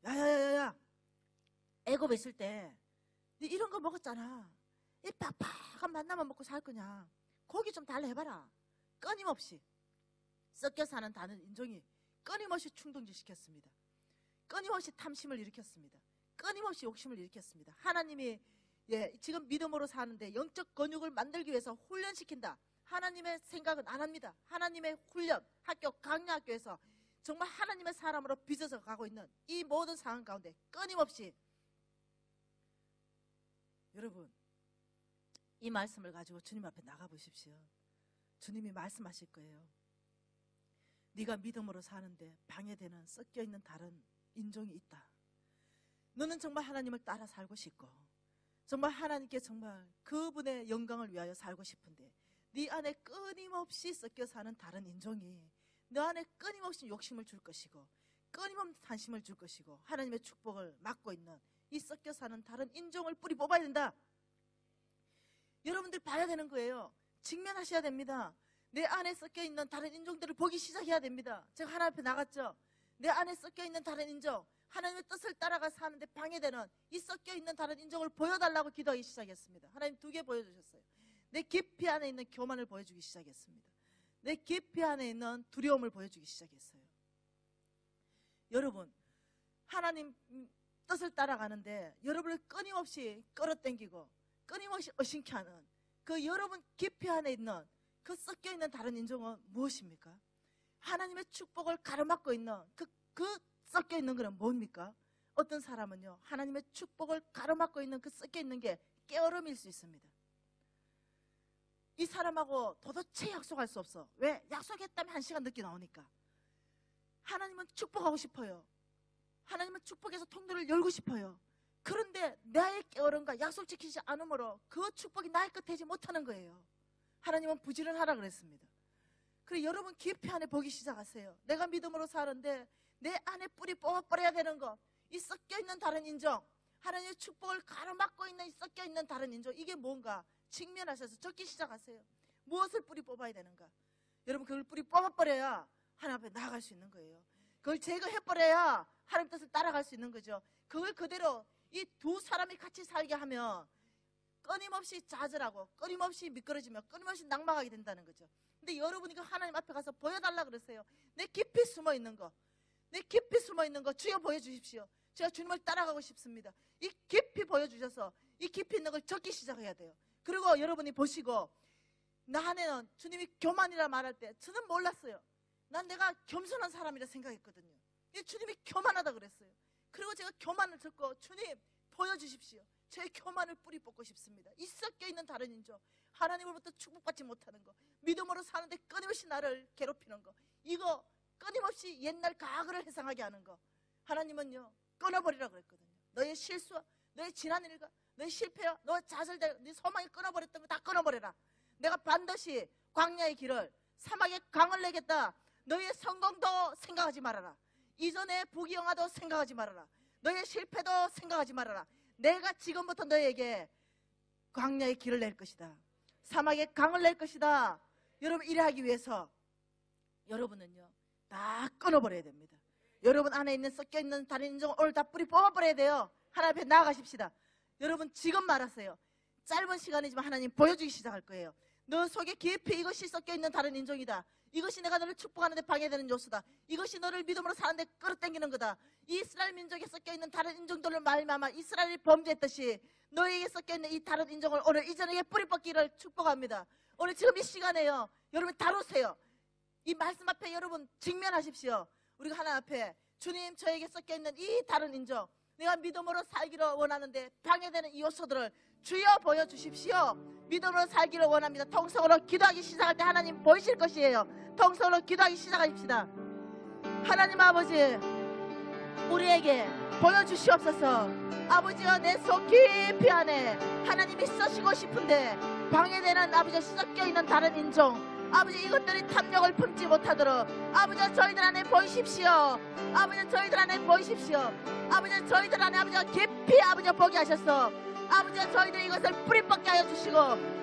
야야야야, 애굽에 있을 때 네 이런 거 먹었잖아. 이 팍팍한 만나만 먹고 살 거냐. 고기 좀 달래 해봐라. 끊임없이 섞여 사는 다른 인종이 끊임없이 충동시켰습니다. 끊임없이 탐심을 일으켰습니다. 끊임없이 욕심을 일으켰습니다. 하나님이 지금 믿음으로 사는데 영적 근육을 만들기 위해서 훈련시킨다. 하나님의 생각은 안 합니다. 하나님의 훈련, 학교, 강야학교에서 정말 하나님의 사람으로 빚어서 가고 있는 이 모든 상황 가운데 끊임없이, 여러분, 이 말씀을 가지고 주님 앞에 나가보십시오. 주님이 말씀하실 거예요. 네가 믿음으로 사는데 방해되는 섞여있는 다른 인종이 있다. 너는 정말 하나님을 따라 살고 싶고 정말 하나님께 정말 그분의 영광을 위하여 살고 싶은데 네 안에 끊임없이 섞여 사는 다른 인종이 너 안에 끊임없이 욕심을 줄 것이고 끊임없는 탄심을 줄 것이고 하나님의 축복을 막고 있는 이 섞여 사는 다른 인종을 뿌리 뽑아야 된다. 여러분들 봐야 되는 거예요. 직면하셔야 됩니다. 내 안에 섞여 있는 다른 인종들을 보기 시작해야 됩니다. 제가 하나님 앞에 나갔죠. 내 안에 섞여 있는 다른 인종, 하나님의 뜻을 따라가 사는데 방해되는 이 섞여 있는 다른 인종을 보여달라고 기도하기 시작했습니다. 하나님 2개 보여주셨어요. 내 깊이 안에 있는 교만을 보여주기 시작했습니다. 내 깊이 안에 있는 두려움을 보여주기 시작했어요. 여러분, 하나님 뜻을 따라가는데 여러분을 끊임없이 끌어당기고 끊임없이 어신케 하는 그 여러분 깊이 안에 있는 그 섞여 있는 다른 인종은 무엇입니까? 하나님의 축복을 가로막고 있는 그 섞여 있는 것은 뭡니까? 어떤 사람은요, 하나님의 축복을 가로막고 있는 그 섞여 있는 게 깨어름일 수 있습니다. 이 사람하고 도대체 약속할 수 없어. 왜? 약속했다면 1시간 늦게 나오니까. 하나님은 축복하고 싶어요. 하나님은 축복해서 통로를 열고 싶어요. 그런데 나의 깨어름과 약속 지키지 않으므로 그 축복이 나의 끝이지 못하는 거예요. 하나님은 부지런하라 그랬습니다. 그래, 여러분 깊이 안에 보기 시작하세요. 내가 믿음으로 사는데 내 안에 뿌리 뽑아버려야 되는 거, 이 섞여있는 다른 인종, 하나님의 축복을 가로막고 있는 이 섞여있는 다른 인종, 이게 뭔가 직면하셔서 적기 시작하세요. 무엇을 뿌리 뽑아야 되는가? 여러분, 그걸 뿌리 뽑아버려야 하나님 앞에 나아갈 수 있는 거예요. 그걸 제거해버려야 하나님 뜻을 따라갈 수 있는 거죠. 그걸 그대로 이 두 사람이 같이 살게 하면 끊임없이 좌절하고 끊임없이 미끄러지며 끊임없이 낙망하게 된다는 거죠. 근데 여러분이 그 하나님 앞에 가서 보여달라 그랬어요. 내 깊이 숨어있는 거, 내 깊이 숨어있는 거 주여 보여주십시오. 제가 주님을 따라가고 싶습니다. 이 깊이 보여주셔서 이 깊이 있는 걸 적기 시작해야 돼요. 그리고 여러분이 보시고, 나 안에는 주님이 교만이라 말할 때 저는 몰랐어요. 난 내가 겸손한 사람이라 생각했거든요. 주님이 교만하다 그랬어요. 그리고 제가 교만을 듣고, 주님 보여주십시오. 제 교만을 뿌리 뽑고 싶습니다. 이 섞여있는 다른 인종, 하나님으로부터 축복받지 못하는 거, 믿음으로 사는데 끊임없이 나를 괴롭히는 거, 이거 끊임없이 옛날 과거를 회상하게 하는 거, 하나님은요 끊어버리라 그랬거든요. 너의 실수와 너의 지난 일과 너의 실패와 너의 좌절과 네 소망이 끊어버렸던 거 다 끊어버려라. 내가 반드시 광야의 길을, 사막의 강을 내겠다. 너의 성공도 생각하지 말아라. 이전의 부귀영화도 생각하지 말아라. 너의 실패도 생각하지 말아라. 내가 지금부터 너에게 광야의 길을 낼 것이다. 사막의 강을 낼 것이다. 여러분, 이래 하기 위해서 여러분은요 다 끊어버려야 됩니다. 여러분 안에 있는 섞여있는 다른 인종을 오늘 다 뿌리 뽑아버려야 돼요. 하나님 앞에 나아가십시다. 여러분 지금 말하세요. 짧은 시간이지만 하나님 보여주기 시작할 거예요. 너 속에 깊이 이것이 섞여있는 다른 인종이다. 이것이 내가 너를 축복하는 데 방해되는 요소다. 이것이 너를 믿음으로 사는 데 끌어당기는 거다. 이 이스라엘 민족에 섞여있는 다른 인종들을 말미암아 이스라엘이 범죄했듯이 너에게 섞여있는 이 다른 인종을 오늘 이전에게 뿌리 뽑기를 축복합니다. 오늘 지금 이 시간에요, 여러분 다루세요. 이 말씀 앞에 여러분 직면하십시오. 우리가 하나님 앞에, 주님 저에게 섞여있는 이 다른 인종, 내가 믿음으로 살기를 원하는데 방해되는 이 요소들을 주여 보여주십시오. 믿음으로 살기를 원합니다. 통성으로 기도하기 시작할 때 하나님 보이실 것이에요. 통성으로 기도하기 시작합시다. 하나님 아버지 우리에게 보여주시옵소서. 아버지여 내 속 깊이 안에 하나님이 쓰시고 싶은데 방해되는 아버지 섞여있는 다른 인종 아버지 이것들이 탐욕을 품지 못하도록 아버지 저희들 안에 보이십시오. 아버지 저희들 안에 보이십시오. 아버지 저희들 안에 아버지 깊이 아버지 보게 하셔서 아버지 저희들이 이것을 뿌리 뽑게 하여 주시고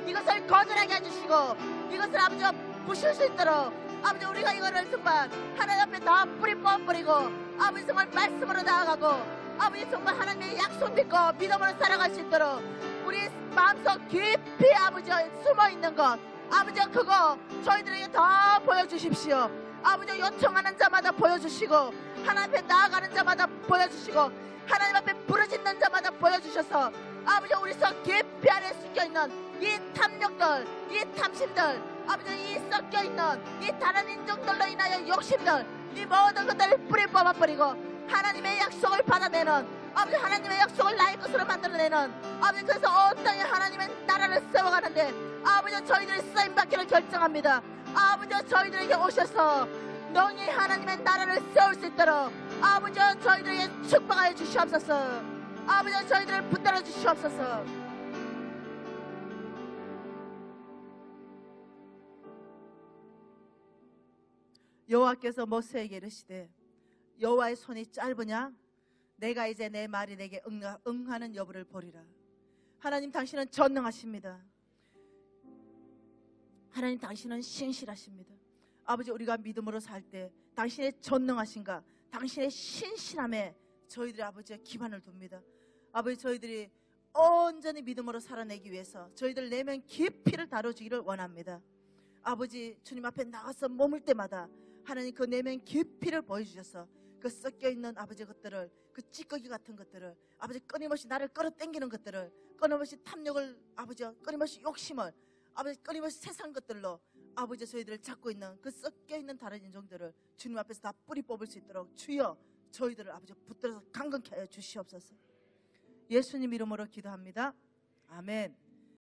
이것을 거절하게 해주시고 이것을 아버지 부실 수 있도록 아버지 우리가 이거를 정말 하나님 앞에 다 뿌리 뽑아버리고 아버지 정말 말씀으로 나아가고 아버지 정말 하나님의 약속 믿고 믿음으로 살아갈 수 있도록 우리 마음속 깊이 아버지 숨어있는 것 아버지 그거 저희들에게 다 보여주십시오. 아버지 요청하는 자마다 보여주시고 하나님 앞에 나아가는 자마다 보여주시고 하나님 앞에 부르짖는 자마다 보여주셔서 아버지 우리 속 깊이 안에 섞여있는 이 탐욕들 이 탐심들 아버지 이 섞여있는 이 다른 인종들로 인하여 욕심들 이 모든 것들을 뿌리 뽑아버리고 하나님의 약속을 받아내는 아버지 하나님의 약속을 나의 것으로 만들어내는 아버지 그래서 온 땅에 하나님의 나라를 세워가는데 아버지 저희들이 쓰임받기를 결정합니다. 아버지 저희들에게 오셔서 능히 하나님의 나라를 세울 수 있도록 아버지 저희들에게 축복하여 주시옵소서. 아버지 저희들을 붙들어 주시옵소서. 여호와께서 모세에게 이르시되 여호와의 손이 짧으냐 내가 이제 내 말이 내게 응하는 여부를 보리라. 하나님 당신은 전능하십니다. 하나님 당신은 신실하십니다. 아버지 우리가 믿음으로 살 때 당신의 전능하신가 당신의 신실함에 저희들의 아버지의 기반을 둡니다. 아버지 저희들이 온전히 믿음으로 살아내기 위해서 저희들 내면 깊이를 다뤄주기를 원합니다. 아버지 주님 앞에 나가서 머물 때마다 하나님 그 내면 깊이를 보여주셔서 그 섞여있는 아버지 것들을 그 찌꺼기 같은 것들을 아버지 끊임없이 나를 끌어당기는 것들을 끊임없이 탐욕을 아버지 끊임없이 욕심을 아버지 끊임없이 세상 것들로 아버지 저희들을 잡고 있는 그 섞여있는 다른 인종들을 주님 앞에서 다 뿌리 뽑을 수 있도록 주여 저희들을 아버지 붙들어서 강건케 하여 주시옵소서. 예수님 이름으로 기도합니다. 아멘.